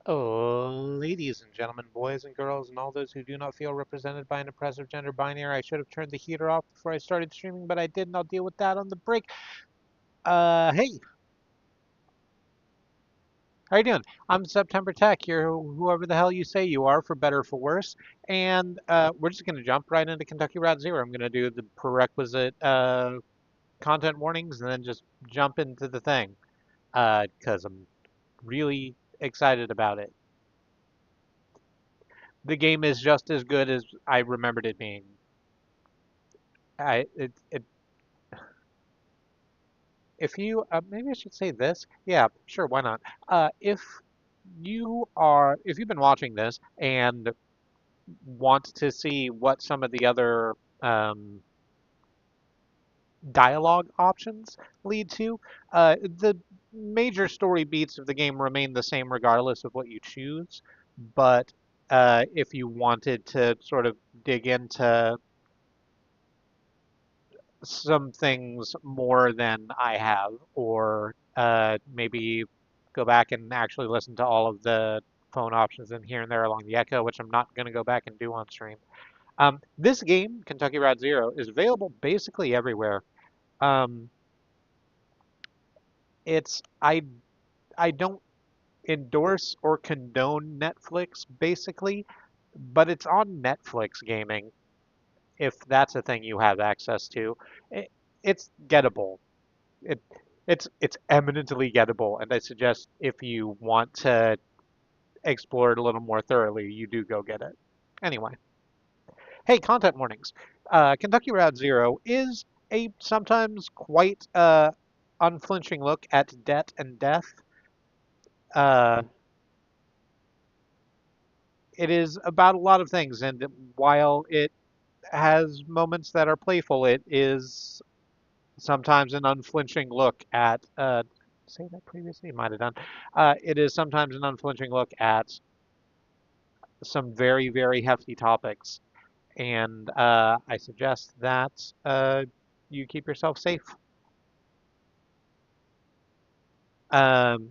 Oh, ladies and gentlemen, boys and girls, and all those who do not feel represented by an oppressive gender binary, I should have turned the heater off before I started streaming, but I didn't. I'll deal with that on the break. Hey, how you doing? I'm September Tech. You're whoever the hell you say you are, for better or for worse. And we're just going to jump right into Kentucky Route Zero. I'm going to do the prerequisite content warnings and then just jump into the thing because I'm really excited about it. The game is just as good as I remembered it being. I it if you maybe I should say this. Yeah, sure, why not? If you've been watching this and want to see what some of the other um, dialogue options lead to, the major story beats of the game remain the same regardless of what you choose. But if you wanted to sort of dig into some things more than I have, or maybe go back and actually listen to all of the phone options in here and there along the Echo, which I'm not going to go back and do on stream. This game, Kentucky Route Zero, is available basically everywhere. Um, it's I don't endorse or condone Netflix basically, but it's on Netflix gaming if that's a thing you have access to. It's gettable. It it's eminently gettable, and I suggest if you want to explore it a little more thoroughly, you do go get it. Anyway, hey, content warnings. Kentucky Route Zero is a sometimes quite unflinching look at debt and death. Uh, it is about a lot of things, and while it has moments that are playful, it is sometimes an unflinching look at say that previously might have done it is sometimes an unflinching look at some very very hefty topics, and I suggest that you keep yourself safe. um,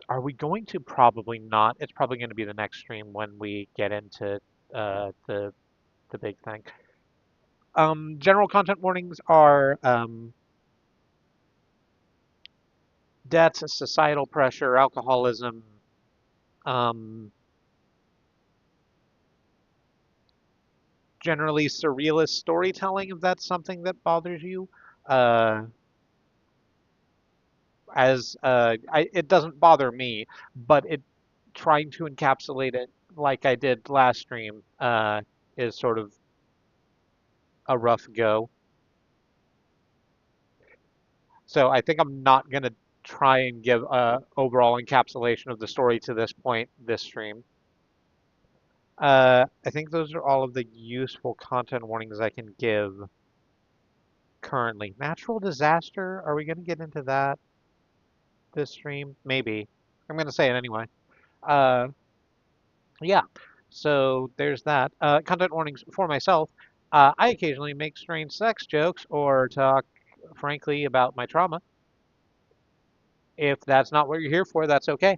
are we going to? Probably not. It's probably going to be the next stream when we get into the big thing. General content warnings are debts, societal pressure, alcoholism, um, generally surrealist storytelling, if that's something that bothers you. Uh, it doesn't bother me, but it trying to encapsulate it like I did last stream is sort of a rough go. So I think I'm not gonna try and give a overall encapsulation of the story to this point this stream. I think those are all of the useful content warnings I can give currently. Natural disaster, are we gonna get into that this stream? Maybe. I'm gonna say it anyway. Uh, yeah. So there's that. Content warnings for myself. I occasionally make strange sex jokes or talk frankly about my trauma. If that's not what you're here for, that's okay.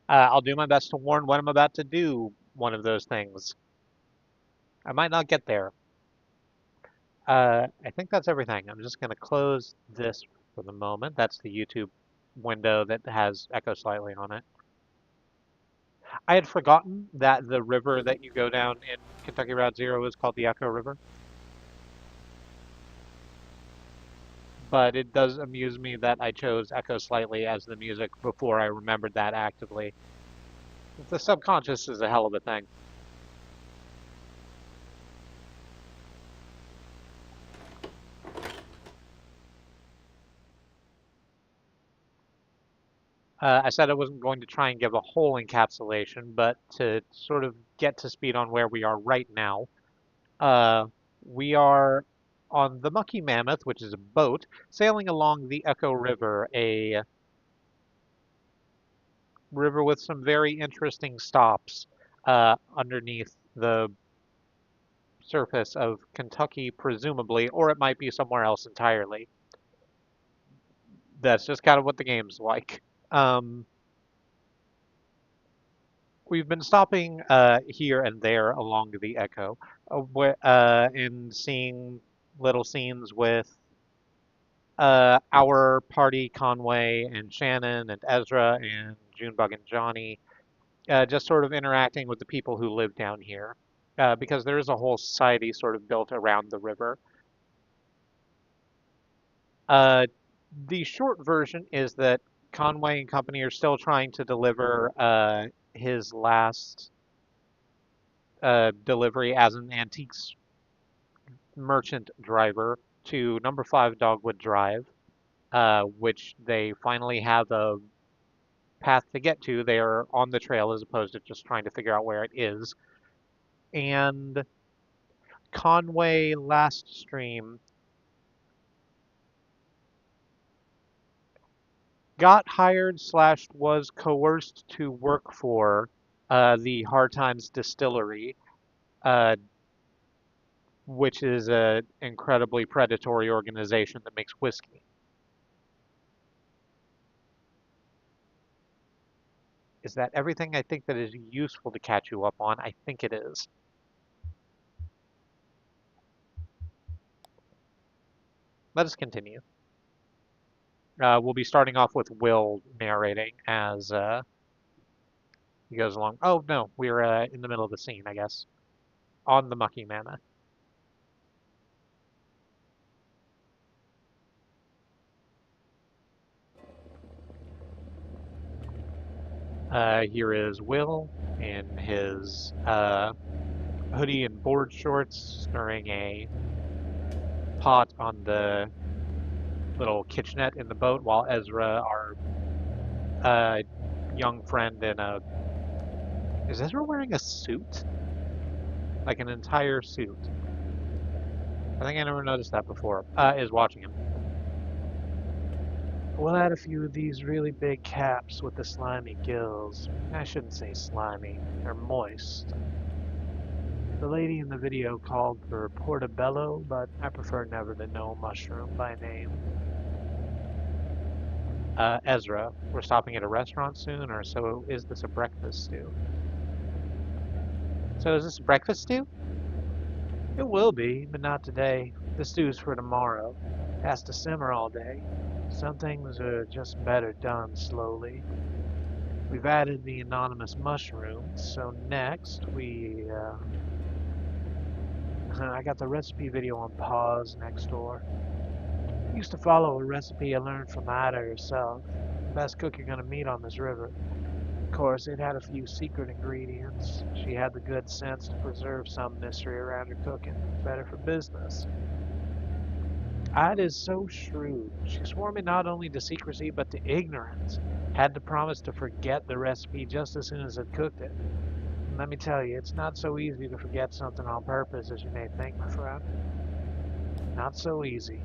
I'll do my best to warn when I'm about to do one of those things. I might not get there. I think that's everything. I'm just going to close this for the moment. That's the YouTube window that has Echo Slightly on it. I had forgotten that the river that you go down in Kentucky Route Zero is called the Echo River, but it does amuse me that I chose Echo Slightly as the music before I remembered that actively. The subconscious is a hell of a thing. I said I wasn't going to try and give a whole encapsulation, but to sort of get to speed on where we are right now, uh, we are on the Mucky Mammoth, which is a boat, sailing along the Echo River, a river with some very interesting stops underneath the surface of Kentucky, presumably, or it might be somewhere else entirely. That's just kind of what the game's like. Um, we've been stopping here and there along the Echo, and seeing little scenes with our party, Conway and Shannon and Ezra and Junebug and Johnny, just sort of interacting with the people who live down here, because there is a whole society sort of built around the river. Uh, the short version is that Conway and company are still trying to deliver his last delivery as an antiques merchant driver to number 5 Dogwood Drive, which they finally have a path to get to. They are on the trail as opposed to just trying to figure out where it is. And Conway last stream got hired slash was coerced to work for the Hard Times Distillery, uh, which is an incredibly predatory organization that makes whiskey. Is that everything I think that is useful to catch you up on? I think it is. Let us continue. We'll be starting off with Will narrating as he goes along. Oh, no, we're in the middle of the scene, I guess. On the Mucky Manor. Here is Will in his hoodie and board shorts, stirring a pot on the little kitchenette in the boat, while Ezra, our young friend, in a... Is Ezra wearing a suit? Like an entire suit? I think I never noticed that before. Is watching him. We'll add a few of these really big caps with the slimy gills. I shouldn't say slimy, they're moist. The lady in the video called for portobello, but I prefer never to know mushroom by name. Ezra, we're stopping at a restaurant soon, or so is this a breakfast stew? So is this a breakfast stew? It will be, but not today. The stew's for tomorrow. It has to simmer all day. Some things are just better done slowly. We've added the anonymous mushrooms, so next I got the recipe video on pause next door. I used to follow a recipe I learned from Ida herself. The best cook you're gonna meet on this river. Of course, it had a few secret ingredients. She had the good sense to preserve some mystery around her cooking. Better for business. Ida is so shrewd. She swore me not only to secrecy, but to ignorance. Had to promise to forget the recipe just as soon as I'd cooked it. And let me tell you, it's not so easy to forget something on purpose as you may think, my friend. Not so easy.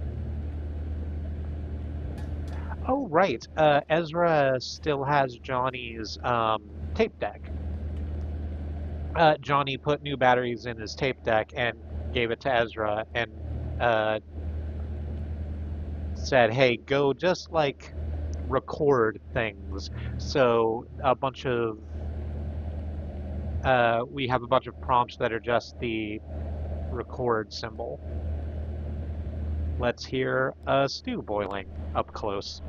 Oh, right. Ezra still has Johnny's tape deck. Johnny put new batteries in his tape deck and gave it to Ezra and said, hey, go just like record things. So a bunch of, we have a bunch of prompts that are just the record symbol. Let's hear a stew boiling up close.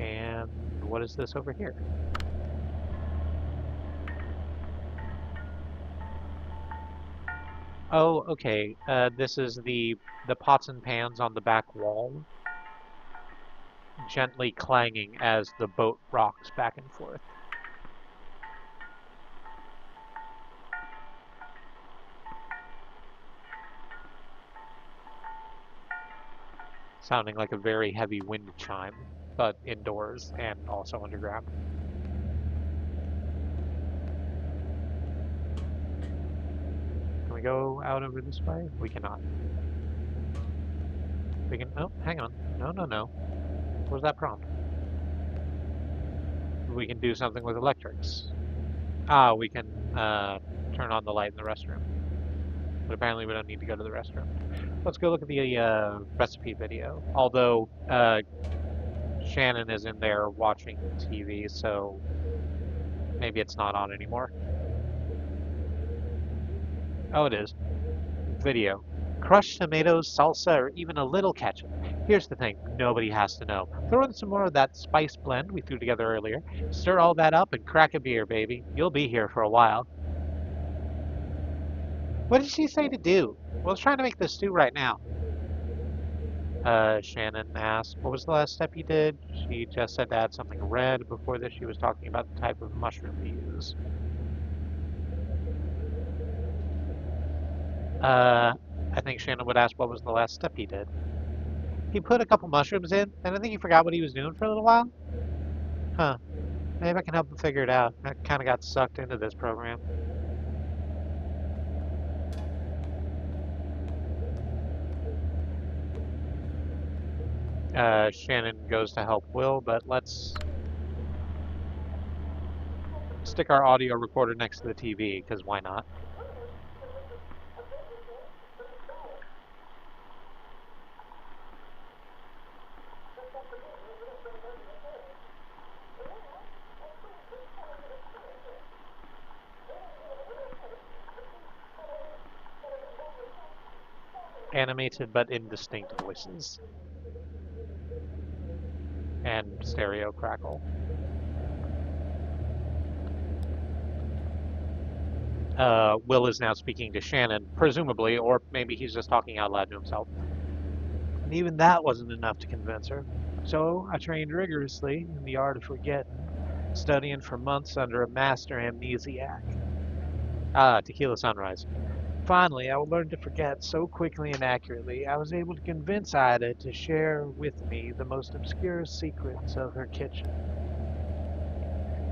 And what is this over here? Oh, okay. This is the pots and pans on the back wall, gently clanging as the boat rocks back and forth. sounding like a very heavy wind chime, but indoors and also underground. Can we go out over this way? We cannot. We can, oh, hang on. No, no, no. What was that prompt? We can do something with electrics. Ah, we can turn on the light in the restroom. But apparently we don't need to go to the restroom. Let's go look at the recipe video. Although Shannon is in there watching TV, so maybe it's not on anymore. Oh, it is. Video. Crushed tomatoes, salsa, or even a little ketchup. Here's the thing, nobody has to know. Throw in some more of that spice blend we threw together earlier. Stir all that up and crack a beer, baby. You'll be here for a while. What did she say to do? Well, I was trying to make this stew right now. Shannon asked, what was the last step you did? She just said to add something red. Before this, she was talking about the type of mushroom to use. I think Shannon would ask what was the last step he did. He put a couple mushrooms in, and I think he forgot what he was doing for a little while. Huh. Maybe I can help him figure it out. I kind of got sucked into this program. Shannon goes to help Will, but let's stick our audio recorder next to the TV, because why not? Animated but indistinct voices. And stereo crackle. Will is now speaking to Shannon, presumably, or maybe he's just talking out loud to himself. And even that wasn't enough to convince her. So I trained rigorously in the art of forgetting, studying for months under a master amnesiac. Tequila Sunrise. Finally, I learned to forget so quickly and accurately, I was able to convince Ida to share with me the most obscure secrets of her kitchen.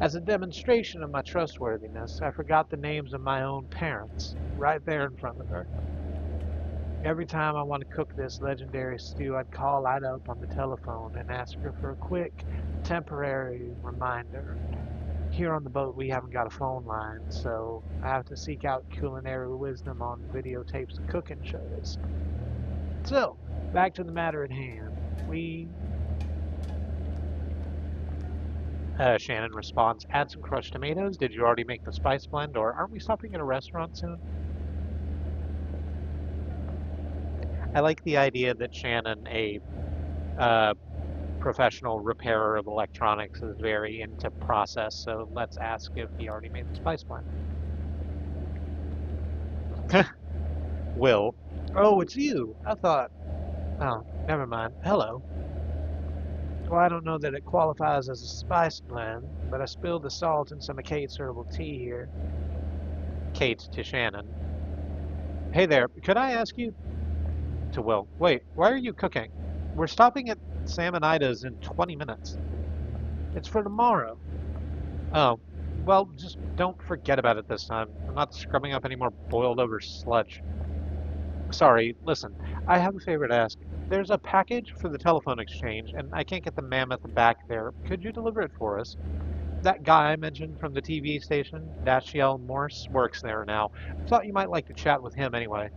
As a demonstration of my trustworthiness, I forgot the names of my own parents, right there in front of her. Every time I want to cook this legendary stew, I'd call Ida up on the telephone and ask her for a quick, temporary reminder. Here on the boat, we haven't got a phone line, so I have to seek out culinary wisdom on videotapes of cooking shows. So, back to the matter at hand. Shannon responds, add some crushed tomatoes. Did you already make the spice blend, or aren't we stopping at a restaurant soon? I like the idea that Shannon, a professional repairer of electronics, is very into process, so let's ask if he already made the spice blend. Will. Oh, it's you. I thought. Oh, never mind. Hello. Well, I don't know that it qualifies as a spice blend, but I spilled the salt in some of Kate's herbal tea here. Kate to Shannon. Hey there, could I ask you? To Will. Wait, why are you cooking? We're stopping at Sam and Ida's in 20 minutes. It's for tomorrow. Oh, well, just don't forget about it this time. I'm not scrubbing up any more boiled over sludge. Sorry, listen, I have a favor to ask. There's a package for the telephone exchange, and I can't get the mammoth back there. Could you deliver it for us? That guy I mentioned from the TV station, Dashiell Morse, works there now. Thought you might like to chat with him anyway.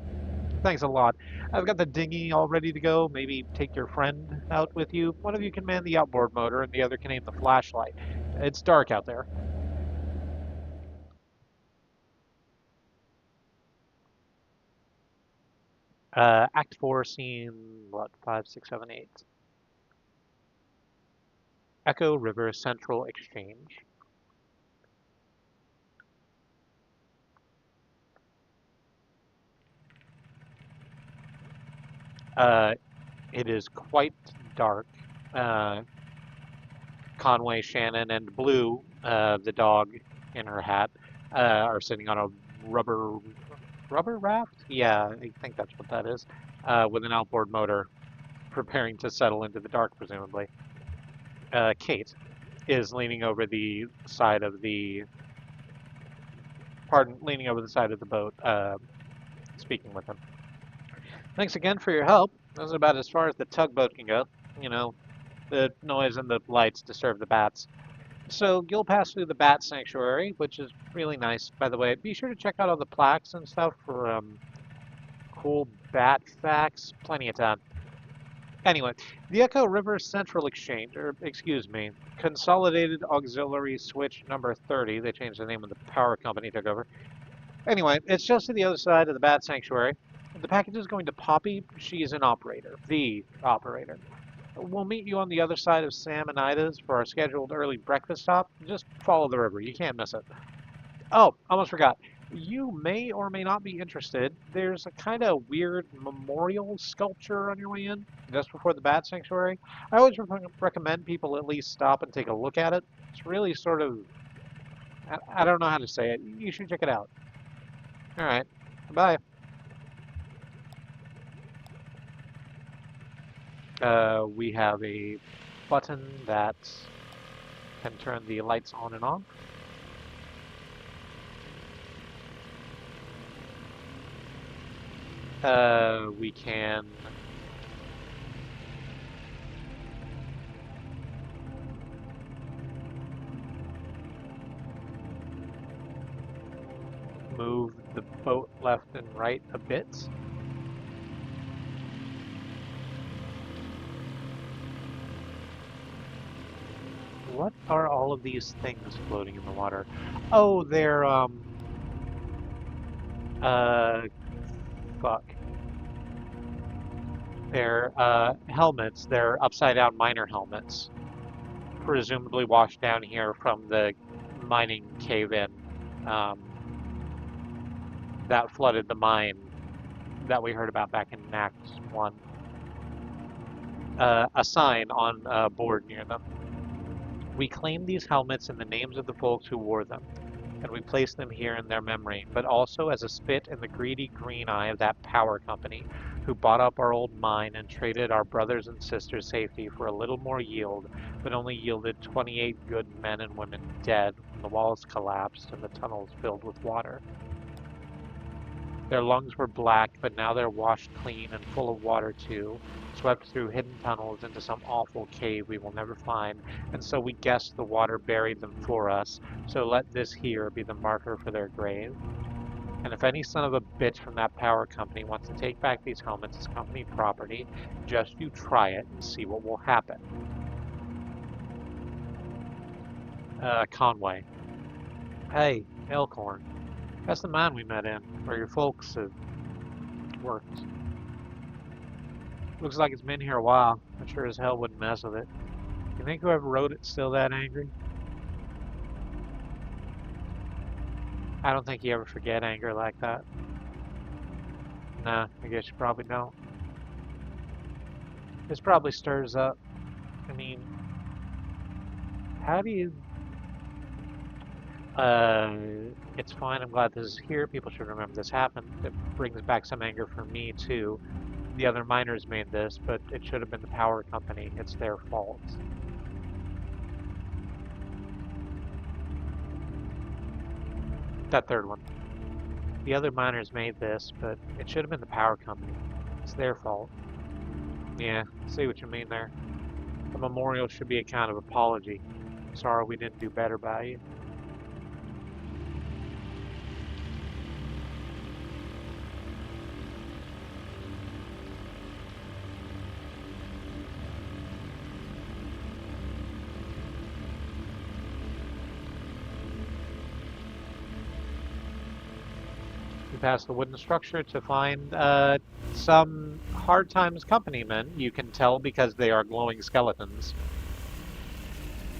Thanks a lot. I've got the dinghy all ready to go. Maybe take your friend out with you. One of you can man the outboard motor, and the other can aim the flashlight. It's dark out there. Act 4, scene, what, 5, 6, 7, 8. Echo River Central Exchange. It is quite dark. Conway, Shannon, and Blue, the dog in her hat, are sitting on a rubber raft? Yeah, I think that's what that is, with an outboard motor. preparing to settle into the dark, presumably. Kate is leaning over the side of the, leaning over the side of the boat, speaking with him. Thanks again for your help. That was about as far as the tugboat can go. You know, the noise and the lights disturb the bats. So you'll pass through the bat sanctuary, which is really nice, by the way. Be sure to check out all the plaques and stuff for cool bat facts. Plenty of time. Anyway, the Echo River Central Exchange, or excuse me, Consolidated Auxiliary Switch number 30. They changed the name when the power company took over. Anyway, it's just to the other side of the bat sanctuary. The package is going to Poppy. She's an operator, the operator. We'll meet you on the other side of Sam and Ida's for our scheduled early breakfast stop. Just follow the river. You can't miss it. Oh, almost forgot. You may or may not be interested. There's a kind of weird memorial sculpture on your way in, just before the Bat Sanctuary. I always recommend people at least stop and take a look at it. It's really sort of, I don't know how to say it. You should check it out. All right. Bye. We have a button that can turn the lights on and on. We can move the boat left and right a bit. What are all of these things floating in the water? Oh, they're, fuck. They're, helmets. They're upside-down miner helmets. Presumably washed down here from the mining cave-in, that flooded the mine that we heard about back in Act 1. A sign on a board near them. We claim these helmets in the names of the folks who wore them, and we place them here in their memory, but also as a spit in the greedy green eye of that power company who bought up our old mine and traded our brothers and sisters' safety for a little more yield, but only yielded 28 good men and women dead when the walls collapsed and the tunnels filled with water. Their lungs were black, but now they're washed clean and full of water too, swept through hidden tunnels into some awful cave we will never find, and so we guess the water buried them for us, so let this here be the marker for their grave. And if any son of a bitch from that power company wants to take back these helmets as company property, just you try it and see what will happen. Conway. Hey, Elkhorn. That's the mine we met in, where your folks have worked. Looks like it's been here a while. I sure as hell wouldn't mess with it. You think whoever wrote it's still that angry? I don't think you ever forget anger like that. Nah, I guess you probably don't. This probably stirs up. I mean, how do you... It's fine. I'm glad this is here. People should remember this happened. It brings back some anger for me, too. The other miners made this, but it should have been the power company. It's their fault. That third one. The other miners made this, but it should have been the power company. It's their fault. Yeah, see what you mean there. The memorial should be a kind of apology. Sorry we didn't do better by you. Past the wooden structure to find some Hard Times Company men. You can tell because they are glowing skeletons.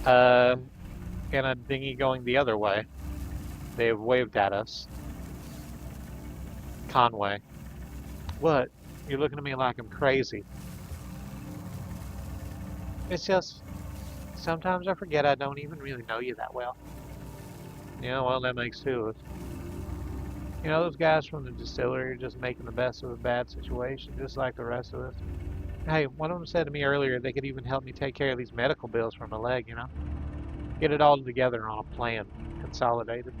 In a dinghy going the other way. They have waved at us. Conway. What? You're looking at me like I'm crazy. It's just, sometimes I forget I don't even really know you that well. Yeah, well, that makes two of us. You know, those guys from the distillery are just making the best of a bad situation, just like the rest of us. Hey, one of them said to me earlier they could even help me take care of these medical bills for my leg, you know? Get it all together on a plan, consolidated.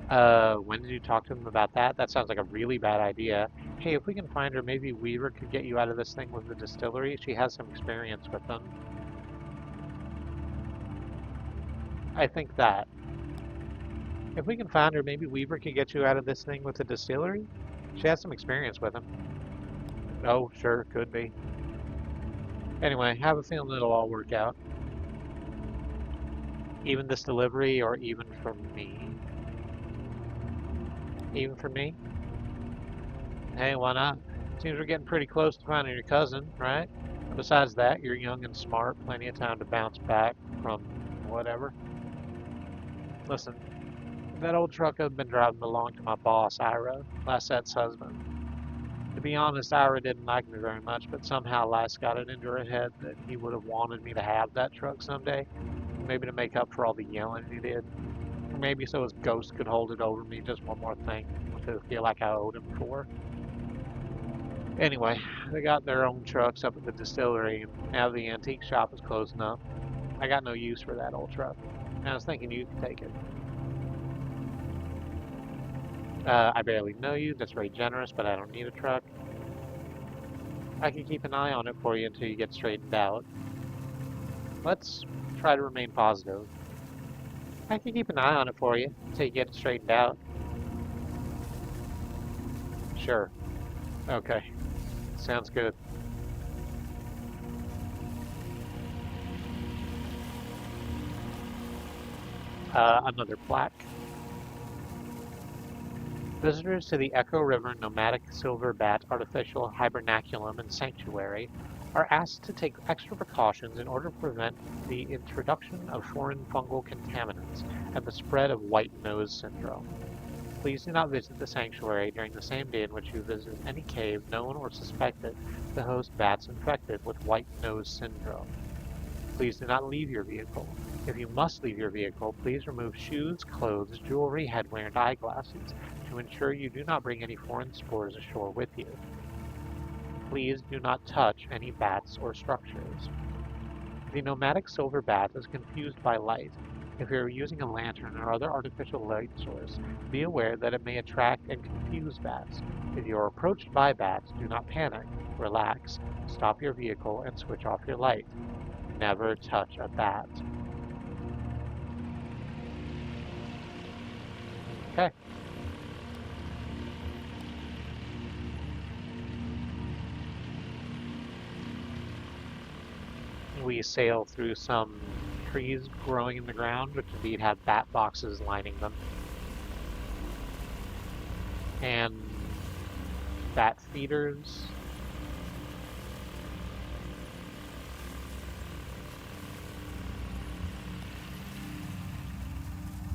When did you talk to them about that? That sounds like a really bad idea. Hey, if we can find her, maybe Weaver could get you out of this thing with the distillery. She has some experience with them. I think that. If we can find her, maybe Weaver could get you out of this thing with the distillery. She has some experience with them. Oh, sure, could be. Anyway, have a feeling it'll all work out. Even this delivery, or even for me? Even for me? Hey, why not? Seems we're getting pretty close to finding your cousin, right? And besides that, you're young and smart, plenty of time to bounce back from whatever. Listen, that old truck I've been driving belonged to my boss, Ira, Lysette's husband. To be honest, Ira didn't like me very much, but somehow Lice got it into her head that he would have wanted me to have that truck someday. Maybe to make up for all the yelling he did. Or maybe so his ghost could hold it over me just one more thing to feel like I owed him for. Anyway, they got their own trucks up at the distillery, and now the antique shop is closing up. I got no use for that old truck. And I was thinking you could take it. I barely know you, that's very generous, but I don't need a truck. I can keep an eye on it for you until you get straightened out. Let's try to remain positive. I can keep an eye on it for you until you get it straightened out. Sure. Okay. Sounds good. Another plaque. Visitors to the Echo River Nomadic Silverbat Artificial Hibernaculum and Sanctuary are asked to take extra precautions in order to prevent the introduction of foreign fungal contaminants and the spread of white nose syndrome. Please do not visit the sanctuary during the same day in which you visit any cave known or suspected to host bats infected with white nose syndrome. Please do not leave your vehicle. If you must leave your vehicle, please remove shoes, clothes, jewelry, headwear, and eyeglasses to ensure you do not bring any foreign spores ashore with you. Please do not touch any bats or structures. The nomadic silver bat is confused by light. If you're using a lantern or other artificial light source, be aware that it may attract and confuse bats. If you are approached by bats, do not panic. Relax, stop your vehicle, and switch off your light. Never touch a bat. Okay. We sail through some trees growing in the ground, which indeed have bat boxes lining them. And bat feeders.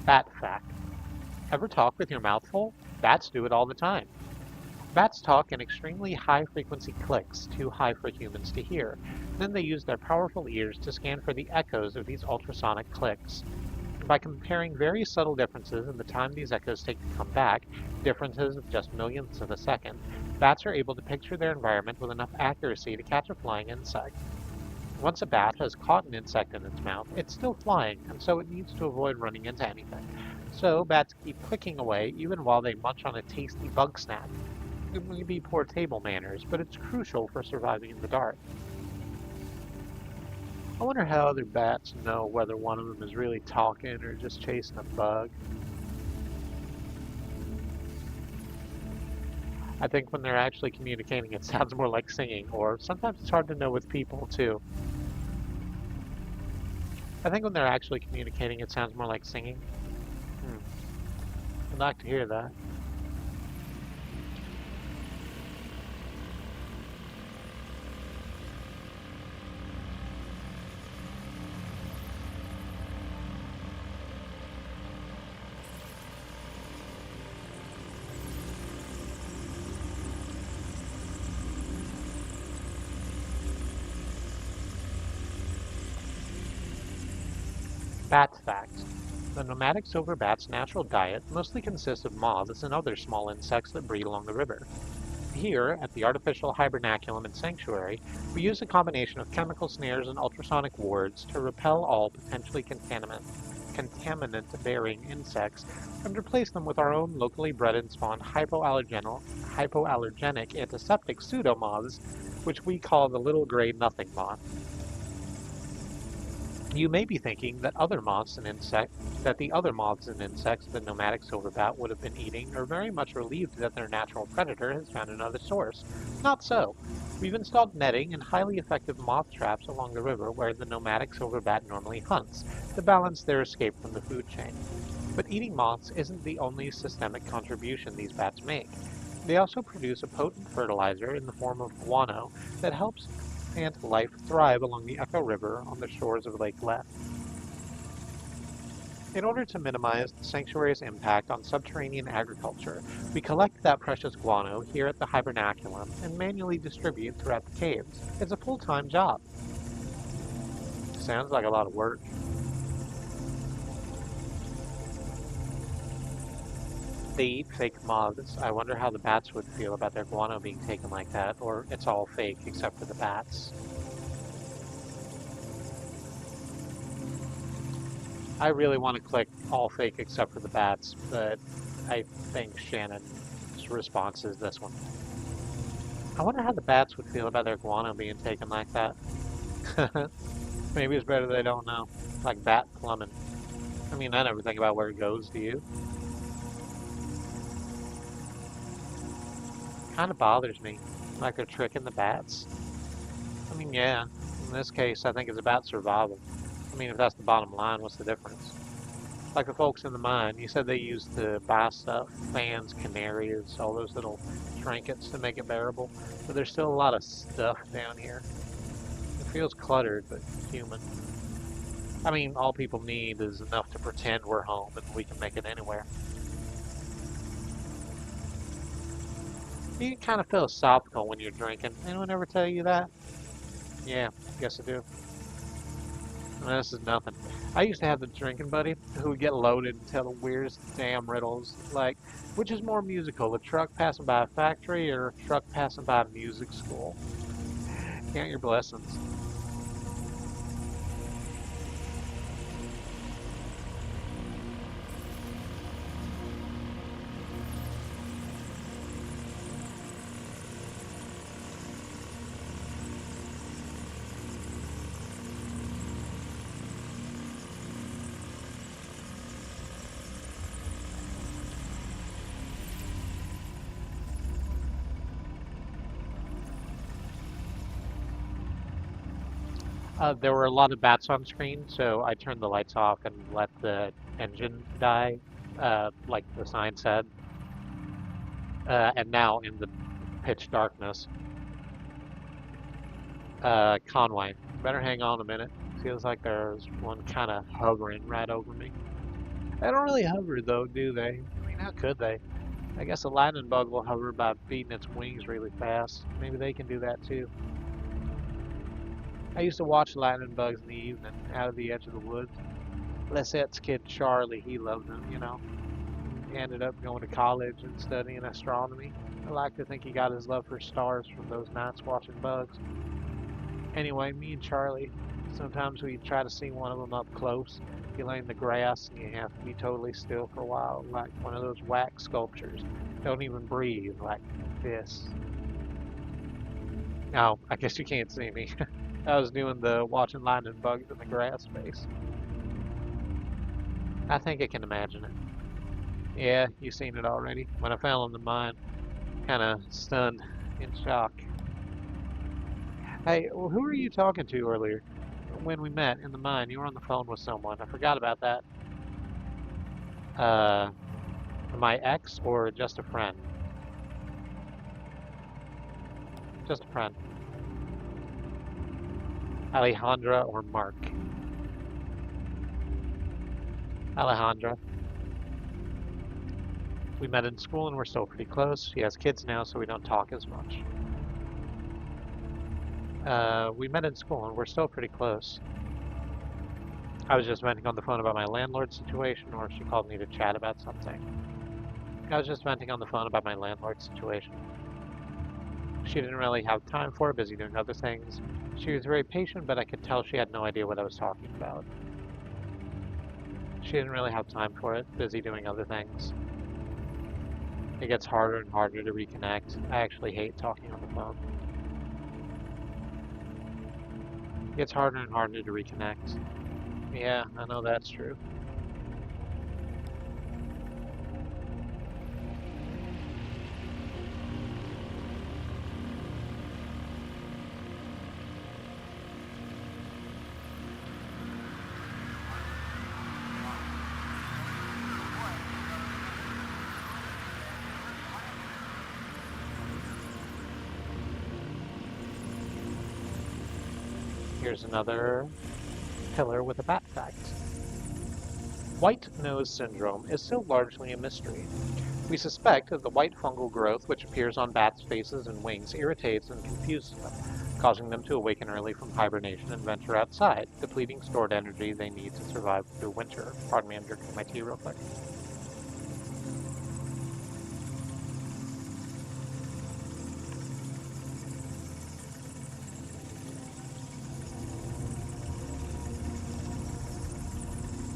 Bat fact. Ever talk with your mouth full? Bats do it all the time. Bats talk in extremely high-frequency clicks, too high for humans to hear. Then they use their powerful ears to scan for the echoes of these ultrasonic clicks. By comparing very subtle differences in the time these echoes take to come back, differences of just millionths of a second, bats are able to picture their environment with enough accuracy to catch a flying insect. Once a bat has caught an insect in its mouth, it's still flying, and so it needs to avoid running into anything. So bats keep clicking away even while they munch on a tasty bug snack. It may be poor table manners, but it's crucial for surviving in the dark. I wonder how other bats know whether one of them is really talking or just chasing a bug. I think when they're actually communicating, it sounds more like singing, or sometimes it's hard to know with people, too. I think when they're actually communicating, it sounds more like singing. I'd like to hear that. Bat facts. The nomadic silver bat's natural diet mostly consists of moths and other small insects that breed along the river. Here, at the Artificial Hibernaculum and Sanctuary, we use a combination of chemical snares and ultrasonic wards to repel all potentially contaminant-bearing insects and replace them with our own locally bred and spawned hypoallergenic antiseptic pseudomoths, which we call the little gray nothing moth. You may be thinking that the other moths and insects the nomadic silverbat would have been eating are very much relieved that their natural predator has found another source. Not so. We've installed netting and highly effective moth traps along the river where the nomadic silverbat normally hunts to balance their escape from the food chain. But eating moths isn't the only systemic contribution these bats make. They also produce a potent fertilizer in the form of guano that helps ant life thrive along the Echo River on the shores of Lake Leff. In order to minimize the sanctuary's impact on subterranean agriculture, we collect that precious guano here at the Hibernaculum and manually distribute throughout the caves. It's a full-time job. Sounds like a lot of work. They eat fake moths. I wonder how the bats would feel about their guano being taken like that, or it's all fake except for the bats. I really want to click all fake except for the bats, but I think Shannon's response is this one. I wonder how the bats would feel about their guano being taken like that. Maybe it's better they don't know. Like bat plumbing. I mean, I never think about where it goes, do you? Kind of bothers me, like they're tricking the bats. I mean, yeah, in this case, I think it's about survival. I mean, if that's the bottom line, what's the difference? Like the folks in the mine, you said they used to buy stuff, fans, canaries, all those little trinkets to make it bearable, but there's still a lot of stuff down here. It feels cluttered, but human. I mean, all people need is enough to pretend we're home and we can make it anywhere. You get kind of philosophical when you're drinking. Anyone ever tell you that? Yeah, guess I do. This is nothing. I used to have the drinking buddy who would get loaded and tell the weirdest damn riddles, like, which is more musical, a truck passing by a factory or a truck passing by a music school? Count your blessings. There were a lot of bats on screen, so I turned the lights off and let the engine die, like the sign said. And now in the pitch darkness, Conway, better hang on a minute. Feels like there's one kind of hovering right over me. They don't really hover though, do they? I mean, how could they? I guess a lightning bug will hover by beating its wings really fast. Maybe they can do that too. I used to watch lightning bugs in the evening out of the edge of the woods. Lissette's kid Charlie, he loved them, you know. He ended up going to college and studying astronomy. I like to think he got his love for stars from those nights watching bugs. Anyway, me and Charlie, sometimes we try to see one of them up close. You lay in the grass and you have to be totally still for a while, like one of those wax sculptures. Don't even breathe, like this. Oh, I guess you can't see me. I was doing the watching lightning bugs in the grass face. I think I can imagine it. Yeah, you've seen it already. When I fell in the mine, kind of stunned, in shock. Hey, who were you talking to earlier? When we met in the mine, you were on the phone with someone. I forgot about that. My ex or just a friend? Just a friend. Alejandra or Mark? Alejandra. We met in school and we're still pretty close. She has kids now, so we don't talk as much. We met in school and we're still pretty close. I was just venting on the phone about my landlord situation, or she called me to chat about something. I was just venting on the phone about my landlord situation. She didn't really have time for it, busy doing other things. She was very patient, but I could tell she had no idea what I was talking about. She didn't really have time for it, busy doing other things. It gets harder and harder to reconnect. I actually hate talking on the phone. It gets harder and harder to reconnect. Yeah, I know that's true. Here's another pillar with a bat fact. White nose syndrome is still largely a mystery. We suspect that the white fungal growth which appears on bats' faces and wings irritates and confuses them, causing them to awaken early from hibernation and venture outside, depleting stored energy they need to survive through winter. Pardon me, I'm drinking my tea real quick.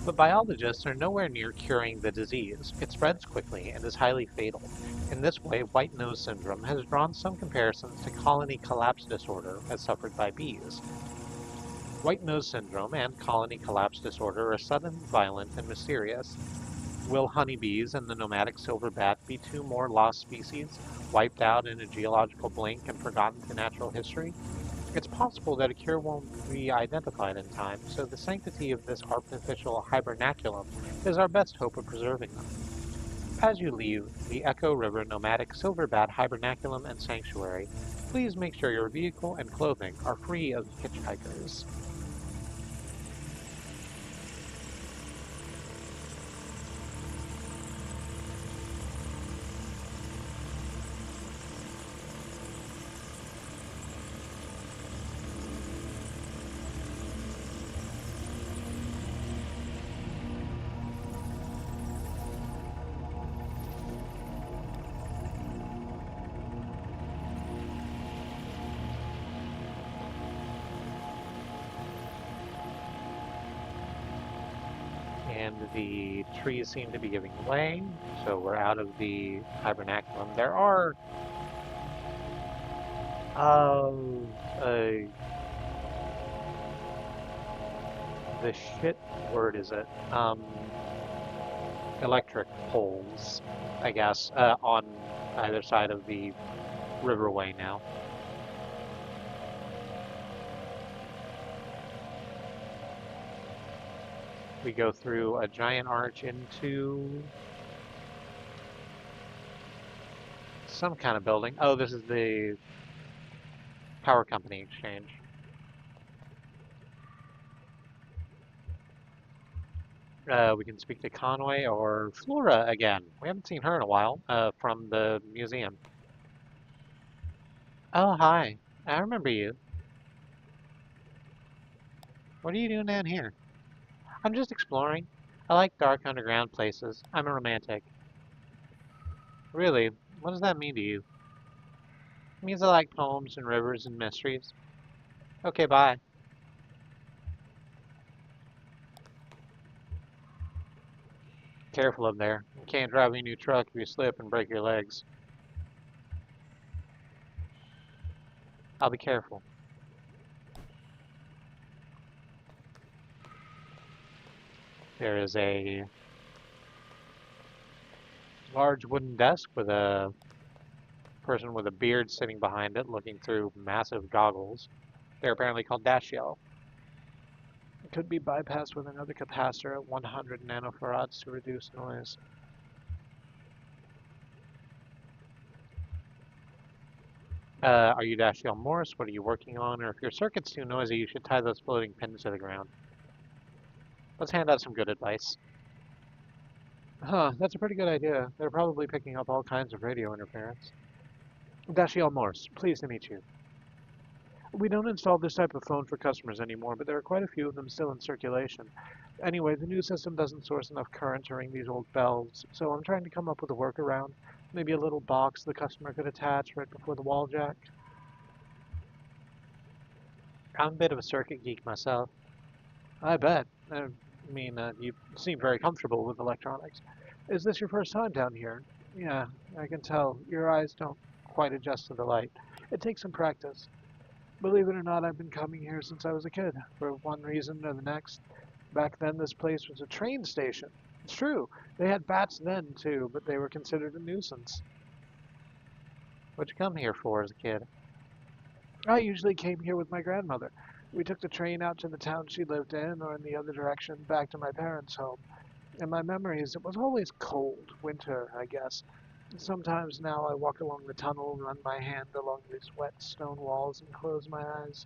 But biologists are nowhere near curing the disease. It spreads quickly and is highly fatal. In this way, white nose syndrome has drawn some comparisons to colony collapse disorder as suffered by bees. White nose syndrome and colony collapse disorder are sudden, violent, and mysterious. Will honeybees and the nomadic silver bat be two more lost species, wiped out in a geological blink and forgotten to natural history? It's possible that a cure won't be identified in time, so the sanctity of this artificial hibernaculum is our best hope of preserving them. As you leave the Echo River Nomadic Silverbat Hibernaculum and Sanctuary, please make sure your vehicle and clothing are free of hitchhikers. And the trees seem to be giving way, so we're out of the hibernaculum. There are the shit word is it? Electric poles, I guess, on either side of the riverway now. We go through a giant arch into some kind of building. Oh, this is the power company exchange. We can speak to Conway or Flora again. We haven't seen her in a while, from the museum. Oh, hi. I remember you. What are you doing down here? I'm just exploring. I like dark underground places. I'm a romantic. Really? What does that mean to you? It means I like poems and rivers and mysteries. Okay, bye. Careful up there. You can't drive a new truck if you slip and break your legs. I'll be careful. There is a large wooden desk with a person with a beard sitting behind it looking through massive goggles. They're apparently called Dashiell. It could be bypassed with another capacitor at 100 nanofarads to reduce noise. Are you Dashiell Morse? What are you working on? Or if your circuit's too noisy, you should tie those floating pins to the ground. Let's hand out some good advice. Huh, that's a pretty good idea. They're probably picking up all kinds of radio interference. Dashiell Morse, pleased to meet you. We don't install this type of phone for customers anymore, but there are quite a few of them still in circulation. Anyway, the new system doesn't source enough current to ring these old bells, so I'm trying to come up with a workaround. Maybe a little box the customer could attach right before the wall jack. I'm a bit of a circuit geek myself. I bet. You seem very comfortable with electronics. Is this your first time down here? Yeah, I can tell. Your eyes don't quite adjust to the light. It takes some practice. Believe it or not, I've been coming here since I was a kid, for one reason or the next. Back then, this place was a train station. It's true. They had bats then, too, but they were considered a nuisance. What'd you come here for as a kid? I usually came here with my grandmother. We took the train out to the town she lived in, or in the other direction, back to my parents' home. In my memories, it was always cold, winter, I guess. Sometimes now I walk along the tunnel, run my hand along these wet stone walls, and close my eyes,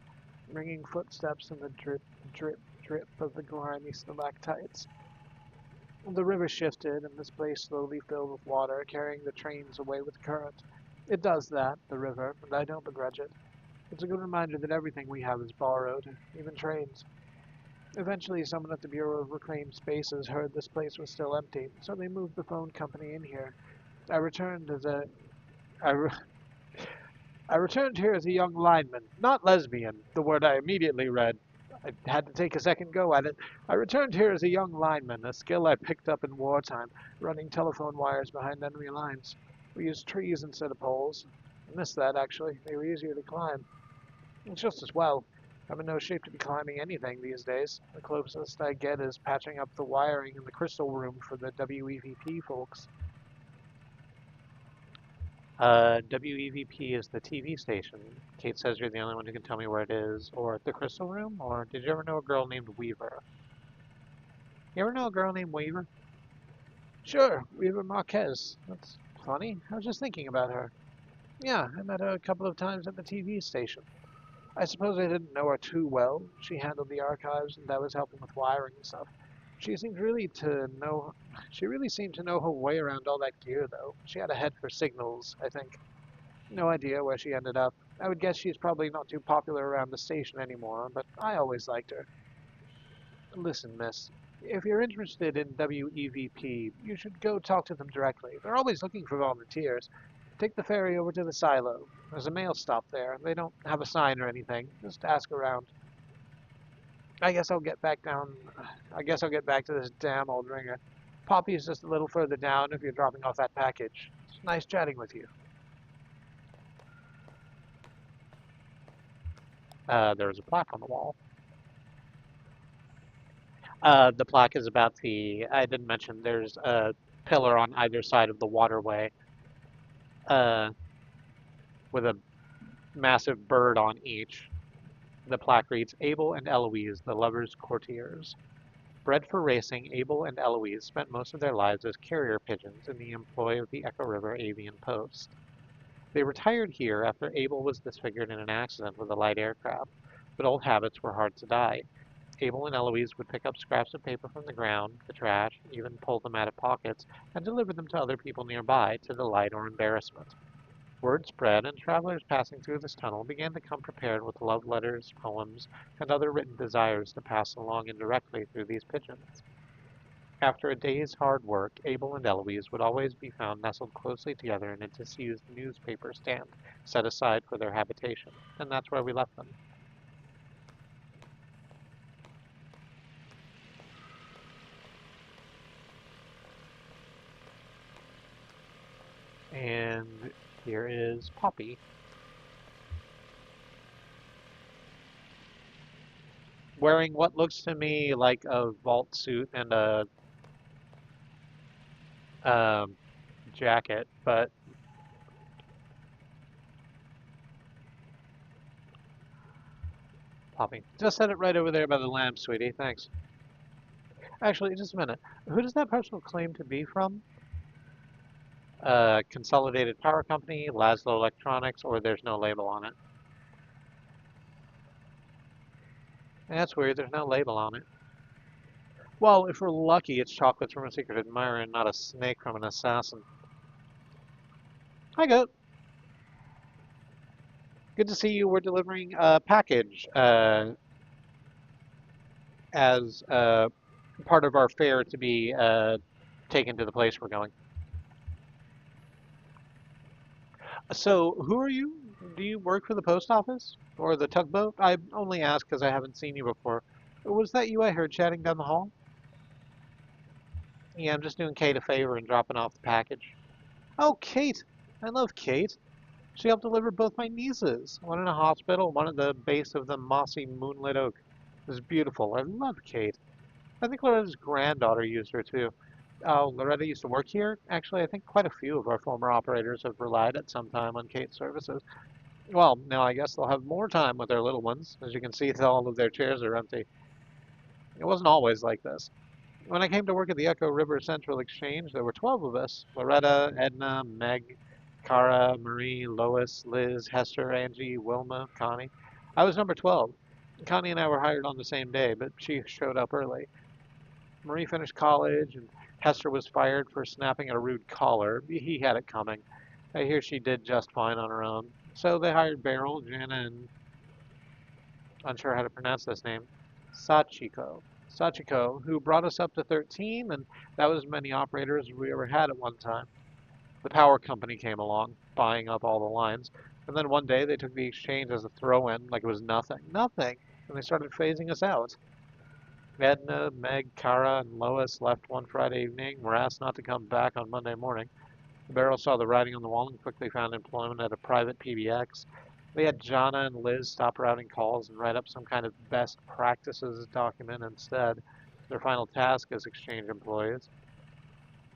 ringing footsteps in the drip, drip, drip of the grimy stalactites. The river shifted, and this place slowly filled with water, carrying the trains away with the current. It does that, the river, and I don't begrudge it. It's a good reminder that everything we have is borrowed, even trains. Eventually, someone at the Bureau of Reclaimed Spaces heard this place was still empty, so they moved the phone company in here. I returned as a I, re- I returned here as a young lineman, not lesbian, the word I immediately read. I had to take a second go at it. I returned here as a young lineman, a skill I picked up in wartime, running telephone wires behind enemy lines. We used trees instead of poles. I missed that, actually. They were easier to climb. It's just as well. I'm in no shape to be climbing anything these days. The closest I get is patching up the wiring in the crystal room for the WEVP folks. WEVP is the TV station. Kate says you're the only one who can tell me where it is. Or the crystal room? Or did you ever know a girl named Weaver? You ever know a girl named Weaver? Sure, Weaver Marquez. That's funny. I was just thinking about her. Yeah, I met her a couple of times at the TV station. I suppose I didn't know her too well. She handled the archives and I was helping with wiring and stuff. She seemed really to know she really seemed to know her way around all that gear though. She had a head for signals, I think. No idea where she ended up. I would guess she's probably not too popular around the station anymore, but I always liked her. Listen, miss, if you're interested in WEVP, you should go talk to them directly. They're always looking for volunteers. Take the ferry over to the silo. There's a mail stop there. They don't have a sign or anything. Just ask around. I guess I'll get back down. I guess I'll get back to this damn old ringer. Poppy's just a little further down if you're dropping off that package. It's nice chatting with you. There's a plaque on the wall. The plaque is about I didn't mention, there's a pillar on either side of the waterway uh, with a massive bird on each. The plaque reads, Abel and Eloise, the lovers' courtiers. Bred for racing, Abel and Eloise spent most of their lives as carrier pigeons in the employ of the Echo River Avian Post. They retired here after Abel was disfigured in an accident with a light aircraft, but old habits were hard to die. Abel and Eloise would pick up scraps of paper from the ground, the trash, even pull them out of pockets, and deliver them to other people nearby, to delight or embarrassment. Word spread, and travelers passing through this tunnel began to come prepared with love letters, poems, and other written desires to pass along indirectly through these pigeons. After a day's hard work, Abel and Eloise would always be found nestled closely together in a disused newspaper stand set aside for their habitation, and that's where we left them. And here is Poppy. Wearing what looks to me like a vault suit and a um, jacket, but Poppy. Just set it right over there by the lamp, sweetie. Thanks. Actually, just a minute. Who does that person claim to be from? Consolidated Power Company, Laszlo Electronics, or there's no label on it? That's weird. There's no label on it. Well, if we're lucky, it's chocolates from a secret admirer and not a snake from an assassin. Hi, Goat. Good to see you. We're delivering a package as part of our fare to be taken to the place we're going. So, who are you? Do you work for the post office? Or the tugboat? I only ask because I haven't seen you before. Was that you I heard chatting down the hall? Yeah, I'm just doing Kate a favor and dropping off the package. Oh, Kate! I love Kate. She helped deliver both my nieces. One in a hospital, one at the base of the mossy moonlit oak. It was beautiful. I love Kate. I think Loretta's granddaughter used her too. Oh, Loretta used to work here? Actually, I think quite a few of our former operators have relied at some time on Kate's services. Well, now I guess they'll have more time with their little ones. As you can see, all of their chairs are empty. It wasn't always like this. When I came to work at the Echo River Central Exchange, there were 12 of us. Loretta, Edna, Meg, Cara, Marie, Lois, Liz, Hester, Angie, Wilma, Connie. I was number 12. Connie and I were hired on the same day, but she showed up early. Marie finished college, and Hester was fired for snapping at a rude caller. He had it coming. I hear she did just fine on her own. So they hired Beryl, Jana, and unsure how to pronounce this name, Sachiko. Sachiko, who brought us up to 13, and that was as many operators as we ever had at one time. The power company came along, buying up all the lines, and then one day they took the exchange as a throw-in like it was nothing. Nothing! And they started phasing us out. Edna, Meg, Cara, and Lois left one Friday evening, were asked not to come back on Monday morning. Beryl saw the writing on the wall and quickly found employment at a private PBX. They had Jana and Liz stop routing calls and write up some kind of best practices document instead. Their final task as exchange employees.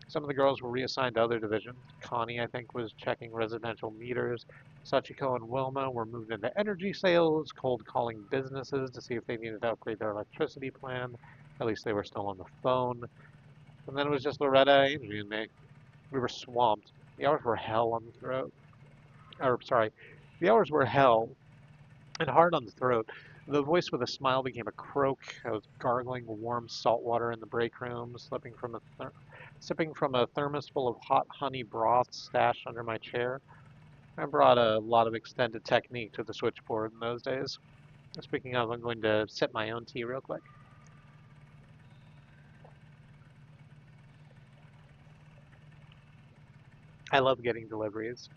Some of the girls were reassigned to other divisions. Connie, I think, was checking residential meters. Sachiko and Wilma were moved into energy sales, cold calling businesses to see if they needed to upgrade their electricity plan. At least they were still on the phone. And then it was just Loretta, Angie, and me. We were swamped. The hours were hell on the throat. Or, sorry, the hours were hell and hard on the throat. The voice with a smile became a croak. I was gargling warm salt water in the break room, sipping from a thermos full of hot honey broth stashed under my chair. I brought a lot of extended technique to the switchboard in those days. Speaking of, I'm going to sip my own tea real quick. I love getting deliveries.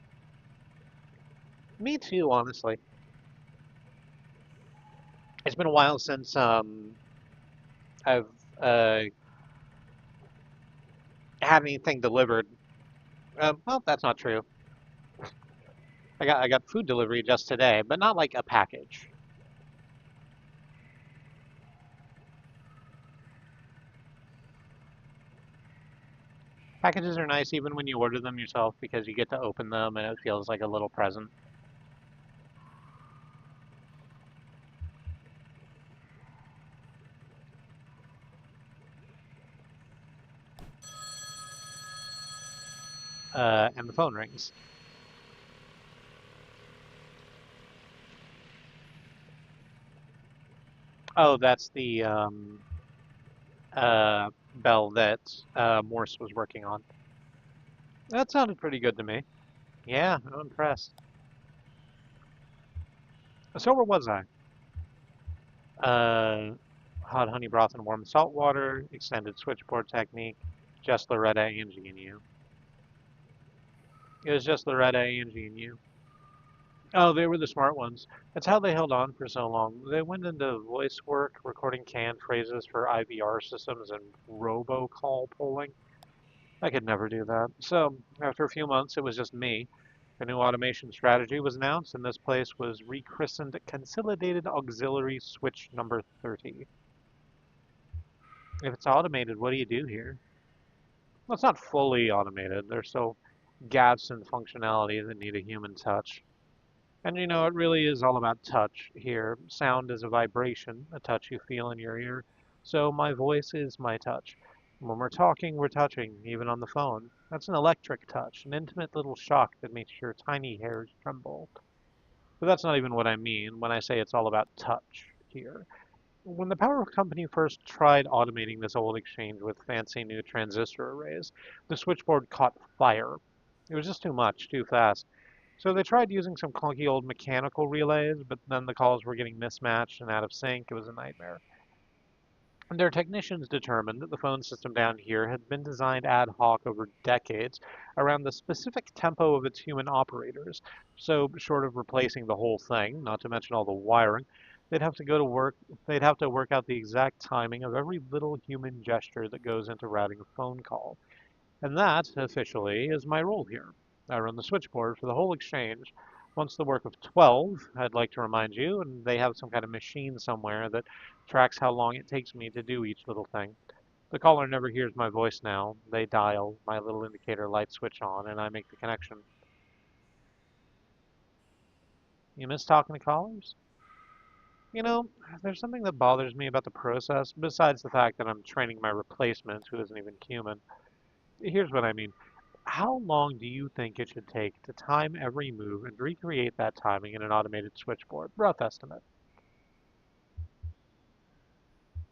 Me too, honestly. It's been a while since I've uh, had anything delivered. Well, that's not true. I got food delivery just today, but not like a package. Packages are nice even when you order them yourself because you get to open them and it feels like a little present. And the phone rings. Oh, that's the bell that Morse was working on. That sounded pretty good to me. Yeah, I'm impressed. So where was I? Uh, hot honey broth and warm salt water, extended switchboard technique, just Loretta, Angie, and you. It was just Loretta, Angie, and you. Oh, they were the smart ones. That's how they held on for so long. They went into voice work, recording canned phrases for IVR systems and robocall polling. I could never do that. So, after a few months, it was just me. A new automation strategy was announced, and this place was rechristened Consolidated Auxiliary Switch Number 30. If it's automated, what do you do here? Well, it's not fully automated. There's still gaps in functionality that need a human touch. And you know, it really is all about touch here. Sound is a vibration, a touch you feel in your ear. So my voice is my touch. When we're talking, we're touching, even on the phone. That's an electric touch, an intimate little shock that makes your tiny hairs tremble. But that's not even what I mean when I say it's all about touch here. When the power company first tried automating this old exchange with fancy new transistor arrays, the switchboard caught fire. It was just too much, too fast. So they tried using some clunky old mechanical relays, but then the calls were getting mismatched and out of sync. It was a nightmare. Their technicians determined that the phone system down here had been designed ad hoc over decades around the specific tempo of its human operators. So, short of replacing the whole thing, not to mention all the wiring, they'd have to go to work, they'd have to work out the exact timing of every little human gesture that goes into routing a phone call. And that, officially, is my role here. I run the switchboard for the whole exchange. Once the work of 12, I'd like to remind you, and they have some kind of machine somewhere that tracks how long it takes me to do each little thing. The caller never hears my voice now. They dial, my little indicator lights switch on, and I make the connection. You miss talking to callers? You know, there's something that bothers me about the process, besides the fact that I'm training my replacement, who isn't even human. Here's what I mean. How long do you think it should take to time every move and recreate that timing in an automated switchboard? Rough estimate.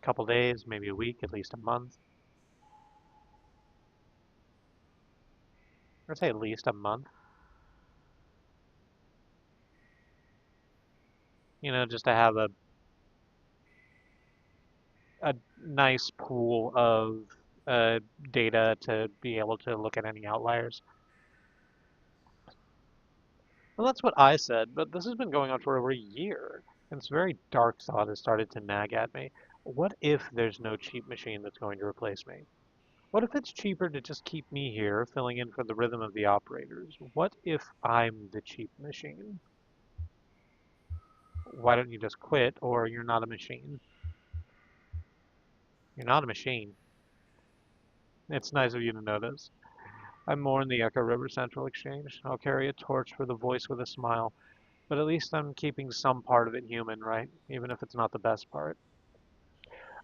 A couple days, maybe a week, at least a month. I'd say at least a month. Just to have a nice pool of uh, data to be able to look at any outliers. Well, that's what I said, but this has been going on for over a year, and this very dark thought has started to nag at me. What if there's no cheap machine that's going to replace me? What if it's cheaper to just keep me here, filling in for the rhythm of the operators? What if I'm the cheap machine? Why don't you just quit, or you're not a machine? You're not a machine. It's nice of you to notice. I'm more in the Echo River Central Exchange. I'll carry a torch for the voice with a smile, but at least I'm keeping some part of it human, right? Even if it's not the best part.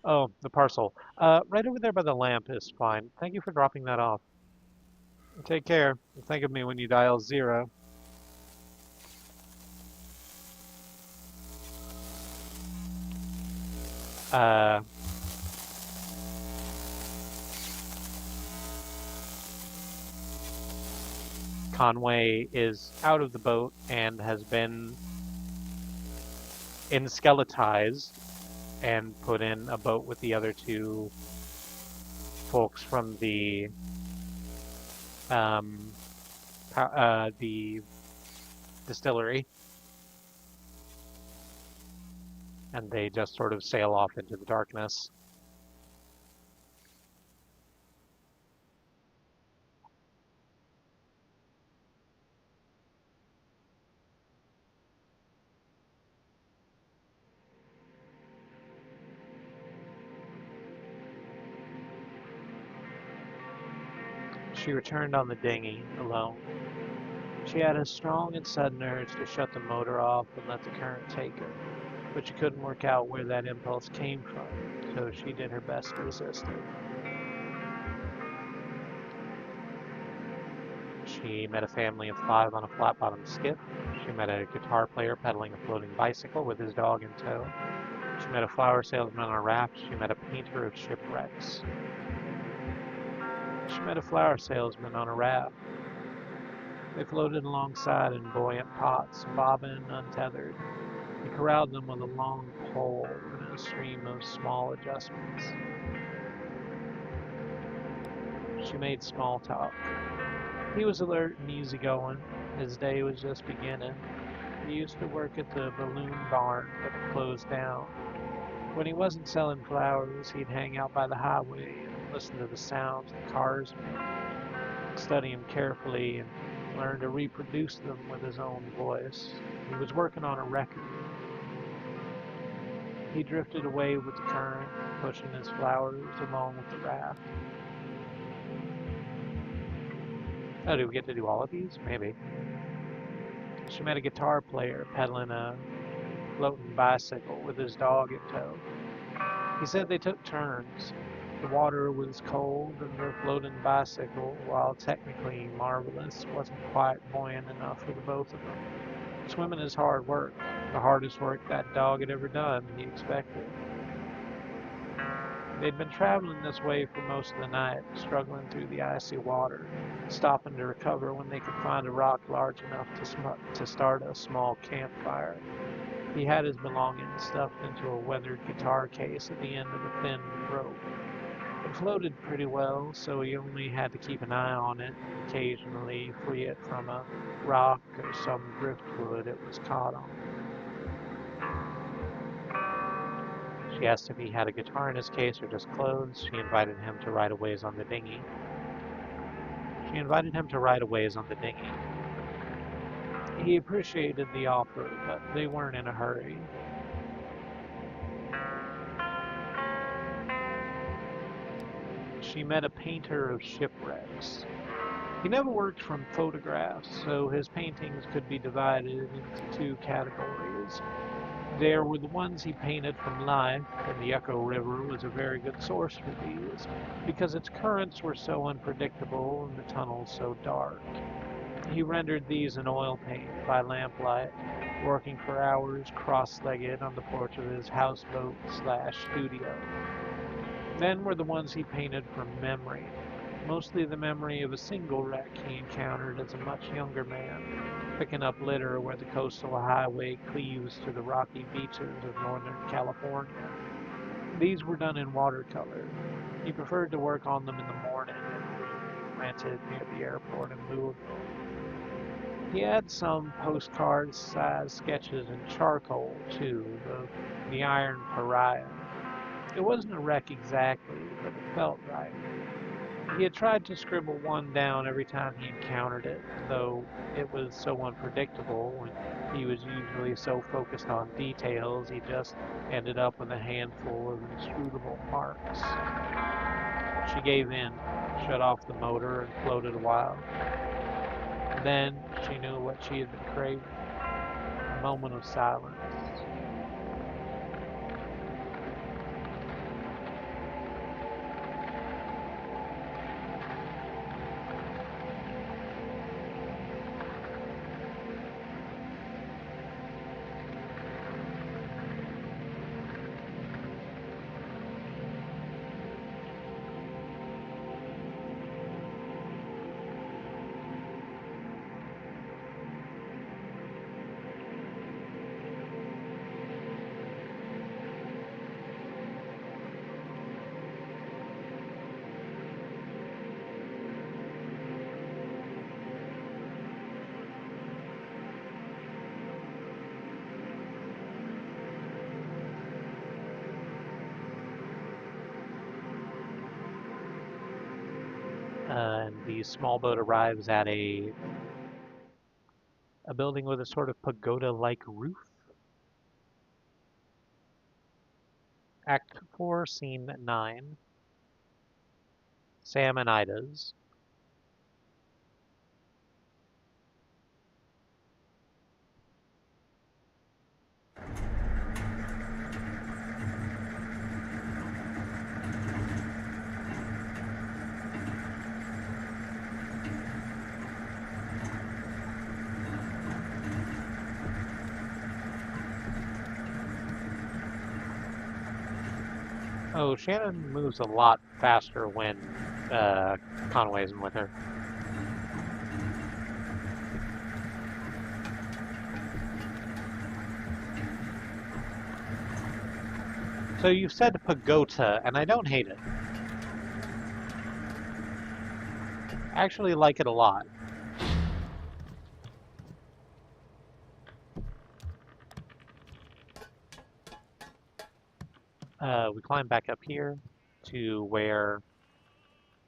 Oh, the parcel. Right over there by the lamp is fine. Thank you for dropping that off. Take care. Think of me when you dial 0. Uh, Conway is out of the boat and has been inskeletized and put in a boat with the other two folks from um, the distillery, and they just sort of sail off into the darkness. She returned on the dinghy, alone. She had a strong and sudden urge to shut the motor off and let the current take her, but she couldn't work out where that impulse came from, so she did her best to resist it. She met a family of 5 on a flat-bottomed skiff. She met a guitar player pedaling a floating bicycle with his dog in tow. She met a flower salesman on a raft. She met a painter of shipwrecks. She met a flower salesman on a raft. They floated alongside in buoyant pots, bobbing untethered. He corralled them with a long pole and a stream of small adjustments. She made small talk. He was alert and easygoing. His day was just beginning. He used to work at the balloon barn, but it closed down. When he wasn't selling flowers, he'd hang out by the highway and listen to the sounds the cars made, study them carefully, and learn to reproduce them with his own voice. He was working on a record. He drifted away with the current, pushing his flowers along with the raft. Oh, do we get to do all of these? Maybe. She met a guitar player pedaling a floating bicycle with his dog in tow. He said they took turns. The water was cold, and the floating bicycle, while technically marvelous, wasn't quite buoyant enough for the both of them. Swimming is hard work, the hardest work that dog had ever done, he expected. They'd been traveling this way for most of the night, struggling through the icy water, stopping to recover when they could find a rock large enough to start a small campfire. He had his belongings stuffed into a weathered guitar case at the end of a thin rope. It floated pretty well, so he only had to keep an eye on it and occasionally free it from a rock or some driftwood it was caught on. She asked if he had a guitar in his case or just clothes. She invited him to ride a ways on the dinghy. He appreciated the offer, but they weren't in a hurry. She met a painter of shipwrecks. He never worked from photographs, so his paintings could be divided into two categories. There were the ones he painted from life, and the Echo River was a very good source for these, because its currents were so unpredictable and the tunnels so dark. He rendered these in oil paint by lamplight, working for hours cross-legged on the porch of his houseboat/studio. Then were the ones he painted from memory, mostly the memory of a single wreck he encountered as a much younger man, picking up litter where the coastal highway cleaves to the rocky beaches of Northern California. These were done in watercolor. He preferred to work on them in the morning in a room rented near the airport in Louisville. He had some postcard-sized sketches in charcoal, too, of the Iron Pariah. It wasn't a wreck exactly, but it felt right. He had tried to scribble one down every time he encountered it, though it was so unpredictable and he was usually so focused on details he just ended up with a handful of inscrutable marks. She gave in, shut off the motor, and floated a while. Then she knew what she had been craving, a moment of silence. And the small boat arrives at a building with a sort of pagoda-like roof. Act 4, Scene 9. Sam and Ida's. Oh, Shannon moves a lot faster when Conway isn't with her. So you've said pagoda, and I don't hate it. I actually like it a lot. We climb back up here to where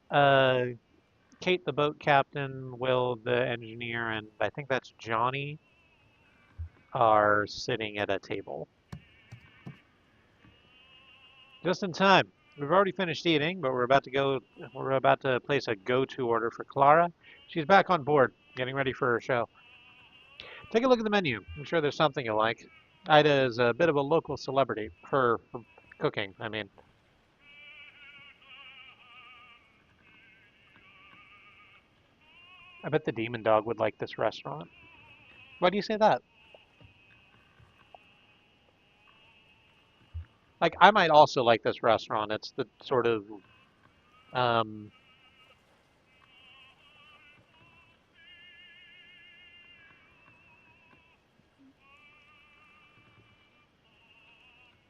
Kate, the boat captain, Will, the engineer, and I think that's Johnny, are sitting at a table. Just in time. We've already finished eating, but we're about to place a go-to order for Clara. She's back on board, getting ready for her show. Take a look at the menu. I'm sure there's something you'll like. Ida is a bit of a local celebrity for cooking, I mean. I bet the Demon Dog would like this restaurant. Why do you say that? Like, I might also like this restaurant. It's the sort of, um,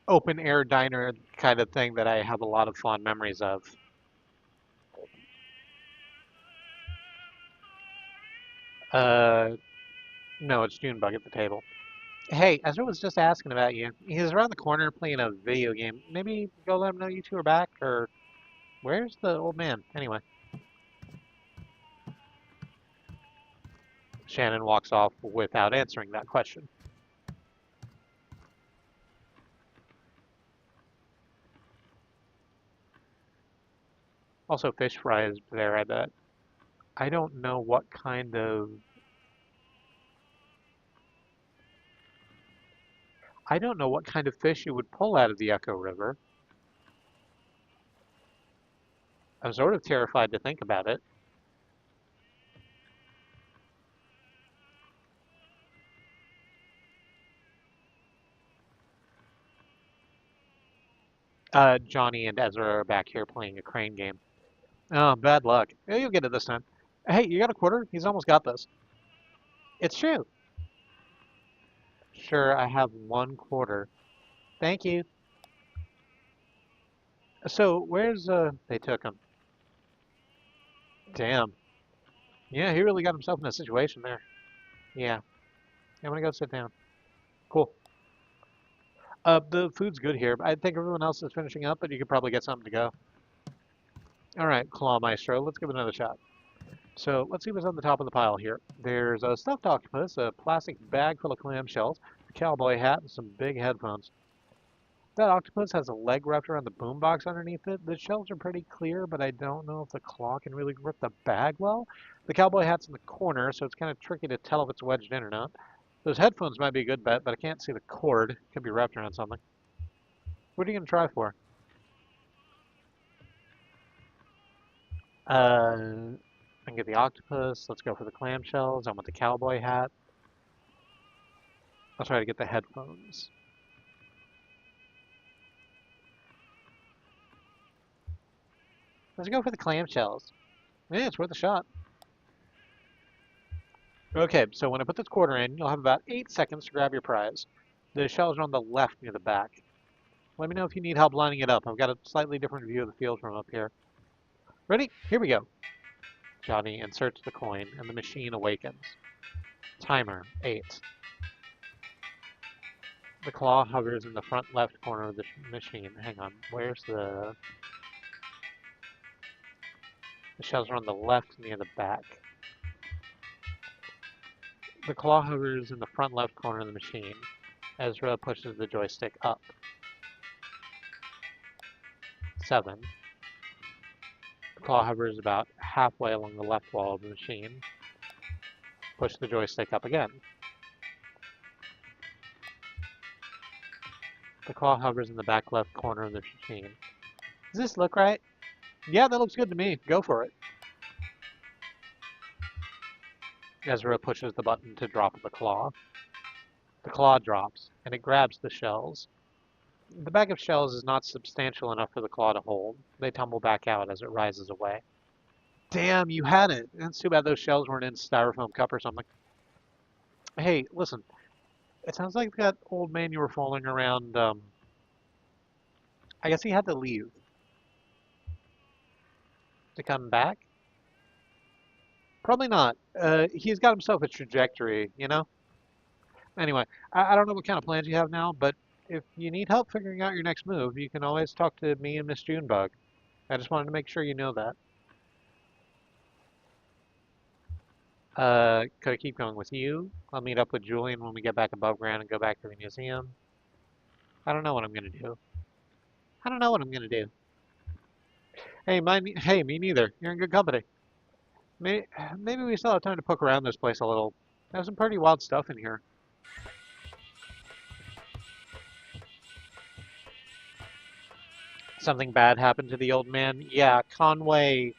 open air diner kind of thing that I have a lot of fond memories of. Uh, no, it's Junebug at the table. Hey, Ezra was just asking about you. He's around the corner playing a video game. Maybe go let him know you two are back, or where's the old man? Anyway, Shannon walks off without answering that question. Also, fish fry is there, I bet. I don't know what kind of... I don't know what kind of fish you would pull out of the Echo River. I'm sort of terrified to think about it. Johnny and Ezra are back here playing a crane game. Oh, bad luck. Yeah, you'll get it this time. Hey, you got a quarter? He's almost got this. It's true. Sure, I have 1 quarter. Thank you. So, where's, they took him. Damn. Yeah, he really got himself in a situation there. Yeah. I'm gonna go sit down. Cool. The food's good here. I think everyone else is finishing up, but you could probably get something to go. All right, Claw Maestro, let's give it another shot. So let's see what's on the top of the pile here. There's a stuffed octopus, a plastic bag full of clamshells, a cowboy hat, and some big headphones. That octopus has a leg wrapped around the boombox underneath it. The shells are pretty clear, but I don't know if the claw can really grip the bag well. The cowboy hat's in the corner, so it's kind of tricky to tell if it's wedged in or not. Those headphones might be a good bet, but I can't see the cord. Could be wrapped around something. What are you going to try for? I can get the octopus. Let's go for the clamshells. I want the cowboy hat. I'll try to get the headphones. Let's go for the clamshells. Yeah, it's worth a shot. Okay, so when I put this quarter in, you'll have about 8 seconds to grab your prize. The shells are on the left near the back. Let me know if you need help lining it up. I've got a slightly different view of the field from up here. Ready? Here we go. Johnny inserts the coin, and the machine awakens. Timer, 8. The claw hovers in the front left corner of the machine. Hang on, where's the... The shells are on the left near the back. The claw hovers in the front left corner of the machine. Ezra pushes the joystick up. 7. The claw hovers about halfway along the left wall of the machine. Push the joystick up again. The claw hovers in the back left corner of the machine. Does this look right? Yeah, that looks good to me. Go for it. Ezra pushes the button to drop the claw. The claw drops, and it grabs the shells. The bag of shells is not substantial enough for the claw to hold. They tumble back out as it rises away. Damn, you had it. It's too bad those shells weren't in a styrofoam cup or something. Hey, listen. It sounds like that old man you were following around, I guess he had to leave. To come back? Probably not. He's got himself a trajectory, you know? Anyway, I don't know what kind of plans you have now, but if you need help figuring out your next move, you can always talk to me and Miss Junebug. I just wanted to make sure you know that. Could I keep going with you? I'll meet up with Julian when we get back above ground and go back to the museum. I don't know what I'm gonna do. I don't know what I'm gonna do. Hey, hey, me neither. You're in good company. Maybe we still have time to poke around this place a little. There's some pretty wild stuff in here. Something bad happened to the old man? Yeah, Conway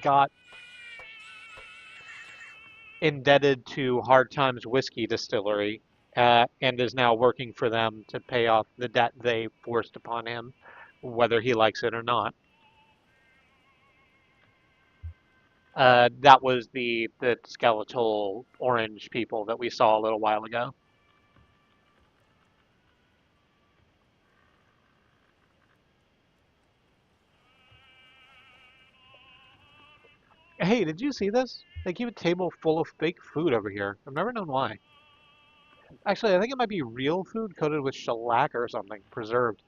got indebted to Hard Times Whiskey Distillery and is now working for them to pay off the debt they forced upon him, whether he likes it or not. That was the skeletal orange people that we saw a little while ago. Hey, did you see this? They keep a table full of fake food over here. I've never known why. Actually, I think it might be real food coated with shellac or something, preserved.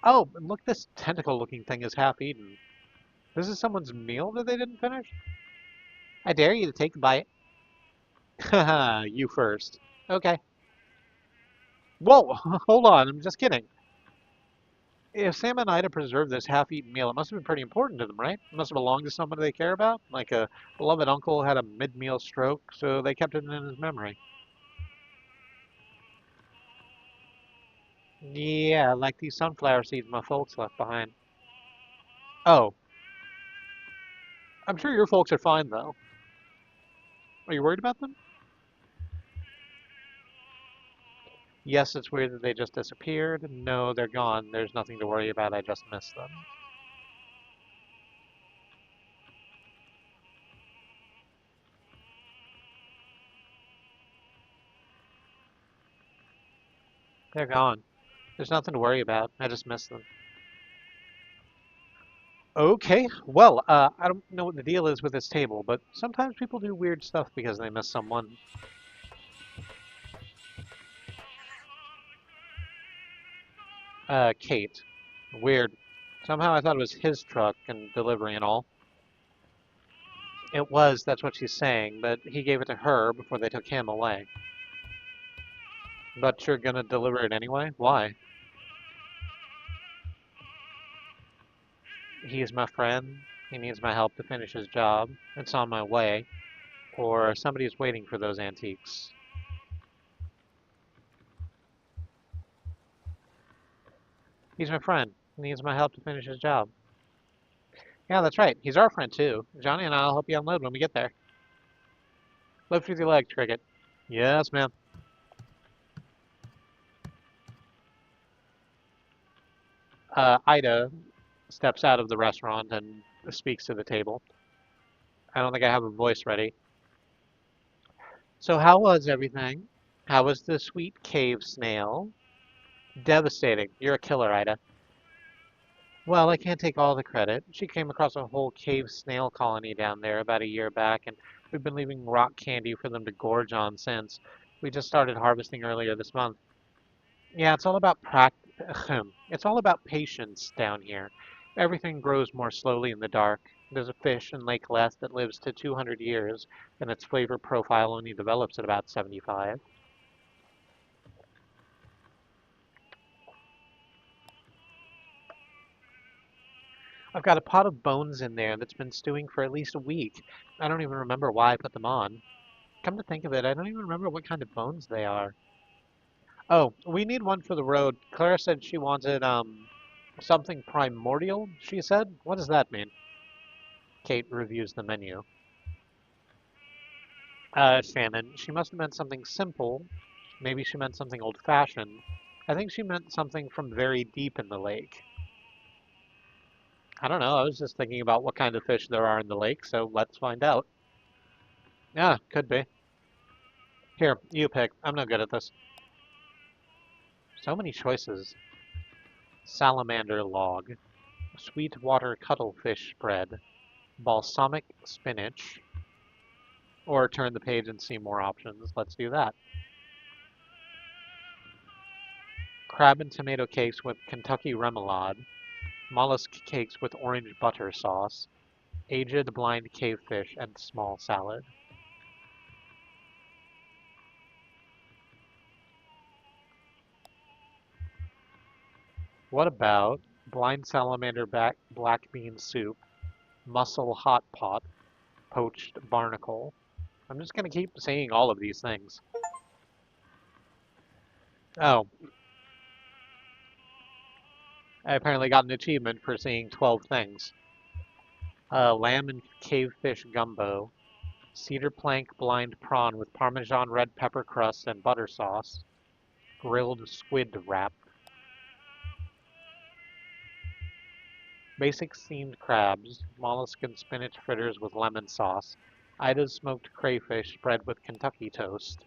Oh, and look, this tentacle-looking thing is half eaten. This is someone's meal that they didn't finish? I dare you to take a bite. Haha, you first. Okay. Whoa, hold on, I'm just kidding. If Sam and Ida preserved this half-eaten meal, it must have been pretty important to them, right? It must have belonged to someone they care about. Like a beloved uncle had a mid-meal stroke, so they kept it in his memory. Yeah, like these sunflower seeds my folks left behind. Oh, I'm sure your folks are fine, though. Are you worried about them? Yes, it's weird that they just disappeared. No, they're gone. There's nothing to worry about. I just missed them. They're gone. There's nothing to worry about. I just missed them. Okay, well, I don't know what the deal is with this table, but sometimes people do weird stuff because they miss someone. Kate. Weird. Somehow I thought it was his truck and delivery and all. It was, that's what she's saying, but he gave it to her before they took him away. But you're gonna deliver it anyway? Why? He's my friend. He needs my help to finish his job. It's on my way. Or somebody's waiting for those antiques. He's my friend. He needs my help to finish his job. Yeah, that's right. He's our friend too. Johnny and I'll help you unload when we get there. Lift with your leg, Cricket. Yes, ma'am. Ida steps out of the restaurant and speaks to the table. I don't think I have a voice ready. So how was everything? How was the sweet cave snail? Devastating. You're a killer, Ida. Well, I can't take all the credit. She came across a whole cave snail colony down there about a year back, and we've been leaving rock candy for them to gorge on since. We just started harvesting earlier this month. Yeah, it's all about it's all about patience down here. Everything grows more slowly in the dark. There's a fish in Lake Les that lives to 200 years, and its flavor profile only develops at about 75. I've got a pot of bones in there that's been stewing for at least a week. I don't even remember why I put them on. Come to think of it, I don't even remember what kind of bones they are. Oh, we need one for the road. Clara said she wanted, something primordial, she said. What does that mean? Kate reviews the menu. Shannon, she must have meant something simple. Maybe she meant something old-fashioned. I think she meant something from very deep in the lake. I don't know, I was just thinking about what kind of fish there are in the lake, so let's find out. Yeah, could be. Here, you pick. I'm no good at this. So many choices. Salamander log. Sweetwater cuttlefish spread. Balsamic spinach. Or turn the page and see more options. Let's do that. Crab and tomato cakes with Kentucky remoulade. Mollusk cakes with orange butter sauce. Aged blind cavefish and small salad. What about blind salamander black bean soup, mussel hot pot, poached barnacle? I'm just gonna keep saying all of these things. Oh, I apparently got an achievement for seeing 12 things. Lamb and cavefish gumbo, cedar plank blind prawn with Parmesan red pepper crust and butter sauce, grilled squid wrap, basic steamed crabs, mollusk and spinach fritters with lemon sauce, Ida's smoked crayfish spread with Kentucky toast,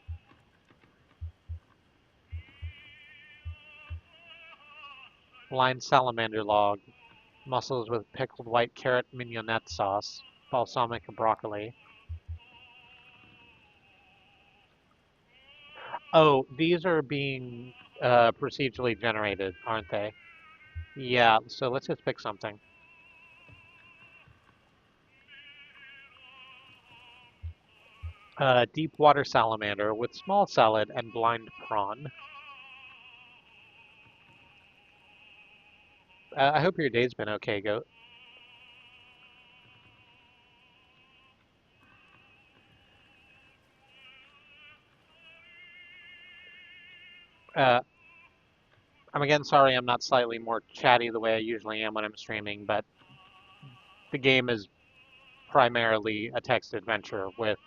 blind salamander log, mussels with pickled white carrot mignonette sauce, balsamic broccoli. Oh, these are being procedurally generated, aren't they? Yeah, so let's just pick something. Deep water salamander with small salad and blind prawn. I hope your day's been okay, Goat. Uh, I'm again sorry I'm not slightly more chatty the way I usually am when I'm streaming, but the game is primarily a text adventure with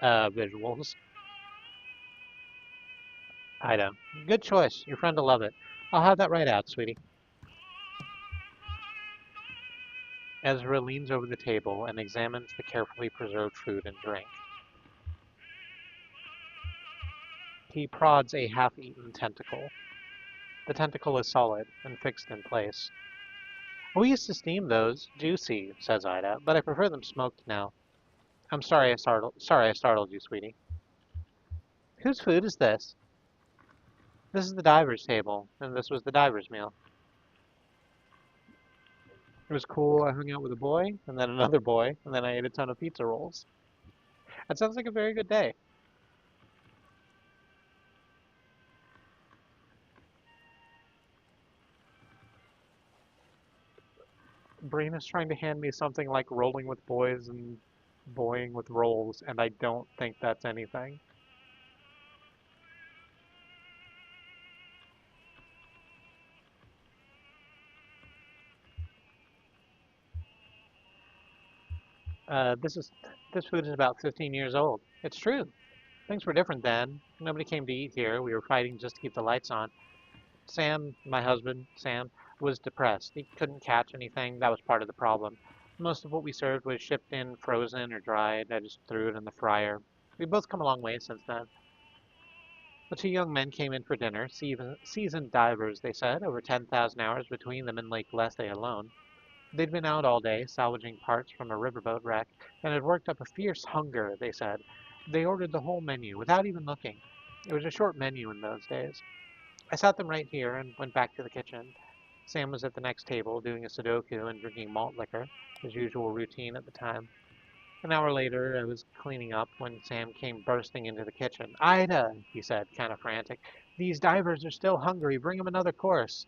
visuals. Ida, good choice. Your friend will love it. I'll have that right out, sweetie. Ezra leans over the table and examines the carefully preserved food and drink. He prods a half-eaten tentacle. The tentacle is solid and fixed in place. We used to steam those, juicy, says Ida, but I prefer them smoked now. I'm sorry I startled you, sweetie. Whose food is this? This is the diver's table, and this was the diver's meal. It was cool. I hung out with a boy, and then another boy, and then I ate a ton of pizza rolls. That sounds like a very good day. Brain is trying to hand me something like rolling with boys and boying with rolls, and I don't think that's anything. This food is about 15 years old. It's true. Things were different then. Nobody came to eat here. We were fighting just to keep the lights on. Sam, my husband, Sam, was depressed. He couldn't catch anything. That was part of the problem. Most of what we served was shipped in frozen or dried. I just threw it in the fryer. We've both come a long way since then. The two young men came in for dinner, seasoned divers, they said, over 10,000 hours between them and Lake Leslie alone. They'd been out all day, salvaging parts from a riverboat wreck, and had worked up a fierce hunger, they said. They ordered the whole menu, without even looking. It was a short menu in those days. I sat them right here and went back to the kitchen. Sam was at the next table, doing a Sudoku and drinking malt liquor, his usual routine at the time. An hour later, I was cleaning up when Sam came bursting into the kitchen. Ida, he said, kind of frantic, these divers are still hungry. Bring them another course.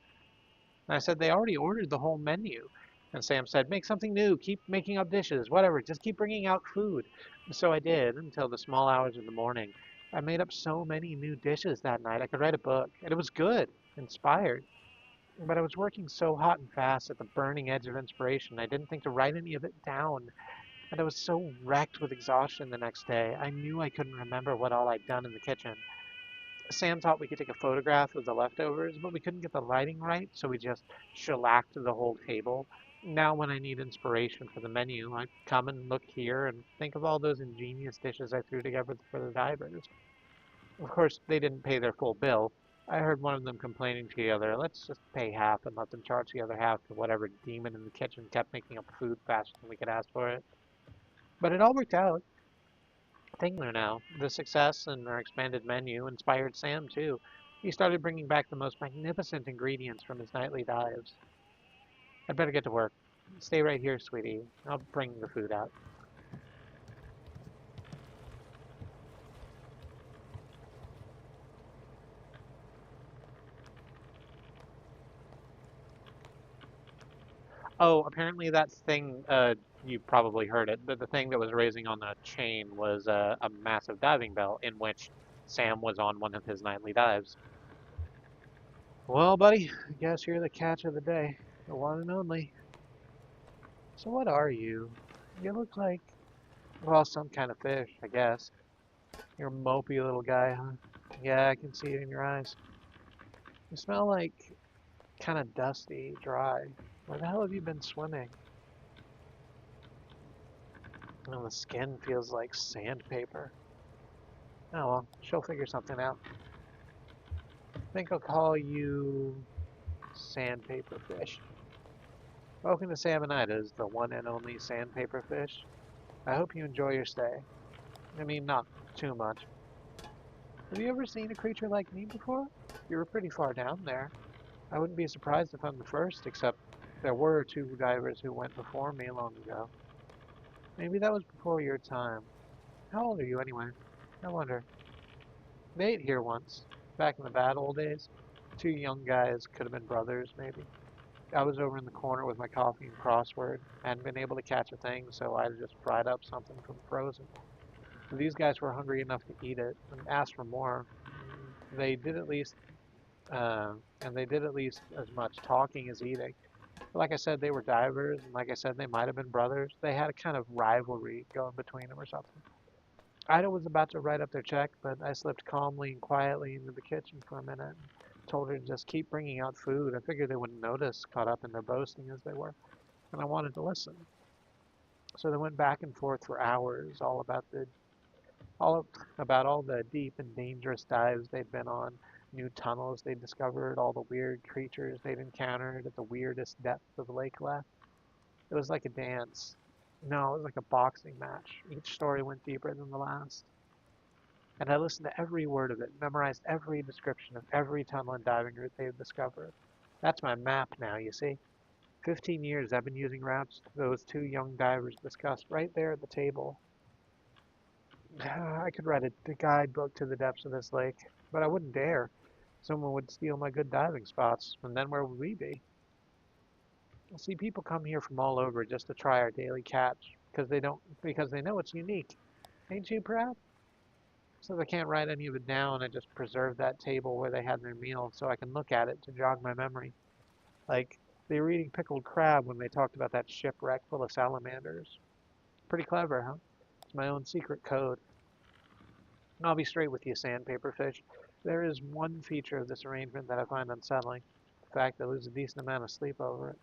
And I said, they already ordered the whole menu. And Sam said, make something new. Keep making up dishes. Whatever. Just keep bringing out food. And so I did until the small hours of the morning. I made up so many new dishes that night. I could write a book. And it was good. Inspired. But I was working so hot and fast at the burning edge of inspiration, I didn't think to write any of it down. And I was so wrecked with exhaustion the next day, I knew I couldn't remember what all I'd done in the kitchen. Sam thought we could take a photograph of the leftovers, but we couldn't get the lighting right, so we just shellacked the whole table. Now, when I need inspiration for the menu, I come and look here and think of all those ingenious dishes I threw together for the divers. Of course, they didn't pay their full bill. I heard one of them complaining to the other, let's just pay half and let them charge the other half to whatever demon in the kitchen kept making up food faster than we could ask for it. But it all worked out. Tingler now. The success and our expanded menu inspired Sam too. He started bringing back the most magnificent ingredients from his nightly dives. I'd better get to work. Stay right here, sweetie. I'll bring the food out. Oh, apparently that thing, you probably heard it, but the thing that was raising on the chain was a massive diving bell in which Sam was on one of his nightly dives. Well, buddy, I guess you're the catch of the day. The one and only. So what are you? You look like, well, some kind of fish, I guess. You're a mopey little guy, huh? Yeah, I can see it in your eyes. You smell like kind of dusty, dry. Where the hell have you been swimming? Oh, the skin feels like sandpaper. Oh well, she'll figure something out. I think I'll call you Sandpaper Fish. Welcome to Salmonitas, the one and only sandpaper fish. I hope you enjoy your stay. I mean, not too much. Have you ever seen a creature like me before? You were pretty far down there. I wouldn't be surprised if I'm the first, except there were two divers who went before me long ago. Maybe that was before your time. How old are you anyway? I wonder. They ate here once, back in the bad old days. Two young guys, could have been brothers, maybe. I was over in the corner with my coffee and crossword. I hadn't been able to catch a thing, so I just fried up something from frozen. These guys were hungry enough to eat it and asked for more. They did at least, and they did at least as much talking as eating. Like I said, they were divers, and like I said, they might have been brothers. They had a kind of rivalry going between them or something. Ida was about to write up their check, but I slipped calmly and quietly into the kitchen for a minute and told her to just keep bringing out food. I figured they wouldn't notice, caught up in their boasting as they were, and I wanted to listen. So they went back and forth for hours, all about all the deep and dangerous dives they'd been on, new tunnels they'd discovered, all the weird creatures they'd encountered at the weirdest depths of Lake Left. It was like a dance. No, it was like a boxing match. Each story went deeper than the last. And I listened to every word of it, memorized every description of every tunnel and diving route they've discovered. That's my map now, you see. 15 years I've been using routes those two young divers discussed right there at the table. I could write a guidebook to the depths of this lake, but I wouldn't dare. Someone would steal my good diving spots, and then where would we be? See, people come here from all over just to try our daily catch, because they know it's unique. Ain't you proud? Since I can't write any of it down, I just preserved that table where they had their meal so I can look at it to jog my memory. Like, they were eating pickled crab when they talked about that shipwreck full of salamanders. Pretty clever, huh? It's my own secret code. And I'll be straight with you, sandpaper fish. There is one feature of this arrangement that I find unsettling. The fact I lose a decent amount of sleep over it.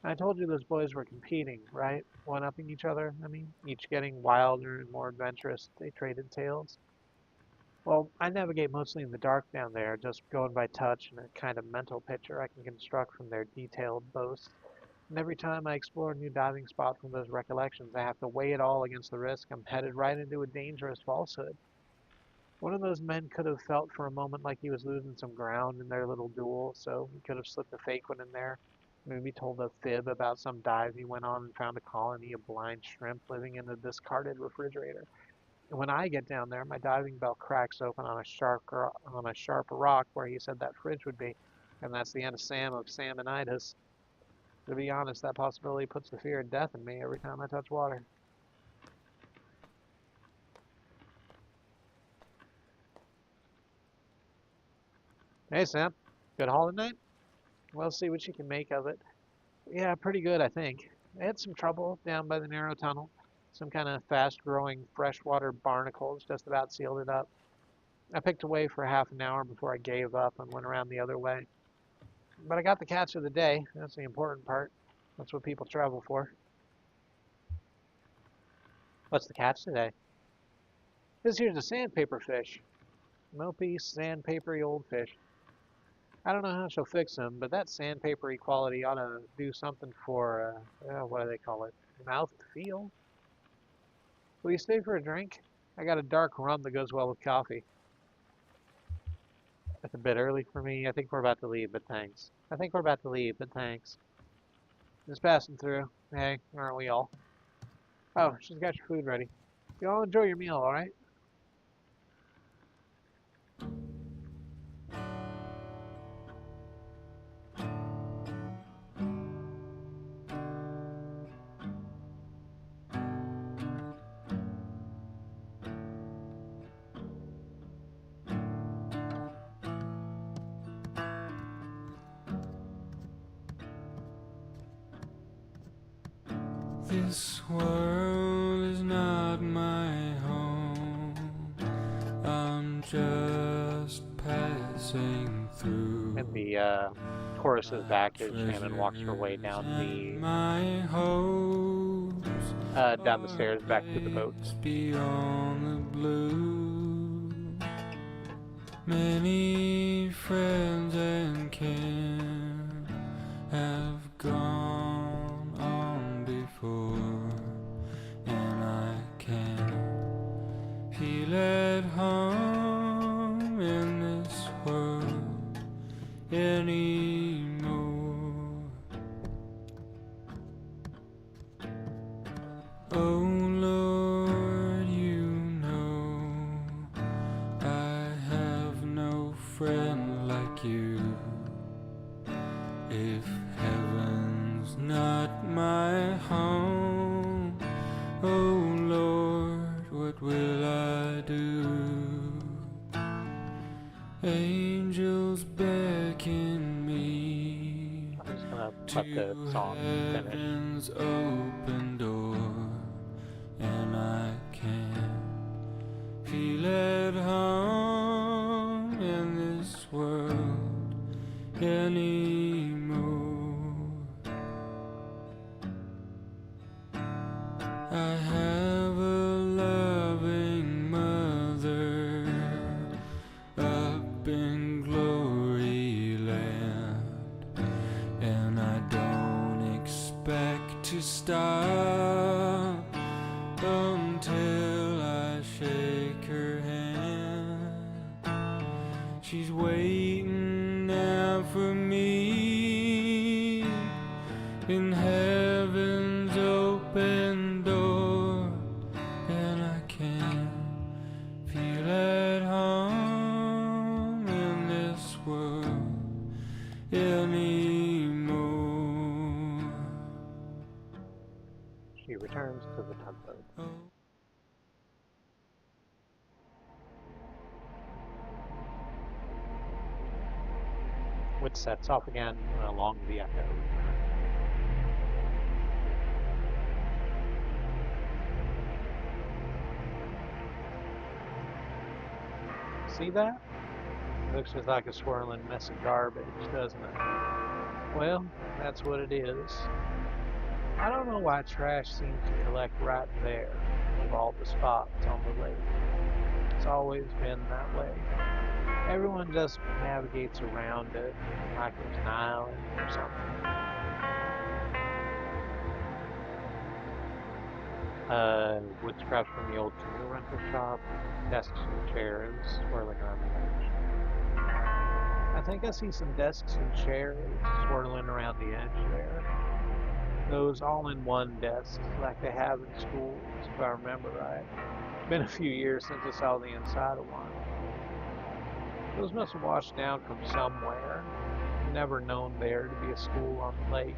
I told you those boys were competing, right? One-upping each other, I mean, each getting wilder and more adventurous. They traded tales. Well, I navigate mostly in the dark down there, just going by touch and a kind of mental picture I can construct from their detailed boasts. And every time I explore a new diving spot from those recollections, I have to weigh it all against the risk I'm headed right into a dangerous falsehood. One of those men could have felt for a moment like he was losing some ground in their little duel, so he could have slipped a fake one in there. Maybe told a fib about some dive he went on and found a colony of blind shrimp living in a discarded refrigerator. And when I get down there, my diving bell cracks open on a sharp rock where he said that fridge would be, and that's the end of Sam of Salmonitis. To be honest, that possibility puts the fear of death in me every time I touch water. Hey, Sam. Good haul tonight? We'll see what you can make of it. Yeah, pretty good, I think. I had some trouble down by the narrow tunnel. Some kind of fast-growing freshwater barnacles just about sealed it up. I picked away for half an hour before I gave up and went around the other way. But I got the catch of the day. That's the important part. That's what people travel for. What's the catch today? This here's a sandpaper fish. Mopey, sandpapery old fish. I don't know how she'll fix them, but that sandpapery quality ought to do something for, what do they call it? Mouth feel? Will you stay for a drink? I got a dark rum that goes well with coffee. That's a bit early for me. I think we're about to leave, but thanks. Just passing through. Hey, aren't we all? Oh, she's got your food ready. You all enjoy your meal, alright? This world is not my home. I'm just passing through. And the chorus is back as Shannon walks her way down down the stairs back to the boat. Beyond the blue, many friends and kin have gone on before, and anymore. Oh Lord, you know I have no friend like you. If heaven's not my home, oh Lord, what will I do? Angels beckon me I'm just gonna to let the song finish. heaven's open door, and I can feel at home in this world anymore. I have a loving mother up in glory land, and I don't expect to stop until I shake her hand. She's waiting out for me in heaven's open door, and I can feel at home in this world anymore. She returns to the tugboat. Which sets off again along the echo. See that? Looks just like a swirling mess of garbage, doesn't it? Well, that's what it is. I don't know why trash seems to collect right there, of all the spots on the lake. It's always been that way. Everyone just navigates around it like it's an island or something. Wood scraps from the old canoe rental shop, desks and chairs swirling around the edge. I think I see some desks and chairs swirling around the edge there. Those all-in-one desks like they have in schools, if I remember right. It's been a few years since I saw the inside of one. Those must have washed down from somewhere. Never known there to be a school on the lake.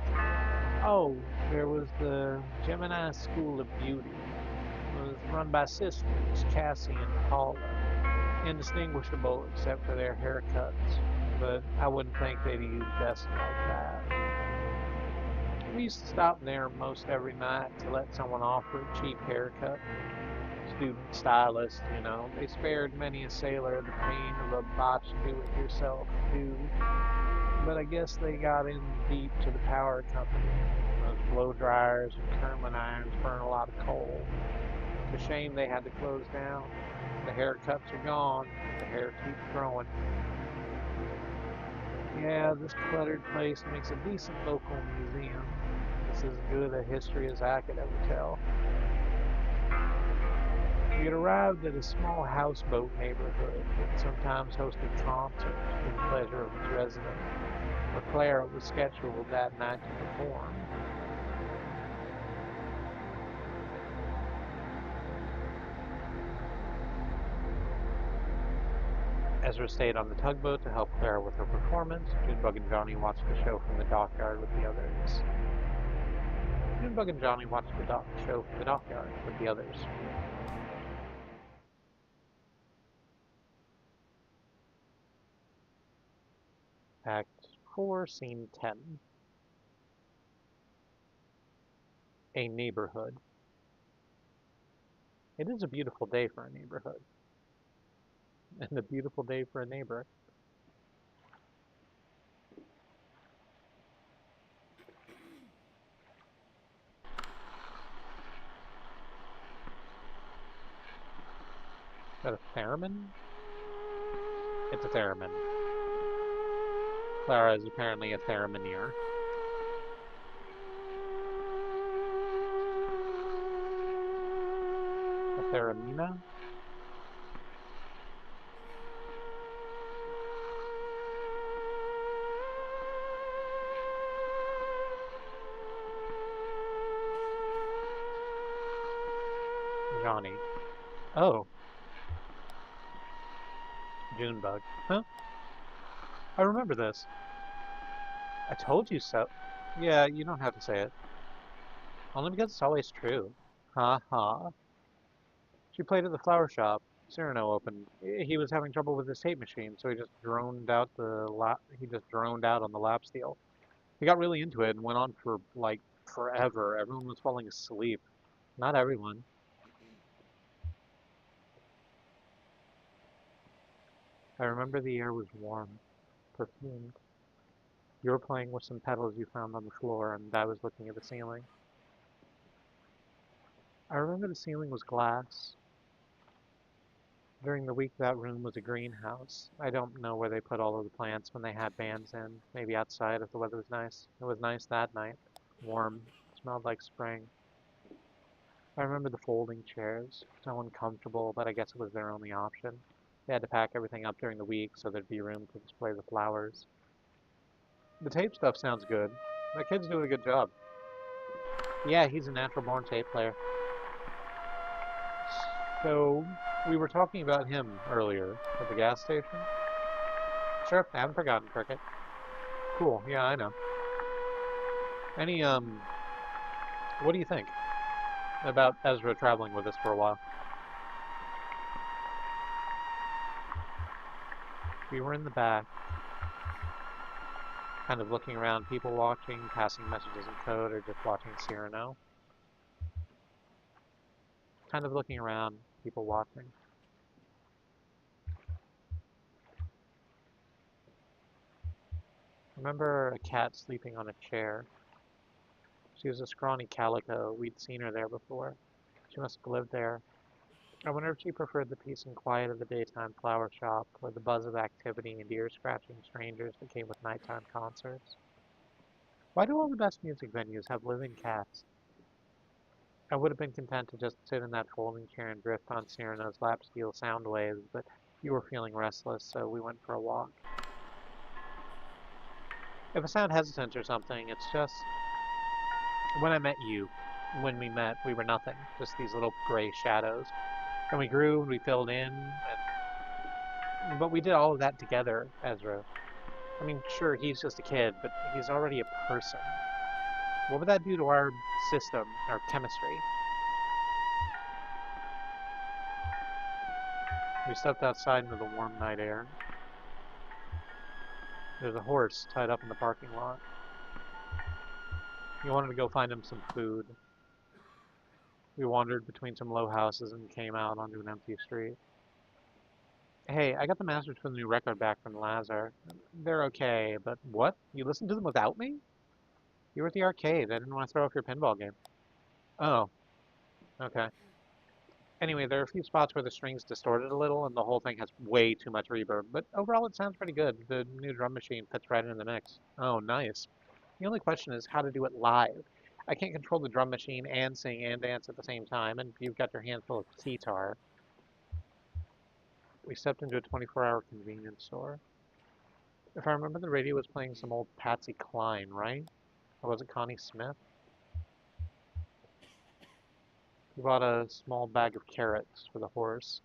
Oh, there was the Gemini School of Beauty. It was run by sisters, Cassie and Paula. Indistinguishable except for their haircuts, but I wouldn't think they'd use desks like that. We used to stop there most every night to let someone offer a cheap haircut. Student stylists, you know, they spared many a sailor the pain of a botched do-it-yourself do. But I guess they got in deep to the power company. Those blow dryers and curling irons burn a lot of coal. It's a shame they had to close down. The haircuts are gone. The hair keeps growing. Yeah, this cluttered place makes a decent local museum. It's as good a history as I could ever tell. We had arrived at a small houseboat neighborhood that sometimes hosted concerts for the pleasure of its residents, where Clara was scheduled that night to perform. Ezra stayed on the tugboat to help Clara with her performance. Junebug and Johnny watched the show from the dockyard with the others. Junebug and Johnny watched the show from the dockyard with the others. Act 4, Scene 10. A neighborhood. It is a beautiful day for a neighborhood. And a beautiful day for a neighbor. Is that a theremin? It's a theremin. Clara is apparently a theremineer. A theramina? Johnny. Oh, Junebug. Huh? I remember this. I told you so. Yeah, you don't have to say it. Only because it's always true. Ha ha. She played at the flower shop. Cyrano opened. He was having trouble with his tape machine, so he just droned out on the lap steel. He got really into it and went on for like forever. Everyone was falling asleep. Not everyone. I remember the air was warm, perfumed. You were playing with some petals you found on the floor, and I was looking at the ceiling. I remember the ceiling was glass. During the week, that room was a greenhouse. I don't know where they put all of the plants when they had bands in. Maybe outside if the weather was nice. It was nice that night. Warm. Smelled like spring. I remember the folding chairs. So uncomfortable, but I guess it was their only option. They had to pack everything up during the week so there'd be room to display the flowers. The tape stuff sounds good. My kid's doing a good job. Yeah, he's a natural born tape player. So, we were talking about him earlier at the gas station. Sure, I haven't forgotten, Cricket. Cool, yeah, I know. Any, what do you think about Ezra traveling with us for a while? We were in the back, kind of looking around, people watching, passing messages in code, or just watching Cyrano. Kind of looking around, people watching. Remember a cat sleeping on a chair. She was a scrawny calico. We'd seen her there before. She must have lived there. I wonder if she preferred the peace and quiet of the daytime flower shop, or the buzz of activity and ear-scratching strangers that came with nighttime concerts. Why do all the best music venues have living cats? I would have been content to just sit in that folding chair and drift on Cyrano's lap steel sound waves, but you were feeling restless, so we went for a walk. If I sound hesitant or something, it's just when I met you. When we met, we were nothing, just these little gray shadows. And we grew and we filled in, but we did all of that together, Ezra. I mean, sure, he's just a kid, but he's already a person. What would that do to our system, our chemistry? We stepped outside into the warm night air. There's a horse tied up in the parking lot. We wanted to go find him some food. We wandered between some low houses and came out onto an empty street. Hey, I got the masters for the new record back from Lazar. They're okay, but what? You listened to them without me? You were at the arcade. I didn't want to throw off your pinball game. Oh, okay. Anyway, there are a few spots where the string's distorted a little and the whole thing has way too much reverb, but overall it sounds pretty good. The new drum machine fits right into the mix. Oh, nice. The only question is how to do it live. I can't control the drum machine and sing and dance at the same time, and you've got your hands full of guitar. We stepped into a 24-hour convenience store. If I remember, the radio was playing some old Patsy Cline, right? Or was it Connie Smith? We bought a small bag of carrots for the horse.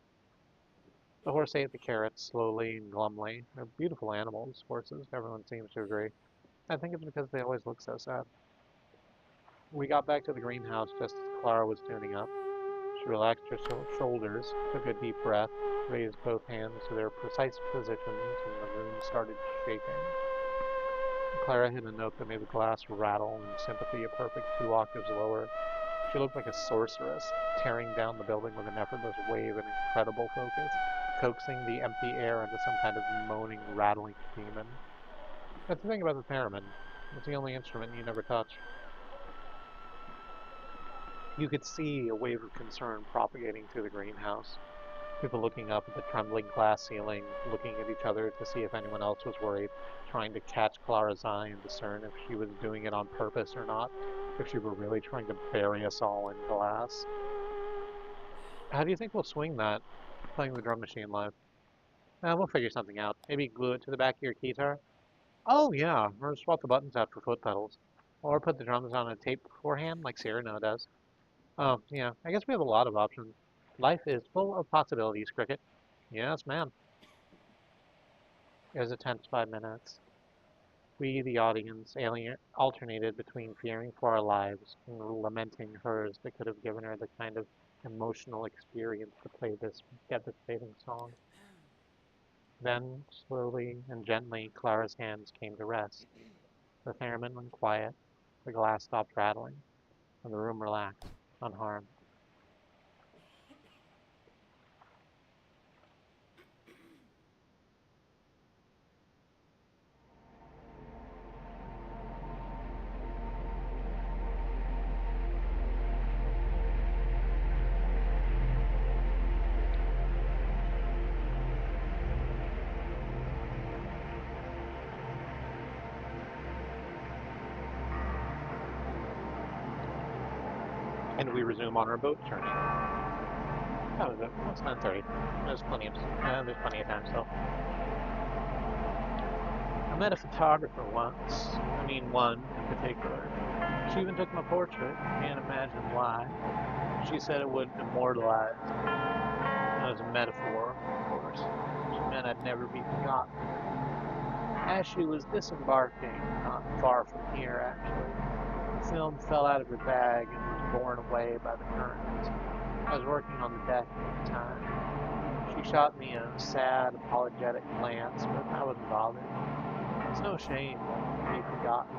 The horse ate the carrots slowly and glumly. They're beautiful animals, horses, everyone seems to agree. I think it's because they always look so sad. We got back to the greenhouse just as Clara was tuning up. She relaxed her shoulders, took a deep breath, raised both hands to their precise positions, and the room started shaking. Clara hit a note that made the glass rattle, and sympathy a perfect 2 octaves lower. She looked like a sorceress, tearing down the building with an effortless wave and incredible focus, coaxing the empty air into some kind of moaning, rattling demon. That's the thing about the theremin. It's the only instrument you never touch. You could see a wave of concern propagating through the greenhouse. People looking up at the trembling glass ceiling, looking at each other to see if anyone else was worried, trying to catch Clara's eye and discern if she was doing it on purpose or not, if she were really trying to bury us all in glass. How do you think we'll swing that, playing the drum machine live? We'll figure something out. Maybe glue it to the back of your guitar? Oh yeah, or swap the buttons out for foot pedals. Or put the drums on a tape beforehand, like Cyrano does. Oh, yeah, I guess we have a lot of options. Life is full of possibilities, Cricket. Yes, ma'am. It was a tense 5 minutes. We, the audience, alternated between fearing for our lives and lamenting hers that could have given her the kind of emotional experience to play this devastating song. Then, slowly and gently, Clara's hands came to rest. The theremin went quiet, the glass stopped rattling, and the room relaxed, unharmed. And we resume on our boat journey. That was it. It's 9:30. There's plenty of time still. I met a photographer once. I mean, one in particular. She even took my portrait. Can't imagine why. She said it would immortalize. It was a metaphor, of course. She meant I'd never be forgotten. As she was disembarking, not far from here actually, the film fell out of her bag and was borne away by the current. I was working on the deck at the time. She shot me a sad, apologetic glance, but I wasn't bothered. It's no shame to be forgotten.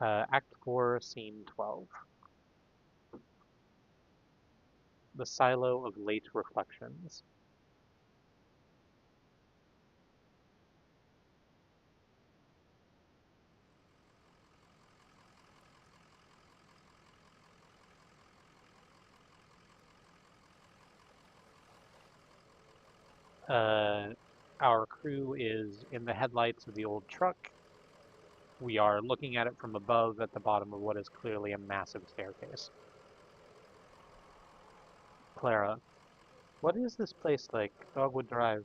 Act 4, Scene 12. The Silo of Late Reflections. Our crew is in the headlights of the old truck. We are looking at it from above at the bottom of what is clearly a massive staircase. Clara, what is this place like, Dogwood Drive?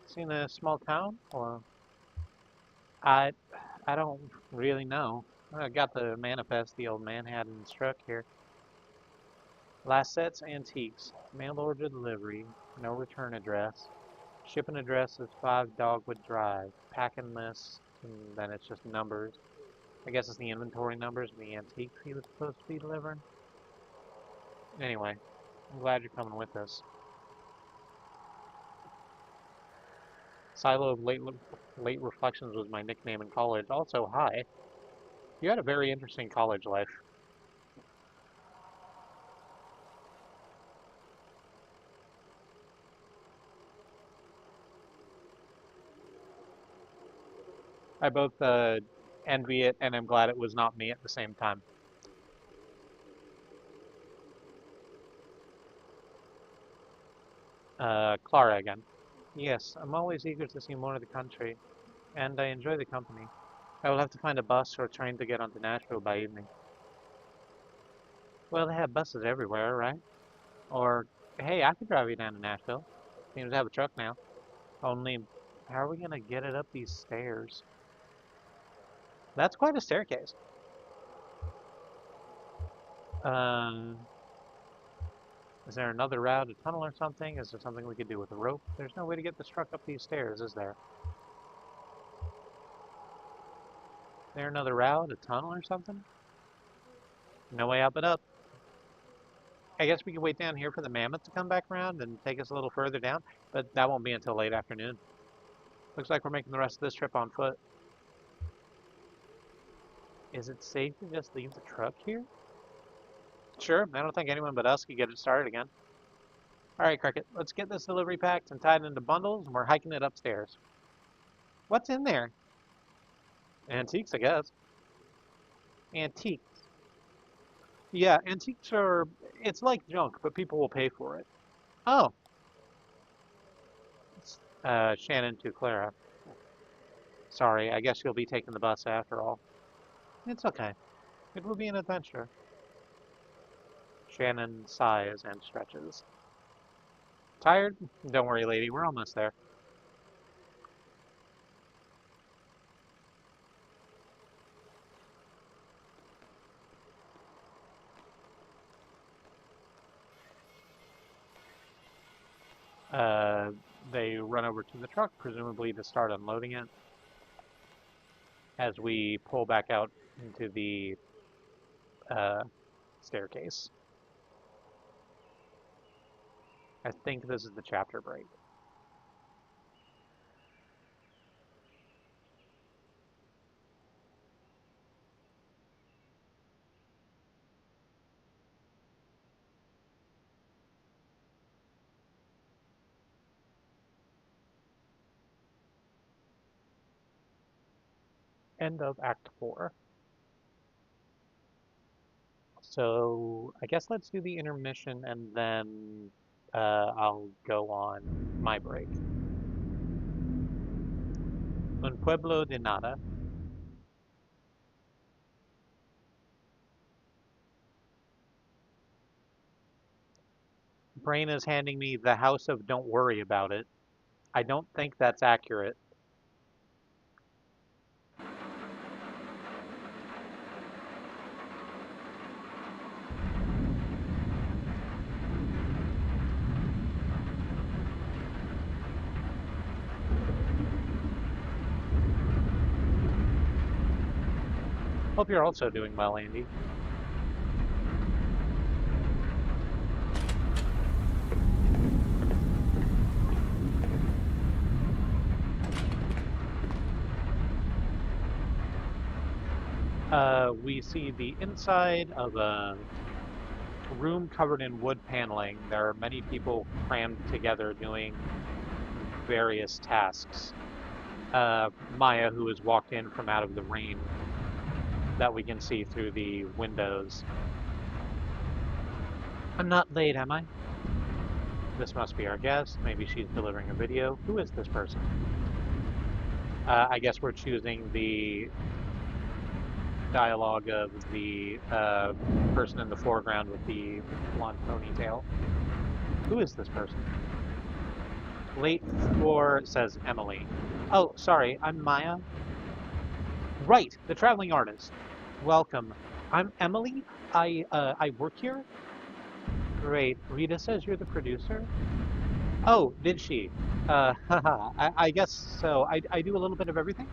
Seen a small town, or? I, I don't really know. I got the manifest the old man had in his truck here. Last set's antiques, mail order delivery, no return address. Shipping address is 5 Dogwood Drive. Packing list, and then it's just numbers. I guess it's the inventory numbers of the antiques he was supposed to be delivering. Anyway, I'm glad you're coming with us. Silo of Late Reflections was my nickname in college. Also, hi. You had a very interesting college life. I both envy it and am glad it was not me at the same time. Clara again. Yes, I'm always eager to see more of the country, and I enjoy the company. I will have to find a bus or train to get onto Nashville by evening. Well, they have buses everywhere, right? Or, hey, I could drive you down to Nashville. Seems to have a truck now. Only, how are we gonna get it up these stairs? That's quite a staircase. Um, is there another route, a tunnel or something? Is there something we could do with a rope? There's no way to get this truck up these stairs, is there? Is there another route, a tunnel or something? No way up but up. I guess we could wait down here for the mammoth to come back around and take us a little further down, but that won't be until late afternoon. Looks like we're making the rest of this trip on foot. Is it safe to just leave the truck here? Sure, I don't think anyone but us could get it started again. All right, Cricket, let's get this delivery packed and tied into bundles, and we're hiking it upstairs. What's in there? Antiques, I guess. Antiques. Yeah, antiques are, it's like junk, but people will pay for it. Oh, Shannon to Clara. Sorry, I guess you'll be taking the bus after all. It's okay. It will be an adventure. Shannon sighs and stretches. Tired? Don't worry, lady, we're almost there. Uh, they run over to the truck, presumably to start unloading it. As we pull back out into the uh, staircase. I think this is the chapter break. End of Act 4. So I guess let's do the intermission and then I'll go on my break. Un pueblo de nada. Brain is handing me the House of Don't Worry About It. I don't think that's accurate. Hope you're also doing well, Andy. We see the inside of a room covered in wood paneling. There are many people crammed together doing various tasks. Maya, who has walked in from out of the rain that we can see through the windows. I'm not late, am I? This must be our guest. Maybe she's delivering a video. Who is this person? I guess we're choosing the dialogue of the person in the foreground with the blonde ponytail. Who is this person? Late for, says Emily. Oh, sorry, I'm Maya. Right, the traveling artist. Welcome. I'm Emily. I work here. Great. Rita says you're the producer. Oh, did she? Haha. I guess so. I do a little bit of everything.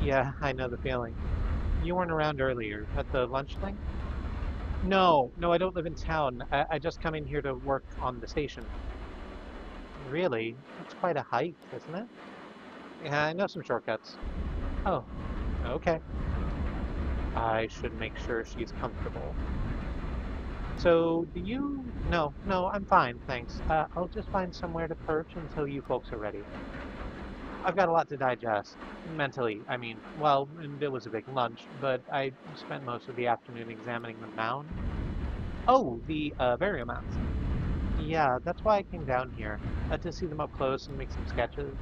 Yeah, I know the feeling. You weren't around earlier at the lunch thing? No, I don't live in town. I just come in here to work on the station. Really? That's quite a hike, isn't it? Yeah, I know some shortcuts. Oh, okay. I should make sure she's comfortable. So, do you... No, I'm fine, thanks. I'll just find somewhere to perch until you folks are ready. I've got a lot to digest. Mentally, I mean. Well, and it was a big lunch, but I spent most of the afternoon examining the mound. Oh, the burial mounds. Yeah, that's why I came down here, to see them up close and make some sketches.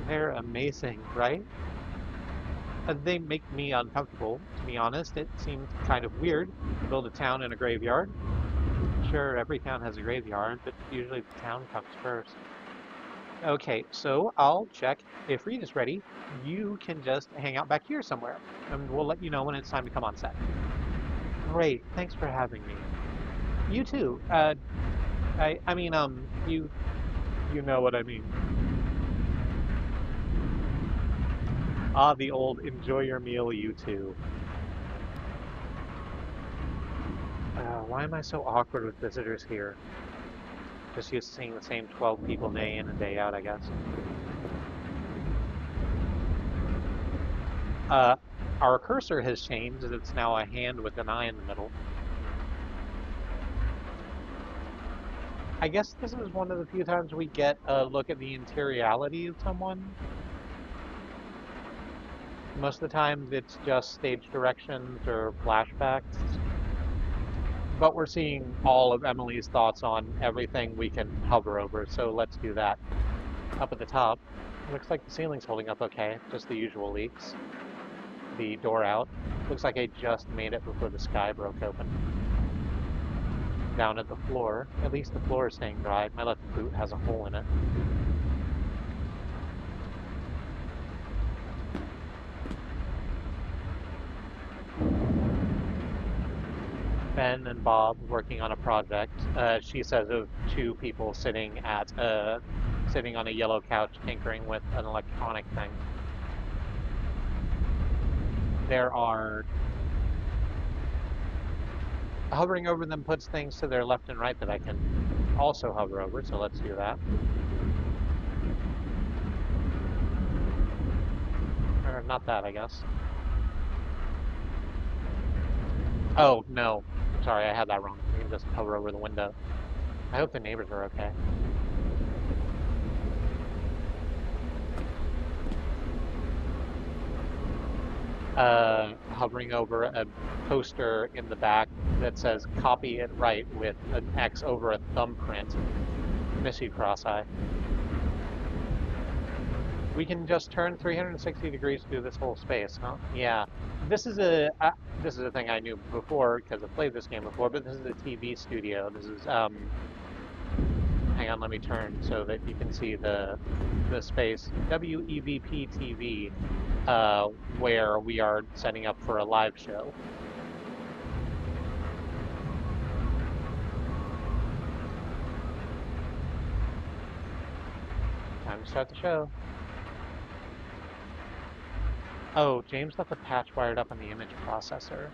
They're amazing, right? They make me uncomfortable, to be honest. It seems kind of weird to build a town in a graveyard. Sure, every town has a graveyard, but usually the town comes first. Okay, so I'll check. If Rita's ready, you can just hang out back here somewhere, and we'll let you know when it's time to come on set. Great, thanks for having me. You too. I mean, you know what I mean. Ah, the old enjoy your meal, you too. Why am I so awkward with visitors here? Just used to seeing the same 12 people day in and day out, I guess. Uh, our cursor has changed, as it's now a hand with an eye in the middle. I guess this is one of the few times we get a look at the interiority of someone. Most of the time it's just stage directions or flashbacks. But we're seeing all of Emily's thoughts on everything we can hover over, so let's do that. Up at the top, looks like the ceiling's holding up okay, just the usual leaks. The door out, looks like I just made it before the sky broke open. down at the floor. At least the floor is staying dry. My left boot has a hole in it. Ben and Bob working on a project. She says of two people sitting on a yellow couch tinkering with an electronic thing. There are hovering over them puts things to their left and right that I can also hover over, so let's do that. Or not that, I guess. Oh, no. Sorry, I had that wrong. We can just hover over the window. I hope the neighbors are okay. Hovering over a poster in the back that says copy it right with an X over a thumbprint. Miss you, Cross-Eye. We can just turn 360 degrees through this whole space, huh? Yeah. This is a thing I knew before because I've played this game before, but this is a TV studio. This is hang on, let me turn so that you can see the space. WEVP TV, where we are setting up for a live show. Time to start the show. Oh, James left a patch wired up on the image processor.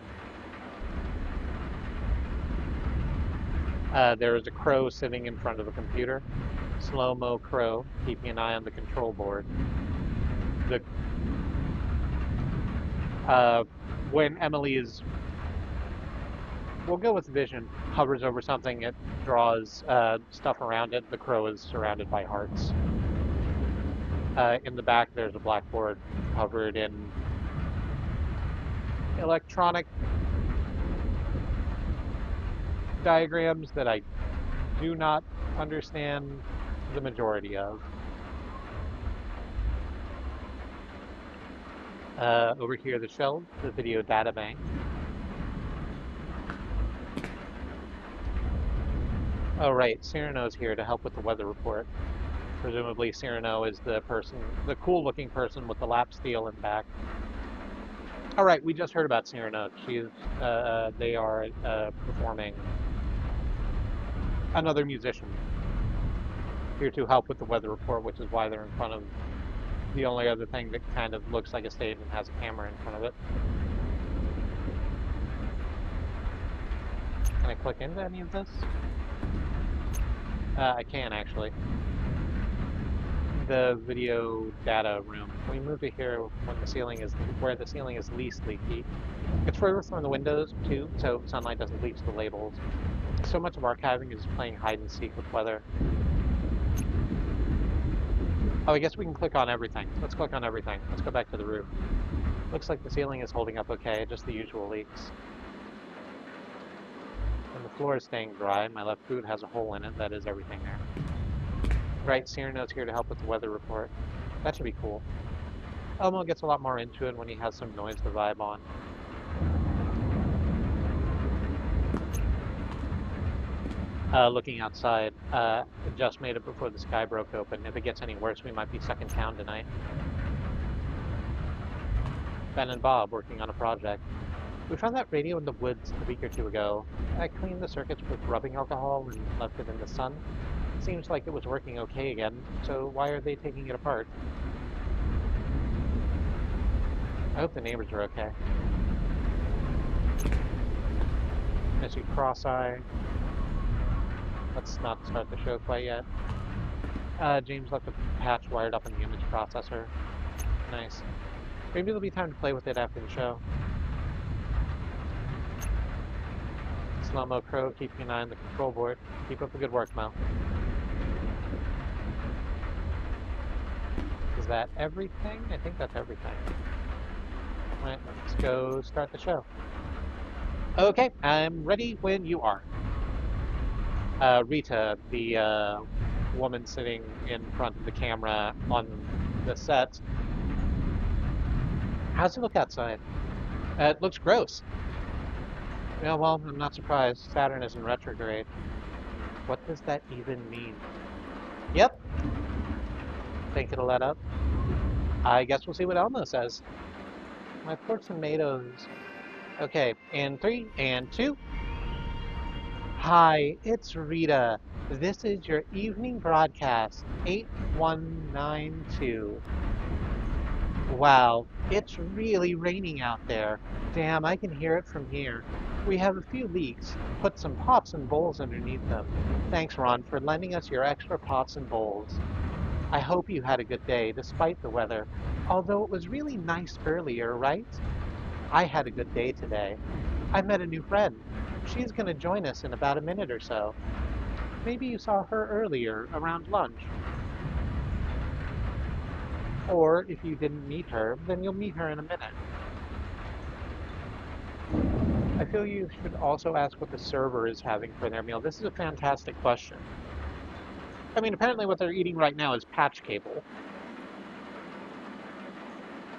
There is a crow sitting in front of a computer. Slow-mo crow, keeping an eye on the control board. When Emily is, we'll go with vision, hovers over something, it draws stuff around it. The crow is surrounded by hearts. In the back, there's a blackboard covered in electronic diagrams that I do not understand the majority of. Over here, the shelves, the video data bank. Oh, right, Cyrano's here to help with the weather report. Presumably Cyrano is the cool-looking person with the lap steel in back. All right, we just heard about Cyrano. They are performing. Another musician here to help with the weather report, which is why they're in front of the only other thing that kind of looks like a stage and has a camera in front of it. Can I click into any of this? I can actually. The video data room. We move to here when the ceiling is where the ceiling is least leaky. It's further from the windows too, so sunlight doesn't bleach the labels. So much of archiving is playing hide and seek with weather. Oh, I guess we can click on everything. Let's click on everything. Let's go back to the roof. Looks like the ceiling is holding up okay, just the usual leaks. And the floor is staying dry. My left boot has a hole in it. That is everything there. Right, Cyrano's here to help with the weather report. That should be cool. Elmo gets a lot more into it when he has some noise to vibe on. Looking outside, just made it before the sky broke open. If it gets any worse, we might be stuck in town tonight. Ben and Bob working on a project. We found that radio in the woods a week or two ago. I cleaned the circuits with rubbing alcohol and left it in the sun. Seems like it was working okay again, so why are they taking it apart? I hope the neighbors are okay. Miss you, Cross-Eye. Let's not start the show quite yet. James left a patch wired up in the image processor. Nice. Maybe there'll be time to play with it after the show. Slow-mo crow, keeping an eye on the control board. Keep up the good work, Mo. Is that everything? I think that's everything. Alright, let's go start the show. Okay, I'm ready when you are. Rita, the woman sitting in front of the camera on the set. How's it look outside? It looks gross. Yeah, well, I'm not surprised. Saturn is in retrograde. What does that even mean? Yep, think it'll let up. I guess we'll see what Elmo says. My poor tomatoes. Okay, and 3, and 2. Hi, it's Rita. This is your evening broadcast, 8192. Wow, it's really raining out there. Damn, I can hear it from here. We have a few leaks. Put some pots and bowls underneath them. Thanks, Ron, for lending us your extra pots and bowls. I hope you had a good day, despite the weather. Although it was really nice earlier, right? I had a good day today. I met a new friend. She's going to join us in about a minute or so. Maybe you saw her earlier, around lunch. Or if you didn't meet her, then you'll meet her in a minute. I feel you should also ask what the server is having for their meal. This is a fantastic question. I mean, apparently what they're eating right now is patch cable,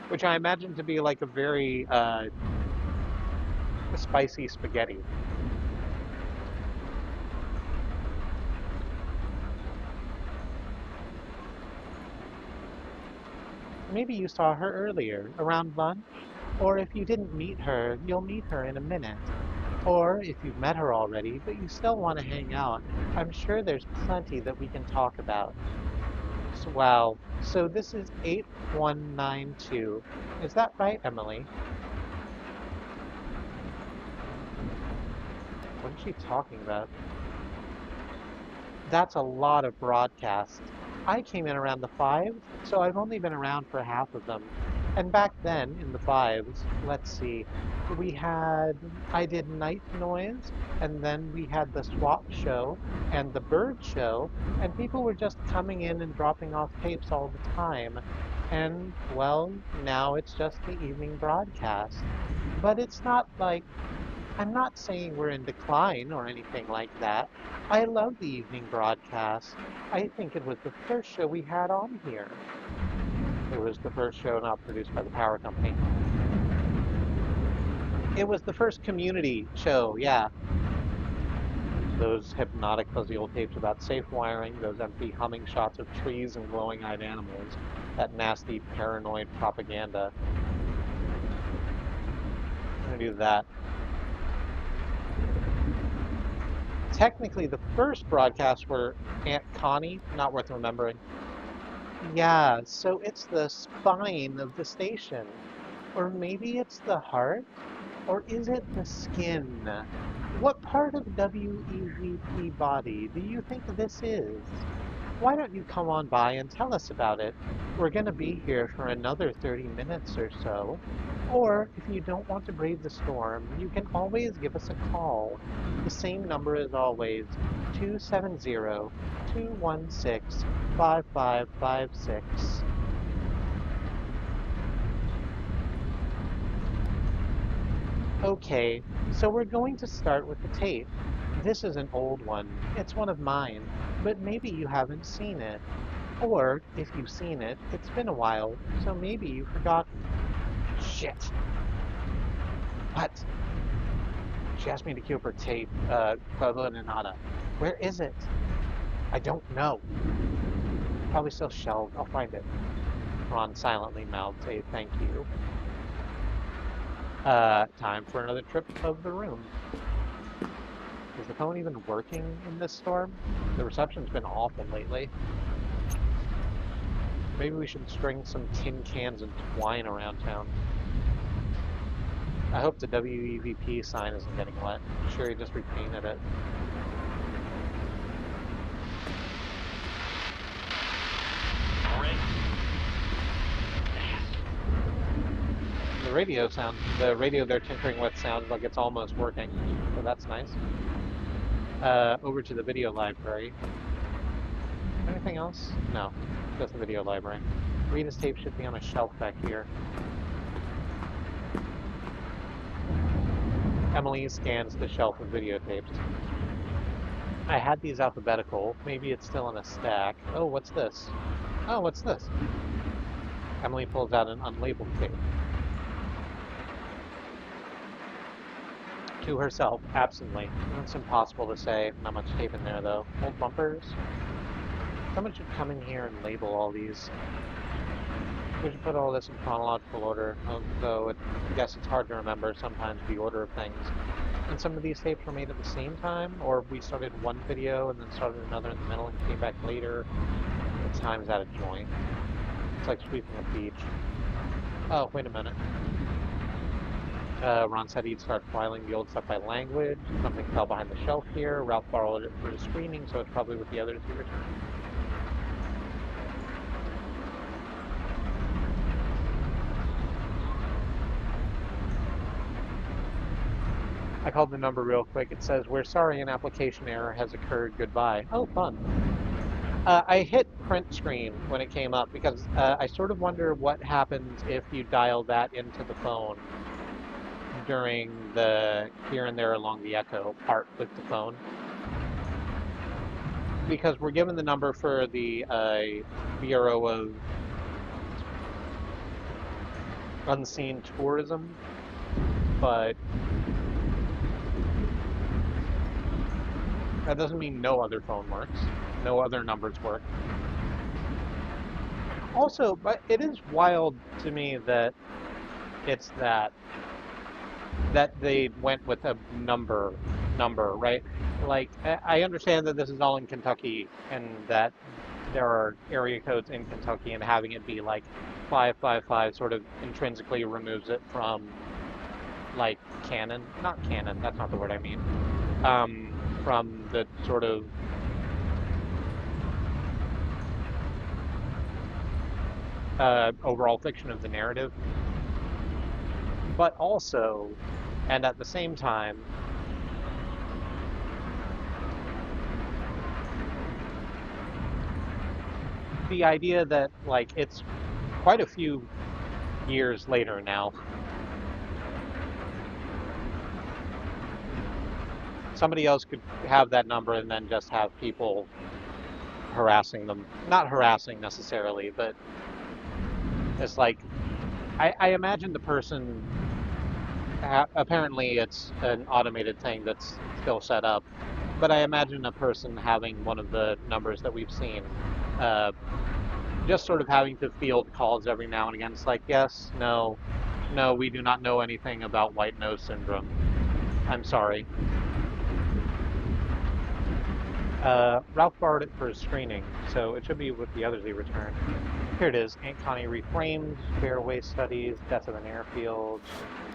which I imagine to be like a very spicy spaghetti. Maybe you saw her earlier, around lunch. Or if you didn't meet her, you'll meet her in a minute. Or if you've met her already, but you still want to hang out, I'm sure there's plenty that we can talk about. So, wow, so this is 8192. Is that right, Emily? What is she talking about? That's a lot of broadcasts. I came in around the fives, so I've only been around for half of them. And back then, in the fives, let's see, I did Night Noise, and then we had the Swap Show, and the Bird Show, and people were just coming in and dropping off tapes all the time. And, well, now it's just the evening broadcast. But it's not like I'm not saying we're in decline or anything like that. I love the evening broadcast. I think it was the first show we had on here. It was the first show not produced by the power company. It was the first community show, yeah. Those hypnotic fuzzy old tapes about safe wiring, those empty humming shots of trees and glowing-eyed animals, that nasty paranoid propaganda. I'm gonna do that. Technically, the first broadcasts were Aunt Connie, not worth remembering. Yeah, so it's the spine of the station. Or maybe it's the heart? Or is it the skin? What part of WEVP body do you think this is? Why don't you come on by and tell us about it? We're going to be here for another 30 minutes or so. Or, if you don't want to brave the storm, you can always give us a call. The same number as always, 270-216-5556. Okay, so we're going to start with the tape. This is an old one. It's one of mine, but maybe you haven't seen it. Or, if you've seen it, it's been a while, so maybe you've forgotten. Shit. What? She asked me to queue up her tape, Pueblo and Nada. Where is it? I don't know. Probably still shelved. I'll find it. Ron silently mouthed a thank you. Time for another trip of the room. Is the phone even working in this storm? The reception's been awful lately. Maybe we should string some tin cans and twine around town. I hope the WEVP sign isn't getting wet. I'm sure he just repainted it. The radio they're tinkering with sounds like it's almost working, so that's nice. Over to the video library. Anything else? No, just the video library. Rita's tape should be on a shelf back here. Emily scans the shelf of videotapes. I had these alphabetical. Maybe it's still in a stack. Oh, what's this? Oh, what's this? Emily pulls out an unlabeled tape. to herself, absently. It's impossible to say. Not much tape in there, though. Old bumpers. Someone should come in here and label all these. We should put all this in chronological order, although I guess it's hard to remember sometimes the order of things. And some of these tapes were made at the same time, or we started one video and then started another in the middle and came back later. The time's out of joint. It's like sweeping a beach. Oh, wait a minute. Ron said he'd start filing the old stuff by language. Something fell behind the shelf here. Ralph borrowed it for his screening, so it's probably with the others he returned. I called the number real quick. It says, "We're sorry, an application error has occurred. Goodbye." Oh, fun. I hit print screen when it came up because I sort of wonder what happens if you dial that into the phone during the here and there along the echo part with the phone. Because we're given the number for the Bureau of Unseen Tourism, but that doesn't mean no other phone works. No other numbers work. Also, but it is wild to me that it's that they went with a number, right? Like, I understand that this is all in Kentucky and that there are area codes in Kentucky, and having it be like 555 sort of intrinsically removes it from like canon. Not canon, that's not the word I mean. From the sort of overall fiction of the narrative. But also, and at the same time, the idea that, like, it's quite a few years later now. Somebody else could have that number and then just have people harassing them. Not harassing necessarily, but it's like, I imagine the person, apparently it's an automated thing that's still set up, but I imagine a person having one of the numbers that we've seen, just sort of having to field calls every now and again. It's like, yes, no, we do not know anything about white nose syndrome. I'm sorry. Ralph borrowed it for his screening, so it should be with the others he returned. Here it is. Aunt Connie reframed, fairway studies, death of an airfield,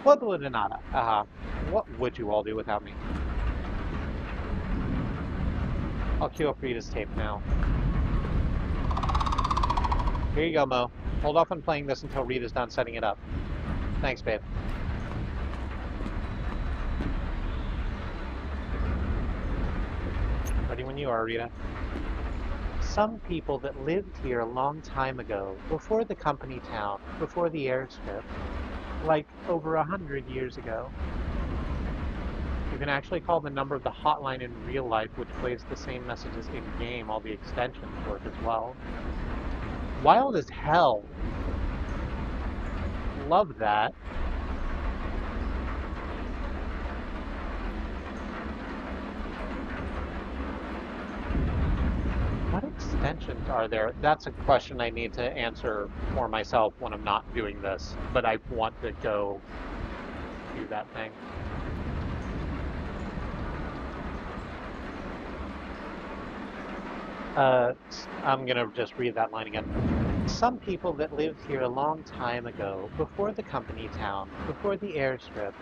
Pueblo de Nada. Aha. What would you all do without me? I'll queue up Rita's tape now. Here you go, Mo. Hold off on playing this until Rita's done setting it up. Thanks, babe. Ready when you are, Rita. Some people that lived here a long time ago, before the company town, before the airstrip, like over 100 years ago. You can actually call the number of the hotline in real life, which plays the same messages in-game. All the extensions work as well. Wild as hell. Love that. What extensions are there? That's a question I need to answer for myself when I'm not doing this, but I want to go do that thing. I'm gonna just read that line again. Some people that lived here a long time ago, before the company town, before the airstrip,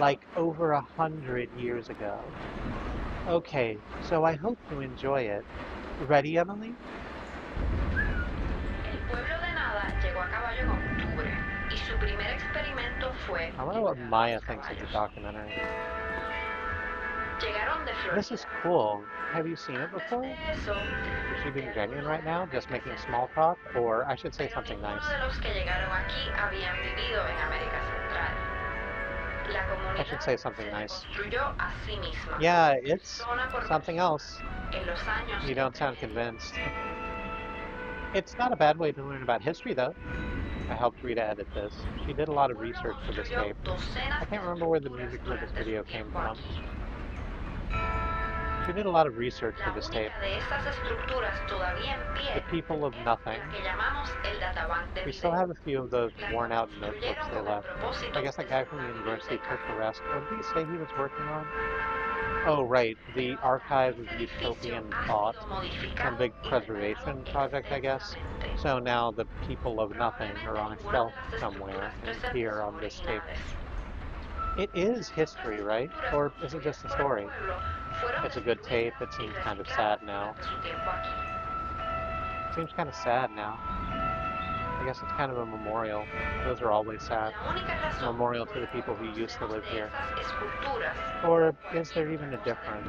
like over 100 years ago. Okay, so I hope you enjoy it. Ready, Emily? El pueblo de Nada llegó a caballo en octubre y su primer experimento fue I wonder what liberar Maya los thinks of the caballos. documentary. Llegaron de This is Florida. cool. Have you seen it before? Desde eso, Is she being genuine right now, just making small talk? Or I should say pero something ninguno nice. de los que llegaron aquí habían vivido en América Central. La I should comunidad say something se nice. reconstruyó a sí misma, Yeah, it's persona por something persona, else. en los años You que don't sound precedieron. convinced. It's not a bad way to learn about history, though. I helped Rita edit this. She did a lot of research for this tape. I can't remember where the music for this video came from. She did a lot of research for this tape. The People of Nothing. We still have a few of those worn out notebooks they left. I guess that guy from the university took the rest. What did he say he was working on? Oh, right, the Archive of Utopian Thought. Some big preservation project, I guess. So now the People of Nothing are on a shelf somewhere, and here on this tape. It is history, right? Or is it just a story? It's a good tape. It seems kind of sad now. Seems kind of sad now. I guess it's kind of a memorial. Those are always sad. A memorial to the people who used to live here. Or is there even a difference?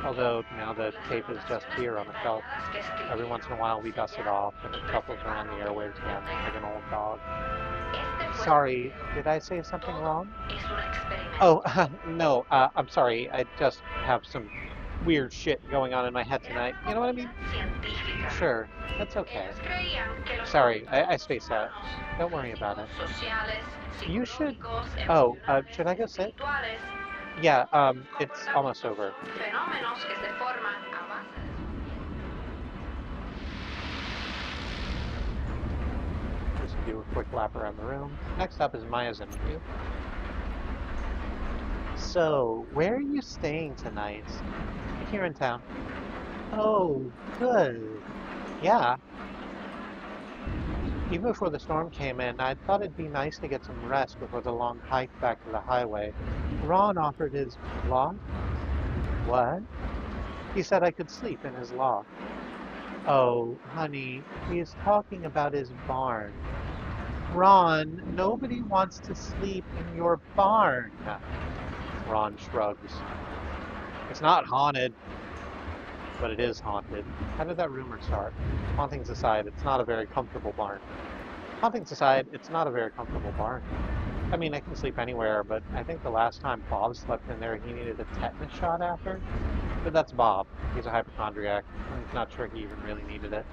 Although now the tape is just here on the shelf. Every once in a while we dust it off and it shuffles around the airwaves again like an old dog. Sorry, did I say something wrong? Oh, no, I'm sorry. I just have some weird shit going on in my head tonight. You know what I mean? Sure, that's okay. Sorry, I spaced out. Don't worry about it. You should... Oh, should I go sit? Yeah, it's almost over. Just do a quick lap around the room. Next up is Maya's interview. So, where are you staying tonight? Here in town. Oh, good. Yeah. Even before the storm came in, I thought it'd be nice to get some rest before the long hike back to the highway. Ron offered his loft? What? He said I could sleep in his loft. Oh, honey, he's talking about his barn. Ron, nobody wants to sleep in your barn. Ron shrugs. It's not haunted, but it is haunted. How did that rumor start? Hauntings aside, it's not a very comfortable barn. Hauntings aside, it's not a very comfortable barn. I mean, I can sleep anywhere, but I think the last time Bob slept in there, he needed a tetanus shot after. But that's Bob. He's a hypochondriac. I'm not sure he even really needed it.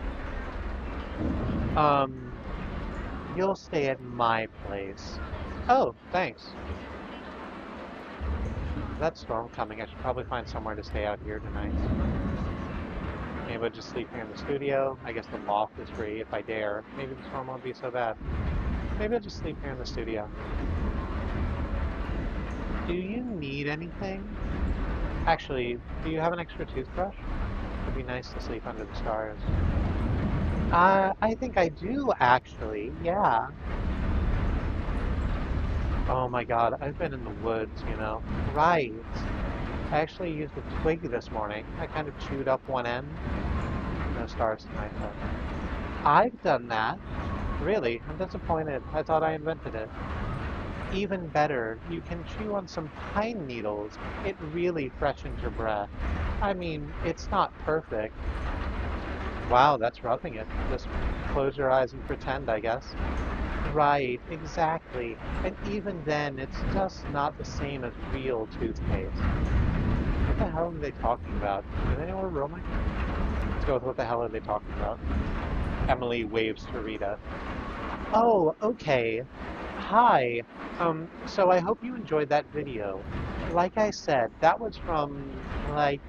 You'll stay at my place. Oh, thanks. That storm coming, I should probably find somewhere to stay out here tonight. Maybe I'll just sleep here in the studio. I guess the loft is free if I dare. Maybe the storm won't be so bad. Maybe I'll just sleep here in the studio. Do you need anything? Actually, do you have an extra toothbrush? It'd be nice to sleep under the stars. I think I do, actually. Yeah. Oh my god, I've been in the woods, you know. Right. I actually used a twig this morning. I kind of chewed up one end. No stars tonight, though. I've done that. Really? I'm disappointed. I thought I invented it. Even better, you can chew on some pine needles. It really freshens your breath. I mean, it's not perfect. Wow, that's roughing it. Just close your eyes and pretend, I guess. Right, exactly. And even then, it's just not the same as real toothpaste. What the hell are they talking about? Do they know we're roaming? Let's go with what the hell are they talking about? Emily waves to Rita. Oh, okay. Hi. So I hope you enjoyed that video. Like I said, that was from, like,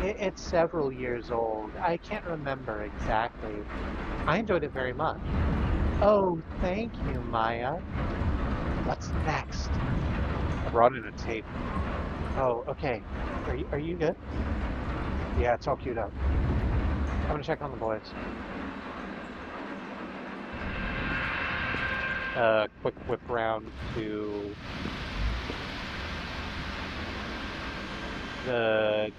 it's several years old. I can't remember exactly. I enjoyed it very much. Oh, thank you, Maya. What's next? I brought in a tape. Oh, okay. Are you good? Yeah, it's all queued up. I'm gonna check on the boys. Quick whip round to the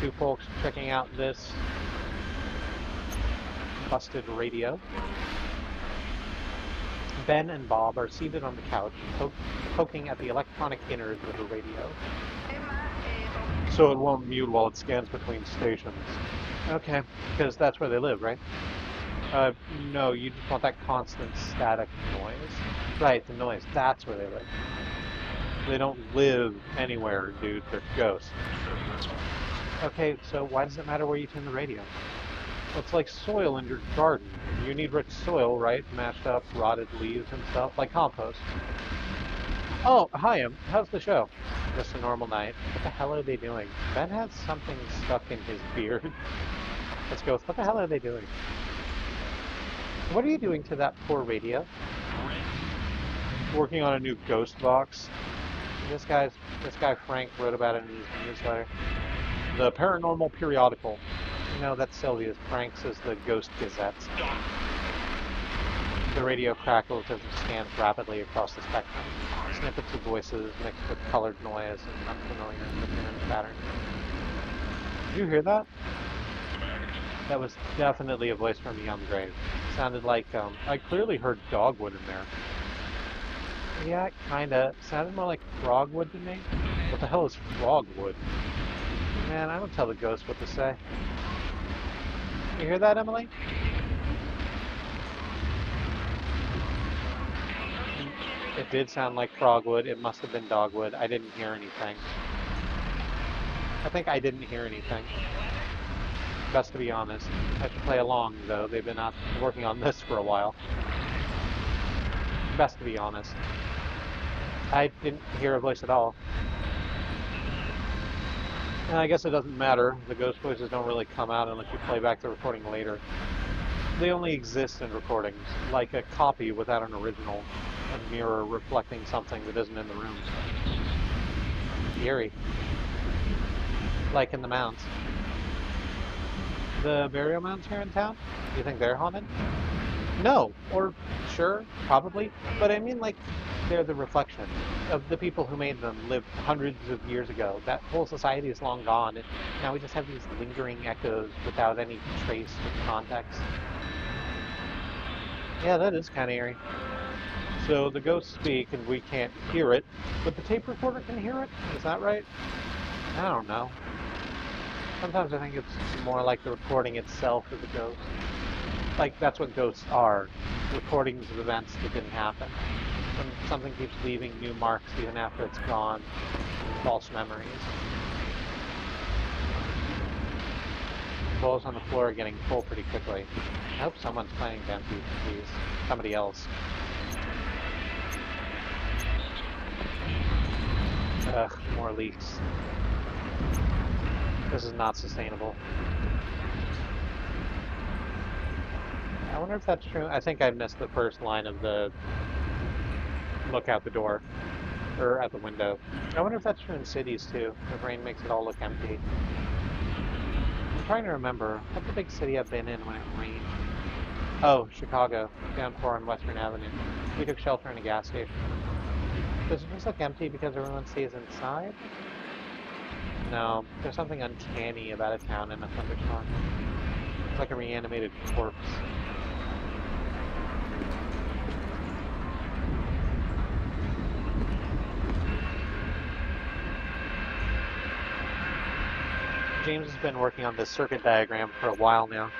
two folks checking out this busted radio. Ben and Bob are seated on the couch, poking at the electronic innards of the radio. So it won't mute while it scans between stations. Okay, because that's where they live, right? No, you just want that constant static noise. Right, the noise, that's where they live. They don't live anywhere, dude, they're ghosts. Okay, so why does it matter where you tune the radio? It's like soil in your garden. You need rich soil, right? Mashed up, rotted leaves and stuff, like compost. Oh, hi, how's the show? Just a normal night. What the hell are they doing? Ben has something stuck in his beard. Let's go. What the hell are they doing? What are you doing to that poor radio? Working on a new ghost box. This guy Frank wrote about it in his newsletter. The Paranormal Periodical. No, that's Sylvia's. Frank's is the Ghost Gazette. The radio crackles as it scans rapidly across the spectrum. Snippets of voices mixed with colored noise and unfamiliar interference patterns. Did you hear that? That was definitely a voice from Beyond the Grave. Sounded like, I clearly heard dogwood in there. Yeah, kinda. Sounded more like frogwood to me. What the hell is frogwood? Man, I don't tell the ghost what to say. You hear that, Emily? It did sound like frogwood. It must have been dogwood. I didn't hear anything. I think I didn't hear anything. Best to be honest. I should play along, though. They've been out working on this for a while. Best to be honest. I didn't hear a voice at all. And I guess it doesn't matter. The ghost voices don't really come out unless you play back the recording later. They only exist in recordings, like a copy without an original, a mirror reflecting something that isn't in the room. Eerie. Like in the mounds. The burial mounds here in town? You think they're haunted? No, or sure, probably, but I mean like they're the reflection of the people who made them lived hundreds of years ago. That whole society is long gone, and now we just have these lingering echoes without any trace of context. Yeah, that is kind of eerie. So the ghosts speak and we can't hear it, but the tape recorder can hear it? Is that right? I don't know. Sometimes I think it's more like the recording itself is a ghost. Like, that's what ghosts are. Recordings of events that didn't happen. When something keeps leaving new marks even after it's gone. False memories. Bowls on the floor are getting full pretty quickly. I hope someone's playing Dempsey, please. Somebody else. Ugh, more leaks. This is not sustainable. I wonder if that's true. I think I missed the first line of the look out the door, or at the window. I wonder if that's true in cities too. The rain makes it all look empty. I'm trying to remember, what's the big city I've been in when it rained? Oh, Chicago, downpour on Western Avenue. We took shelter in a gas station. Does it just look empty because everyone stays inside? No, there's something uncanny about a town in a thunderstorm. It's like a reanimated corpse. James has been working on this circuit diagram for a while now.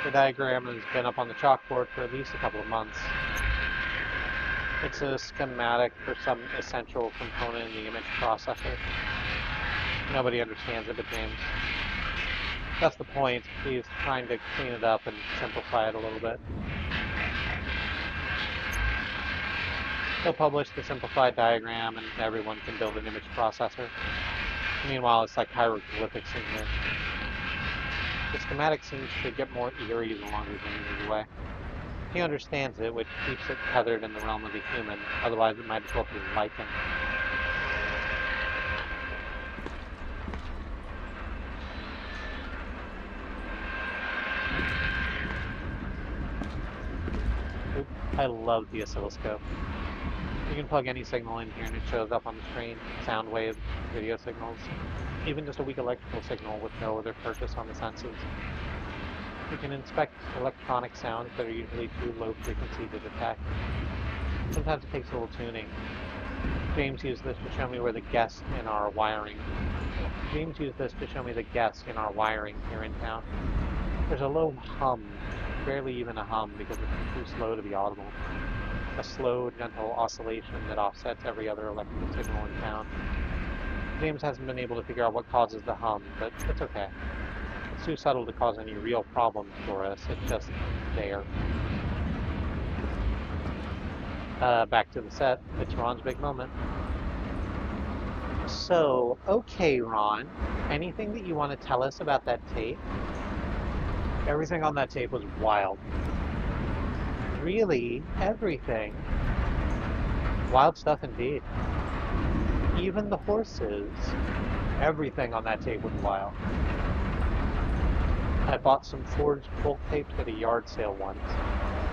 The diagram has been up on the chalkboard for at least a couple of months. It's a schematic for some essential component in the image processor. Nobody understands it but James. That's the point. He's trying to clean it up and simplify it a little bit. He'll publish the simplified diagram and everyone can build an image processor. Meanwhile, it's like hieroglyphics in here. The schematic seems to get more eerie the longer James is away. He understands it, which keeps it tethered in the realm of the human, otherwise it might as well be lichen. I love the oscilloscope. You can plug any signal in here and it shows up on the screen. Sound waves, video signals, even just a weak electrical signal with no other purchase on the senses. You can inspect electronic sounds that are usually too low frequency to detect. Sometimes it takes a little tuning. James used this to show me where the guests in our wiring. James used this to show me the guests in our wiring here in town. There's a low hum, barely even a hum because it's too slow to be audible. A slow, gentle oscillation that offsets every other electrical signal in town. James hasn't been able to figure out what causes the hum, but it's okay. It's too subtle to cause any real problems for us. It's just there. Back to the set. It's Ron's big moment. So, okay, Ron. Anything that you want to tell us about that tape? Everything on that tape was wild. Really? Everything? Wild stuff indeed. Even the horses. Everything on that tape was wild. I bought some forged folk tapes at a yard sale once.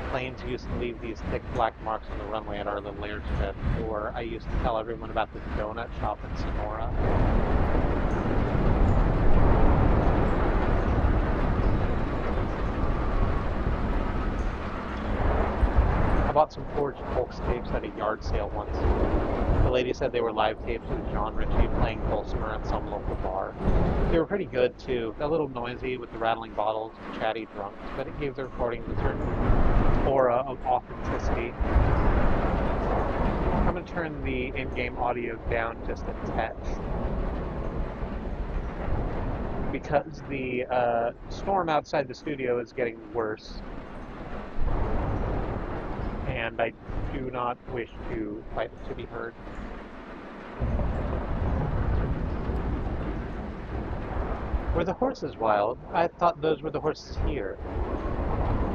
Planes used to leave these thick black marks on the runway at our little airstrip, or I used to tell everyone about this donut shop in Sonora. I bought some forged folks tapes at a yard sale once. The lady said they were live tapes of John Ritchie playing Dulcimer at some local bar. They were pretty good too, a little noisy with the rattling bottles and chatty drunks, but it gave the recordings a certain aura of authenticity. I'm going to turn the in-game audio down just a touch because the storm outside the studio is getting worse, and I do not wish to fight it to be heard. Were the horses wild? I thought those were the horses here.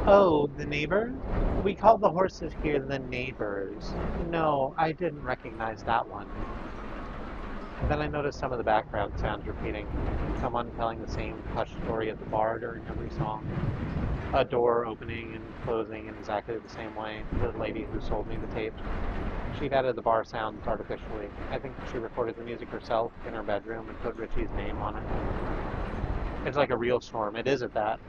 Oh, the neighbors? We call the horses here the neighbors. No, I didn't recognize that one. And then I noticed some of the background sounds repeating. Someone telling the same hushed story at the bar during every song. A door opening and closing in exactly the same way. The lady who sold me the tapes. She'd added the bar sounds artificially. I think she recorded the music herself in her bedroom and put Richie's name on it. It's like a real storm. It is at that.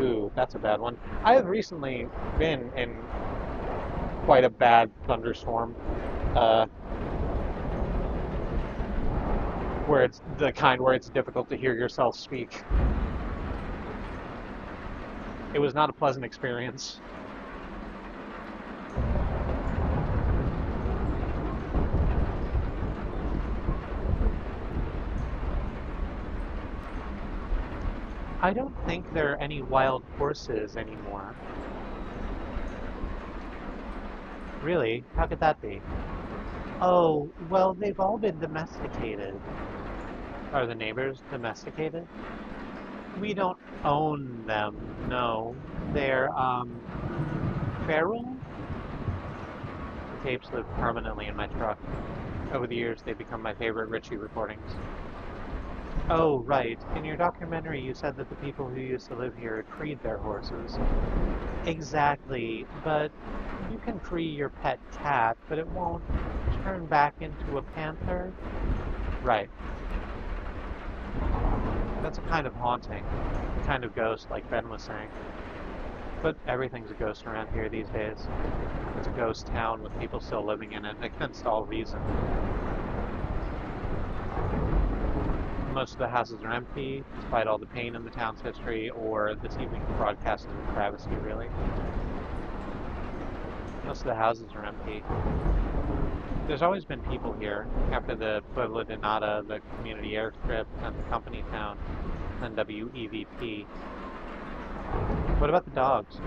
Ooh, that's a bad one. I have recently been in quite a bad thunderstorm. Where it's the kind where it's difficult to hear yourself speak. It was not a pleasant experience. I don't think there are any wild horses anymore. Really? How could that be? Oh, well, they've all been domesticated. Are the neighbors domesticated? We don't own them, no. They're, feral? The tapes live permanently in my truck. Over the years, they've become my favorite Ritchie recordings. Oh, right. In your documentary, you said that the people who used to live here had freed their horses. Exactly, but you can free your pet cat, but it won't turn back into a panther? Right. That's a kind of haunting, a kind of ghost, like Ben was saying. But everything's a ghost around here these days. It's a ghost town with people still living in it, against all reason. Most of the houses are empty, despite all the pain in the town's history, or this evening's broadcast is a travesty, really. Most of the houses are empty. There's always been people here, after the Pueblo de Nada, the community airstrip, and the company town, and WEVP. What about the dogs?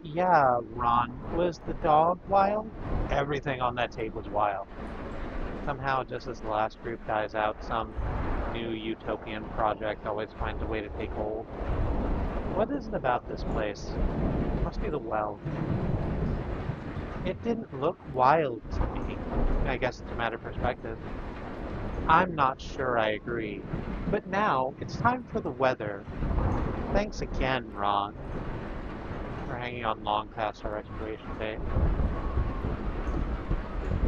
Yeah, Ron. Was the dog wild? Everything on that tape was wild. Somehow, just as the last group dies out, some new utopian project always finds a way to take hold. What is it about this place? It must be the well. It didn't look wild to me. I guess it's a matter of perspective. I'm not sure I agree. But now, it's time for the weather. Thanks again, Ron. We're hanging on long past our expiration date.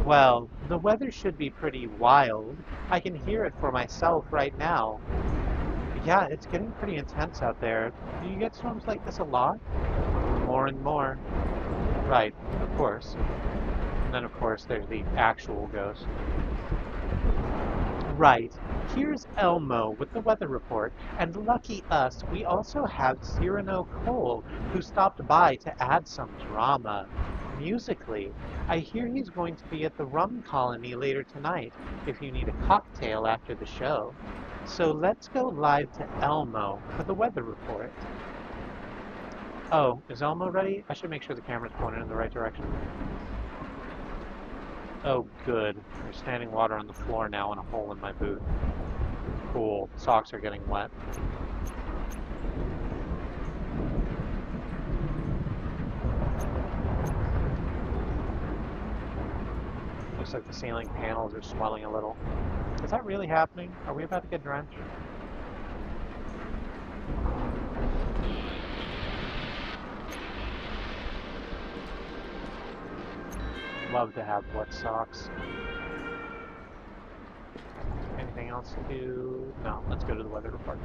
Well, the weather should be pretty wild. I can hear it for myself right now. Yeah, it's getting pretty intense out there. Do you get storms like this a lot? More and more. Right, of course. And then, of course, there's the actual ghost. Right. Here's Elmo with the weather report, and lucky us, we also have Cyrano Cole, who stopped by to add some drama. musically. I hear he's going to be at the Rum Colony later tonight if you need a cocktail after the show. So let's go live to Elmo for the weather report. Oh, is Elmo ready? I should make sure the camera's pointed in the right direction. Oh, good. There's standing water on the floor now and a hole in my boot. Cool. Socks are getting wet. Looks like the ceiling panels are swelling a little. Is that really happening? Are we about to get drenched? Love to have wet socks. Anything else to do? No, let's go to the weather report.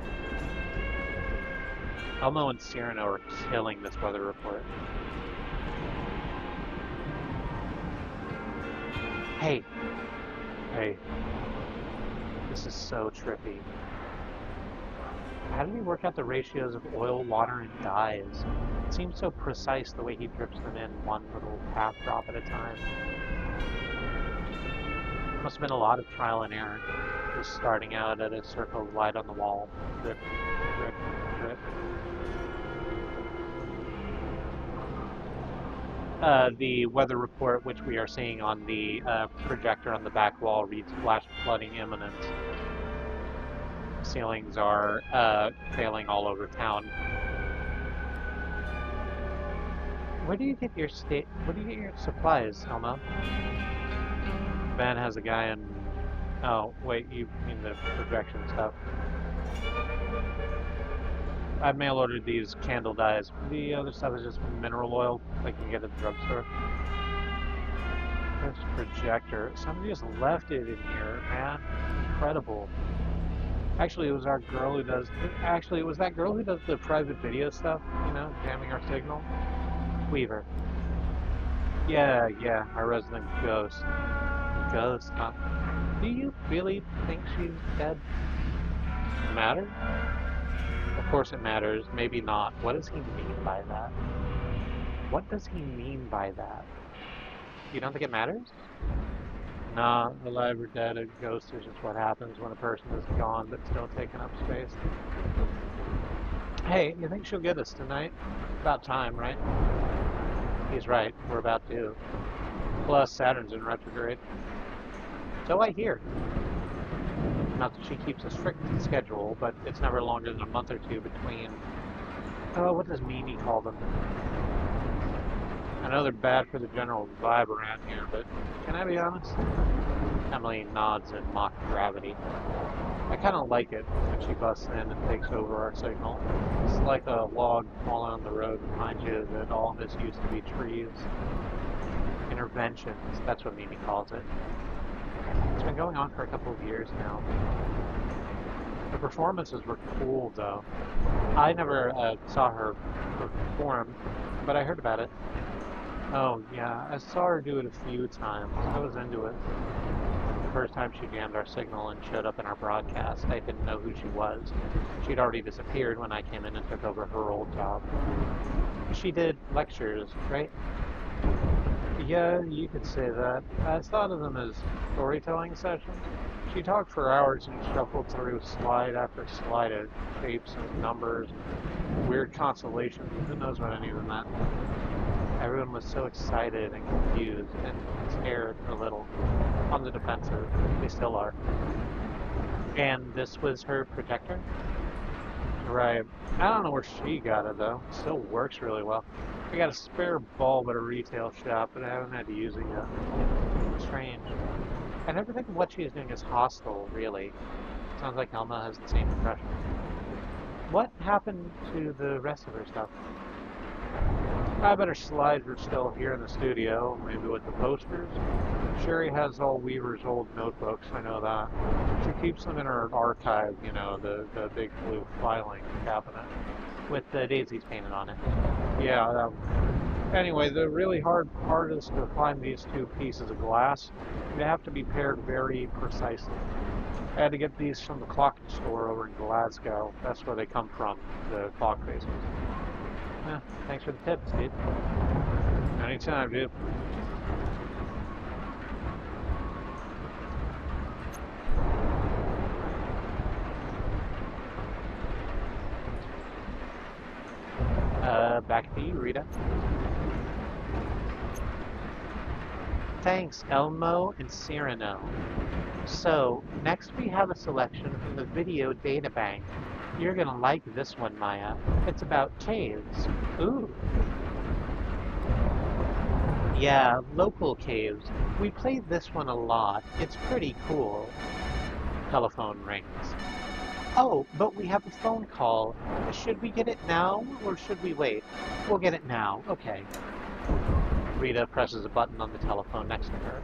Elmo and Cyrano are killing this weather report. Hey! Hey. This is so trippy. How did he work out the ratios of oil, water, and dyes? It seems so precise the way he drips them in one little half drop at a time. Must have been a lot of trial and error. Just starting out at a circle of light on the wall. Drip, drip, drip. The weather report, which we are seeing on the projector on the back wall, reads flash flooding imminent. Ceilings are failing all over town. Where do you get your supplies, Elmo? Ben has a guy in... Oh, wait, you mean the projection stuff. I've mail ordered these candle dyes. The other stuff is just mineral oil, like you can get at the drugstore. This projector. Somebody just left it in here, man. Incredible. Actually, it was our girl who does... Actually, it was that girl who does the private video stuff, you know, jamming our signal. Weaver. Yeah, our resident ghost. Ghost, huh? Do you really think she's dead? Matter? Of course it matters. Maybe not. What does he mean by that? What does he mean by that? You don't think it matters? Nah, alive or dead, a ghost is just what happens when a person is gone but still taking up space. Hey, you think she'll get us tonight? About time, right? He's right. We're about to. Plus, Saturn's in retrograde. So I hear. Not that she keeps a strict schedule, but it's never longer than a month or two between... Oh, what does Mimi call them? I know they're bad for the general vibe around here, but can I be honest? Emily nods in mock gravity. I kind of like it when she busts in and takes over our signal. It's like a log falling on the road behind you that all this used to be trees. Interventions, that's what Mimi calls it. It's been going on for a couple of years now. The performances were cool, though. I never saw her perform, but I heard about it. Oh, yeah, I saw her do it a few times. I was into it. The first time she jammed our signal and showed up in our broadcast, I didn't know who she was. She'd already disappeared when I came in and took over her old job. She did lectures, right? Yeah, you could say that. I thought of them as storytelling sessions. She talked for hours and shuffled through slide after slide of shapes and numbers, weird constellations. Who knows what any of them meant? Everyone was so excited and confused and scared a little. On the defensive. They still are. And this was her projector? Right. I don't know where she got it, though. It still works really well. I got a spare bulb at a retail shop, but I haven't had to use it yet. Strange. I never think of what she's doing as hostile, really. Sounds like Elma has the same impression. What happened to the rest of her stuff? I bet her slides are still here in the studio, maybe with the posters. Sherry has all Weaver's old notebooks, I know that. She keeps them in her archive, you know, the big blue filing cabinet, with the daisies painted on it. Yeah, anyway, the really hard part is to find these two pieces of glass. They have to be paired very precisely. I had to get these from the clock store over in Glasgow. That's where they come from, the clock faces. Yeah, thanks for the tips, dude. Anytime, dude. Back to you, Rita. Thanks, Elmo and Cyrano. So, next we have a selection from the video databank. You're gonna like this one, Maya. It's about caves. Ooh. Yeah, local caves. We played this one a lot. It's pretty cool. Telephone rings. Oh, but we have a phone call. Should we get it now, or should we wait? We'll get it now. Okay. Rita presses a button on the telephone next to her.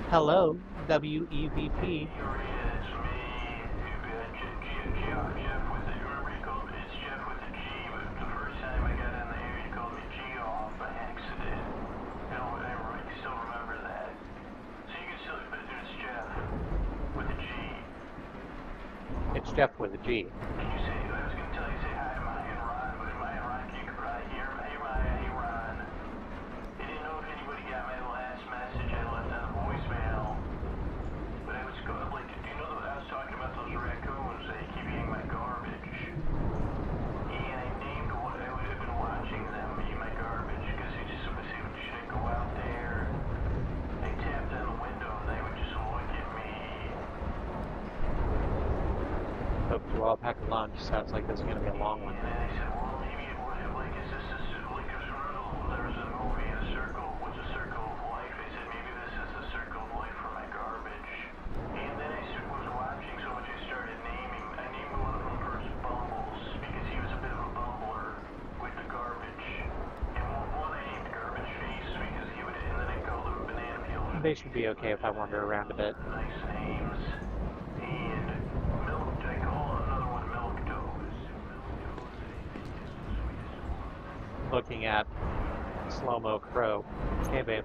Hello, WEVP. It's Jeff with a G. Hope you all pack a lunch. Sounds like this is going to be a long one. They should be okay if I wander around a bit. Looking at Slow-Mo Crow. Hey, babe.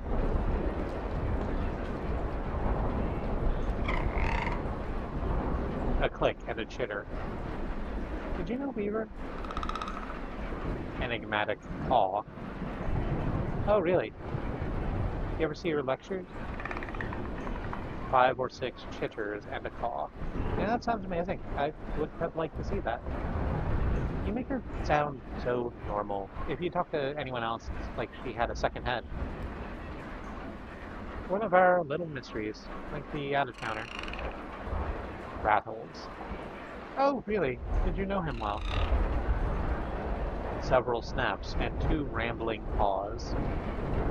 A click and a chitter. Did you know Weaver? Enigmatic awe. Oh, really? You ever see her lectures? 5 or 6 chitters and a caw. Yeah, that sounds amazing. I would have liked to see that. You make her sound so normal. If you talk to anyone else, it's like she had a second head. One of our little mysteries, like the out-of-towner. Rattles. Oh, really? Did you know him well? Several snaps and 2 rambling paws.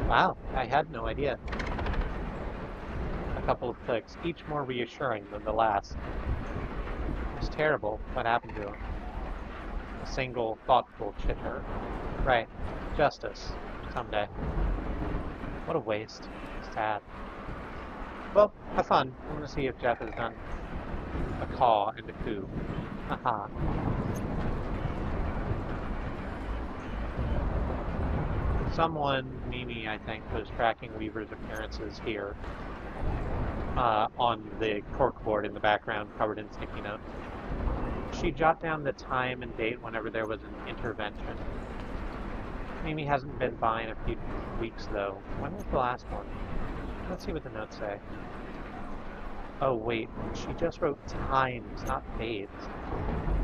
Wow, I had no idea. A couple of clicks, each more reassuring than the last. It's terrible what happened to him. A single, thoughtful chitter. Right. Justice. Someday. What a waste. Sad. Well, have fun. I'm gonna see if Jeff has done a caw and a coo. Haha. Someone, Mimi, I think, was tracking Weaver's appearances here. On the corkboard in the background, covered in sticky notes. She jot down the time and date whenever there was an intervention. Mimi hasn't been by in a few weeks, though. When was the last one? Let's see what the notes say. Oh, wait. She just wrote times, not dates.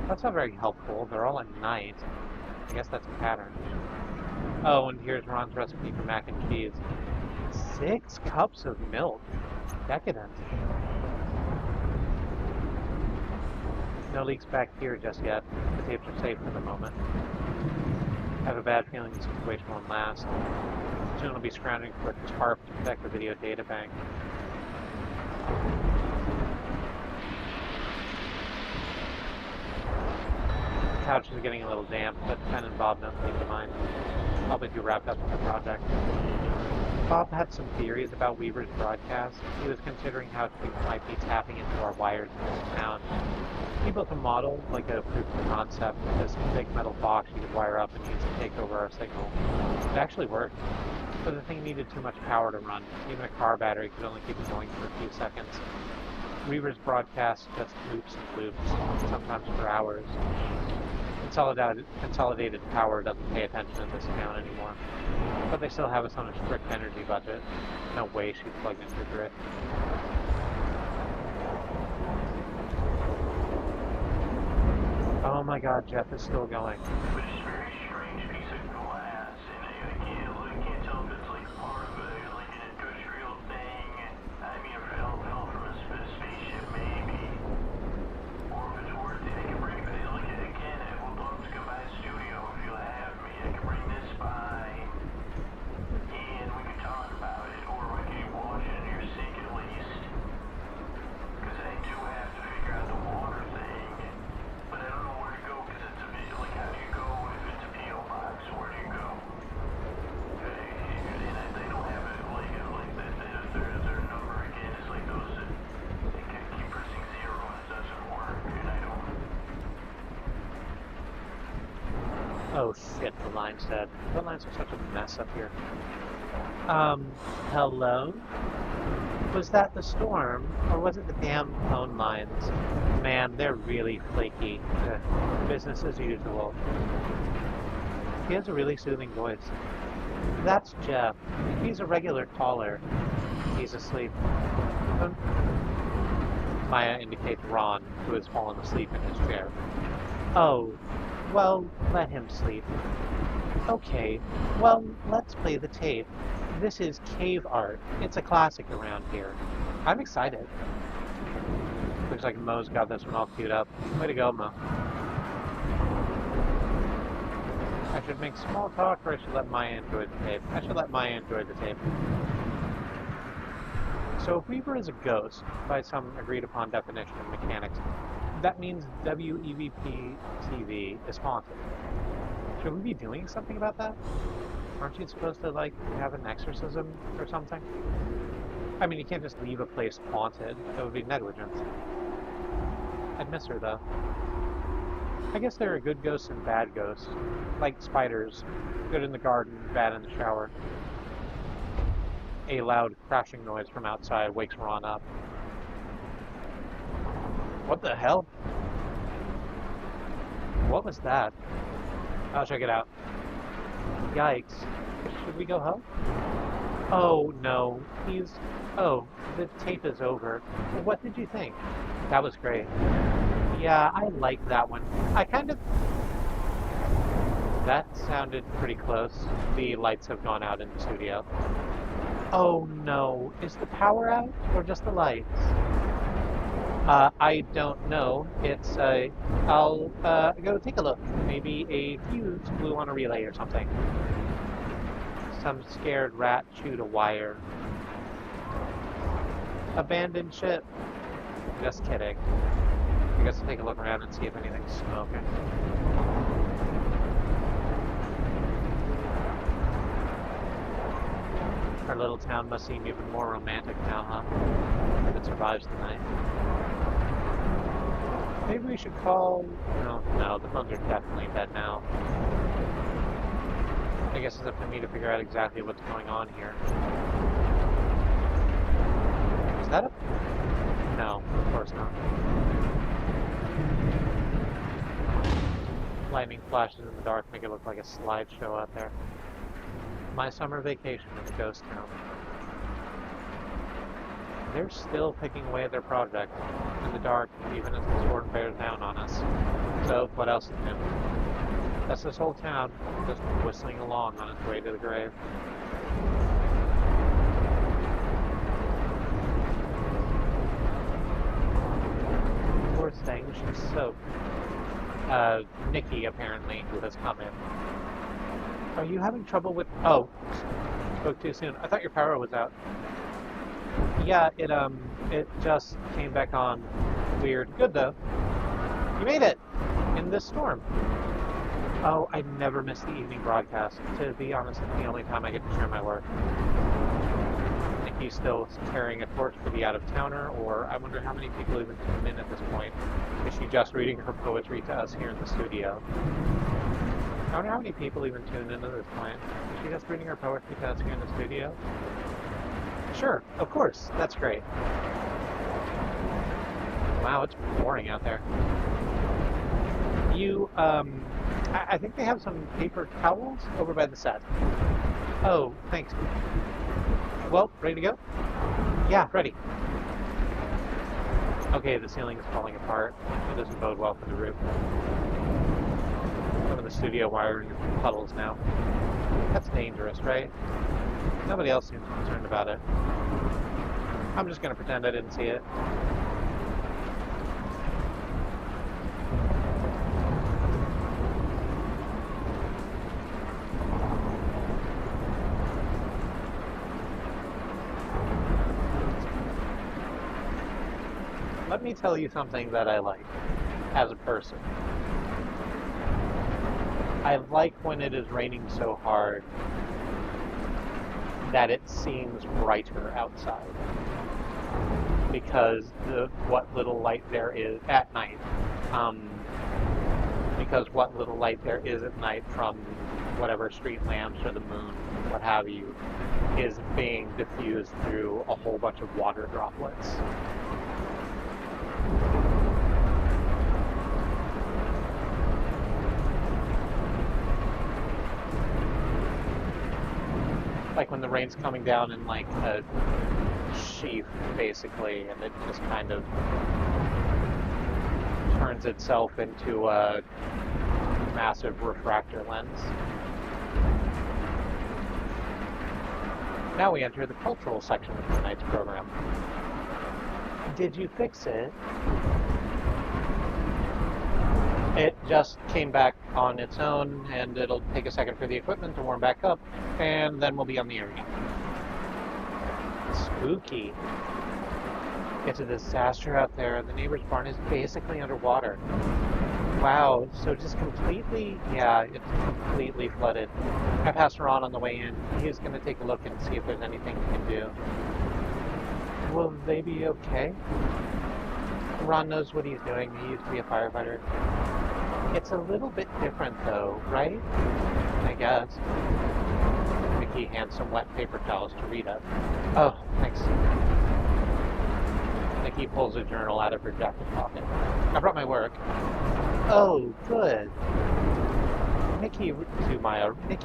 That's not very helpful. They're all at night. I guess that's a pattern. Oh, and here's Ron's recipe for mac and cheese. 6 cups of milk. Decadent. No leaks back here just yet. The tapes are safe for the moment. I have a bad feeling the situation won't last. Soon I'll be scrounging for a tarp to protect the video data bank. The couch is getting a little damp, but Ben and Bob don't seem to mind. Probably too wrapped up in the project. Bob had some theories about Weaver's broadcast. He was considering how we might be tapping into our wires in this town. He built a model, like a proof of concept, with this big metal box you could wire up and use to take over our signal. It actually worked, but the thing needed too much power to run. Even a car battery could only keep it going for a few seconds. Weaver's broadcast just loops and loops, sometimes for hours. Consolidated Power doesn't pay attention in this town anymore. But they still have us on a strict energy budget. No way she's plugged into the grid. Oh my god, Jeff is still going. But it's a very strange piece of glass, and I can't tell if it's like part of like an industrial thing. I mean, if it fell from a spaceship, maybe. Or if it's worth it, I can bring it. Like, again, I would love to come by the studio if you'll have me. I can bring this by, and we can talk about it, or we can watch it in your sink at least. Because I do have to figure out the water thing. But I don't know where to go because it's a bit like, how do you go if it's a P.O. box? Where do you go? And they don't have it like their number again. It's like those that they keep pressing 0 and it doesn't work. And I don't. Oh shit, the line's dead. The lines are such a mess up here. Hello? Was that the storm, or was it the damn phone lines? Man, they're really flaky. Business as usual. He has a really soothing voice. That's Jeff. He's a regular caller. He's asleep. Maya indicates Ron, who has fallen asleep in his chair. Oh, well, let him sleep. Okay, well, let's play the tape. This is Cave Art. It's a classic around here. I'm excited. Looks like Mo's got this one all queued up. Way to go, Mo. I should make small talk, or I should let Maya enjoy the tape. I should let Maya enjoy the tape. So if Weaver is a ghost, by some agreed upon definition of mechanics, that means WEVP TV is haunted. Should we be doing something about that? Aren't you supposed to, like, have an exorcism or something? I mean, you can't just leave a place haunted. That would be negligence. I'd miss her, though. I guess there are good ghosts and bad ghosts. Like spiders. Good in the garden, bad in the shower. A loud crashing noise from outside wakes Ron up. What the hell? What was that? I'll check it out. Yikes. Should we go home? Oh, no. Oh, the tape is over. What did you think? That was great. Yeah, I like that one. That sounded pretty close. The lights have gone out in the studio. Oh, no. Is the power out, or just the lights? I don't know. I'll go take a look. Maybe a fuse blew on a relay or something. Some scared rat chewed a wire. Abandoned ship. Just kidding. I guess I'll take a look around and see if anything's smoking. Our little town must seem even more romantic now, huh? If it survives the night. Maybe we should call... No, the phones are definitely dead now. I guess it's up to me to figure out exactly what's going on here. Is that a... No, of course not. Lightning flashes in the dark make it look like a slideshow out there. My summer vacation in a ghost town. They're still picking away at their project in the dark, even as the storm bears down on us. So, what else is new? That's this whole town, just whistling along on its way to the grave. Poor thing, she's soaked. Nikki, apparently, who has come in. Are you having trouble with... Oh, spoke too soon. I thought your power was out. Yeah, it just came back on. Weird. Good, though. You made it! In this storm. Oh, I never miss the evening broadcast. To be honest, it's the only time I get to share my work. Nikki's still carrying a torch for the out-of-towner, or I wonder how many people even tune in at this point. Is she just reading her poetry to us here in the studio? I wonder how many people even tune in at this point. Is she just reading her poetry to us here in the studio? Sure, of course. That's great. Wow, it's pouring out there. You, I think they have some paper towels over by the set. Oh, thanks. Well, ready to go? Yeah, ready. Okay, the ceiling is falling apart. It doesn't bode well for the roof. Some of the studio wiring is in puddles now. That's dangerous, right? Nobody else seems concerned about it. I'm just gonna pretend I didn't see it. Let me tell you something that I like as a person. I like when it is raining so hard that it seems brighter outside. Because what little light there is at night, because what little light there is at night from whatever street lamps or the moon, what have you, is being diffused through a whole bunch of water droplets. Like when the rain's coming down in like a sheaf, basically, and it just kind of turns itself into a massive refractor lens. Now we enter the cultural section of tonight's program. Did you fix it? It just came back on its own, and it'll take a second for the equipment to warm back up, and then we'll be on the air again. Spooky. It's a disaster out there. The neighbor's barn is basically underwater. Wow, so just completely, yeah, it's completely flooded. I passed Ron on the way in. He's going to take a look and see if there's anything we can do. Will they be okay? Ron knows what he's doing. He used to be a firefighter. It's a little bit different though, right? I guess. Mickey hands some wet paper towels to Rita. Oh, thanks. Nikki pulls a journal out of her jacket pocket. I brought my work. Oh, good. Nikki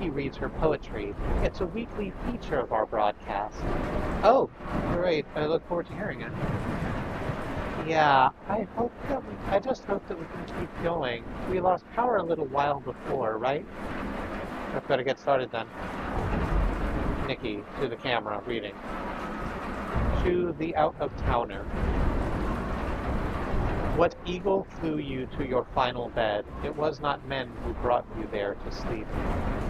reads her poetry. It's a weekly feature of our broadcast. Oh, great. I look forward to hearing it. Yeah, I just hope that we can keep going. We lost power a little while before, right? I've got to get started then. Nikki, to the camera, reading. To the out-of-towner. What eagle flew you to your final bed? It was not men who brought you there to sleep.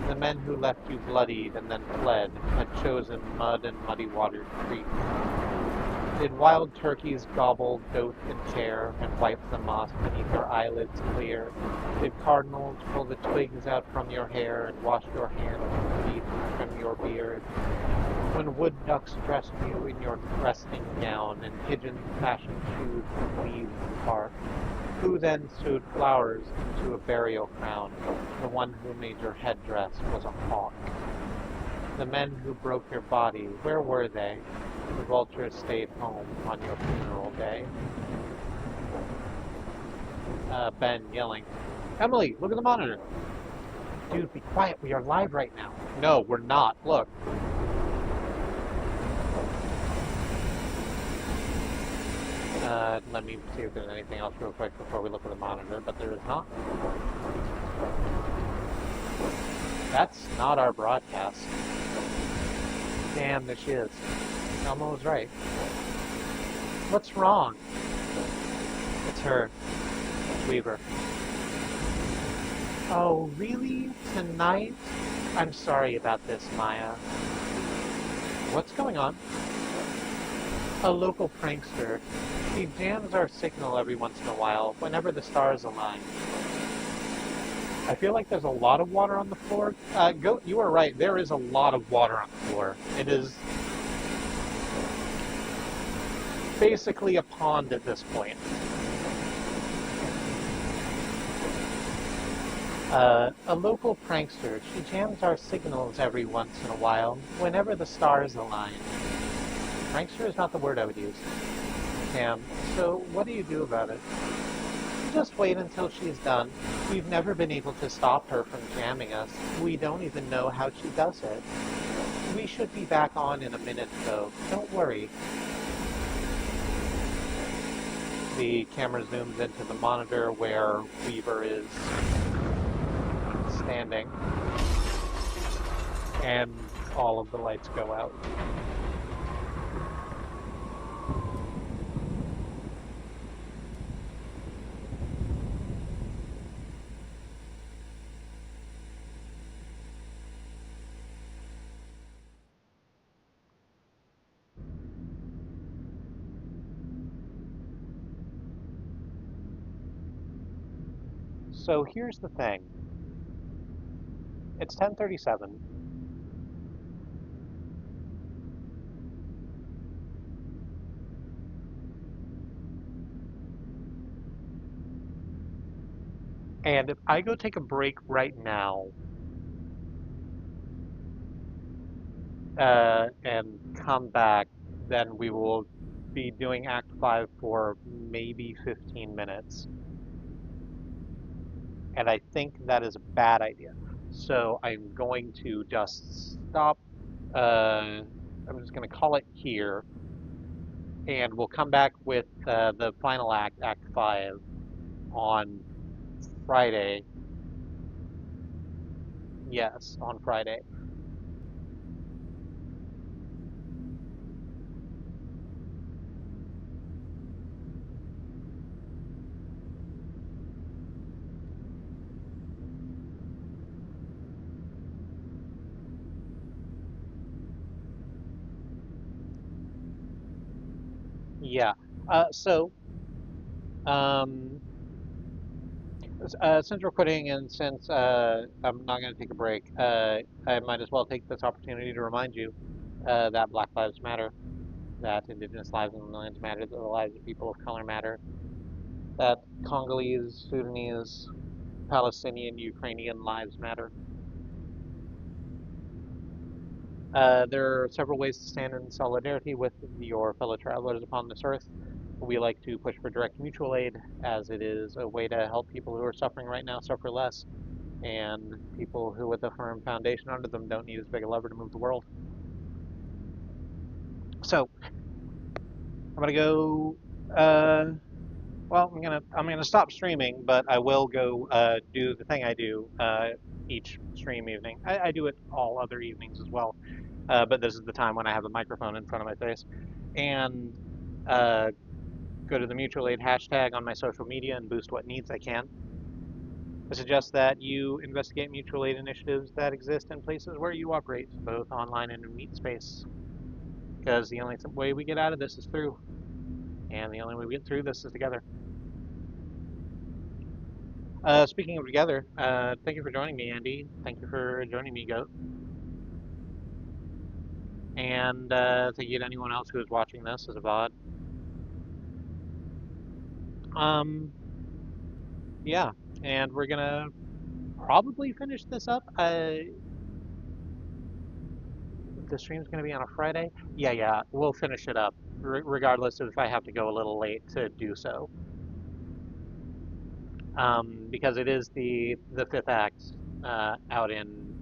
The men who left you bloodied and then fled, had chosen mud and muddy-watered creek. Did wild turkeys gobble goat and care and wipe the moss beneath your eyelids clear? Did cardinals pull the twigs out from your hair and wash your hands and feet and trim your beard? When wood ducks dressed you in your resting gown and pigeons fashioned shoes from leaves and bark, who then sewed flowers into a burial crown? The one who made your headdress was a hawk. The men who broke your body, where were they? The vultures stayed home on your funeral day. Ben yelling, Emily, look at the monitor. Dude, be quiet. We are live right now. No, we're not. Look. Let me see if there's anything else real quick before we look at the monitor, but there is not. That's not our broadcast. Damn, there she is. Elmo was right. What's wrong? It's her. It's Weaver. Oh, really? Tonight? I'm sorry about this, Maya. What's going on? A local prankster. He jams our signal every once in a while, whenever the stars align. I feel like there's a lot of water on the floor. Goat, you are right. There is a lot of water on the floor. It is basically a pond at this point. A local prankster. She jams our signals every once in a while, whenever the stars align. Prankster is not the word I would use. Cam, so what do you do about it? just wait until she's done. We've never been able to stop her from jamming us. We don't even know how she does it. We should be back on in a minute, though. Don't worry. The camera zooms into the monitor where Weaver is standing, and all of the lights go out. So here's the thing. It's 10:37. And if I go take a break right now, and come back, then we will be doing Act 5 for maybe 15 minutes. And I think that is a bad idea. So I'm going to just stop. I'm just going to call it here. And we'll come back with the final act, Act 5, on Friday. Yes, on Friday. Yeah. So, um, since we're quitting and since I'm not going to take a break, I might as well take this opportunity to remind you that Black Lives Matter, that Indigenous lives in the lands matter, that the lives of people of color matter, that Congolese, Sudanese, Palestinian, Ukrainian lives matter. There are several ways to stand in solidarity with your fellow travelers upon this earth. We like to push for direct mutual aid, as it is a way to help people who are suffering right now suffer less, and people who, with a firm foundation under them, don't need as big a lever to move the world. So, I'm gonna go. Well, I'm gonna stop streaming, but I will go do the thing I do each stream evening. I do it all other evenings as well, but this is the time when I have a microphone in front of my face, and go to the mutual aid hashtag on my social media and boost what needs I can. I suggest that you investigate mutual aid initiatives that exist in places where you operate, both online and in meet space, because the only way we get out of this is through, and the only way we get through this is together. Speaking of together, thank you for joining me, Andy. Thank you for joining me, Goat. And thank you to anyone else who is watching this as a VOD. Yeah, and we're gonna probably finish this up. The stream's gonna be on a Friday. Yeah, we'll finish it up, regardless of if I have to go a little late to do so. Because it is the fifth act out in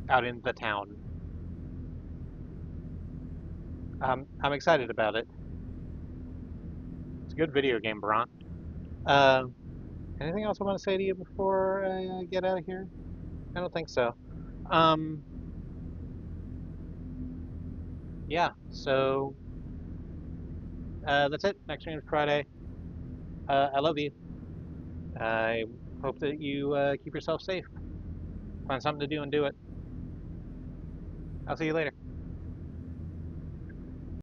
the town. I'm excited about it. It's a good video game, Brant. Anything else I want to say to you before I get out of here? I don't think so. Yeah, so that's it. Next stream is Friday. I love you. I hope that you keep yourself safe. Find something to do and do it. I'll see you later.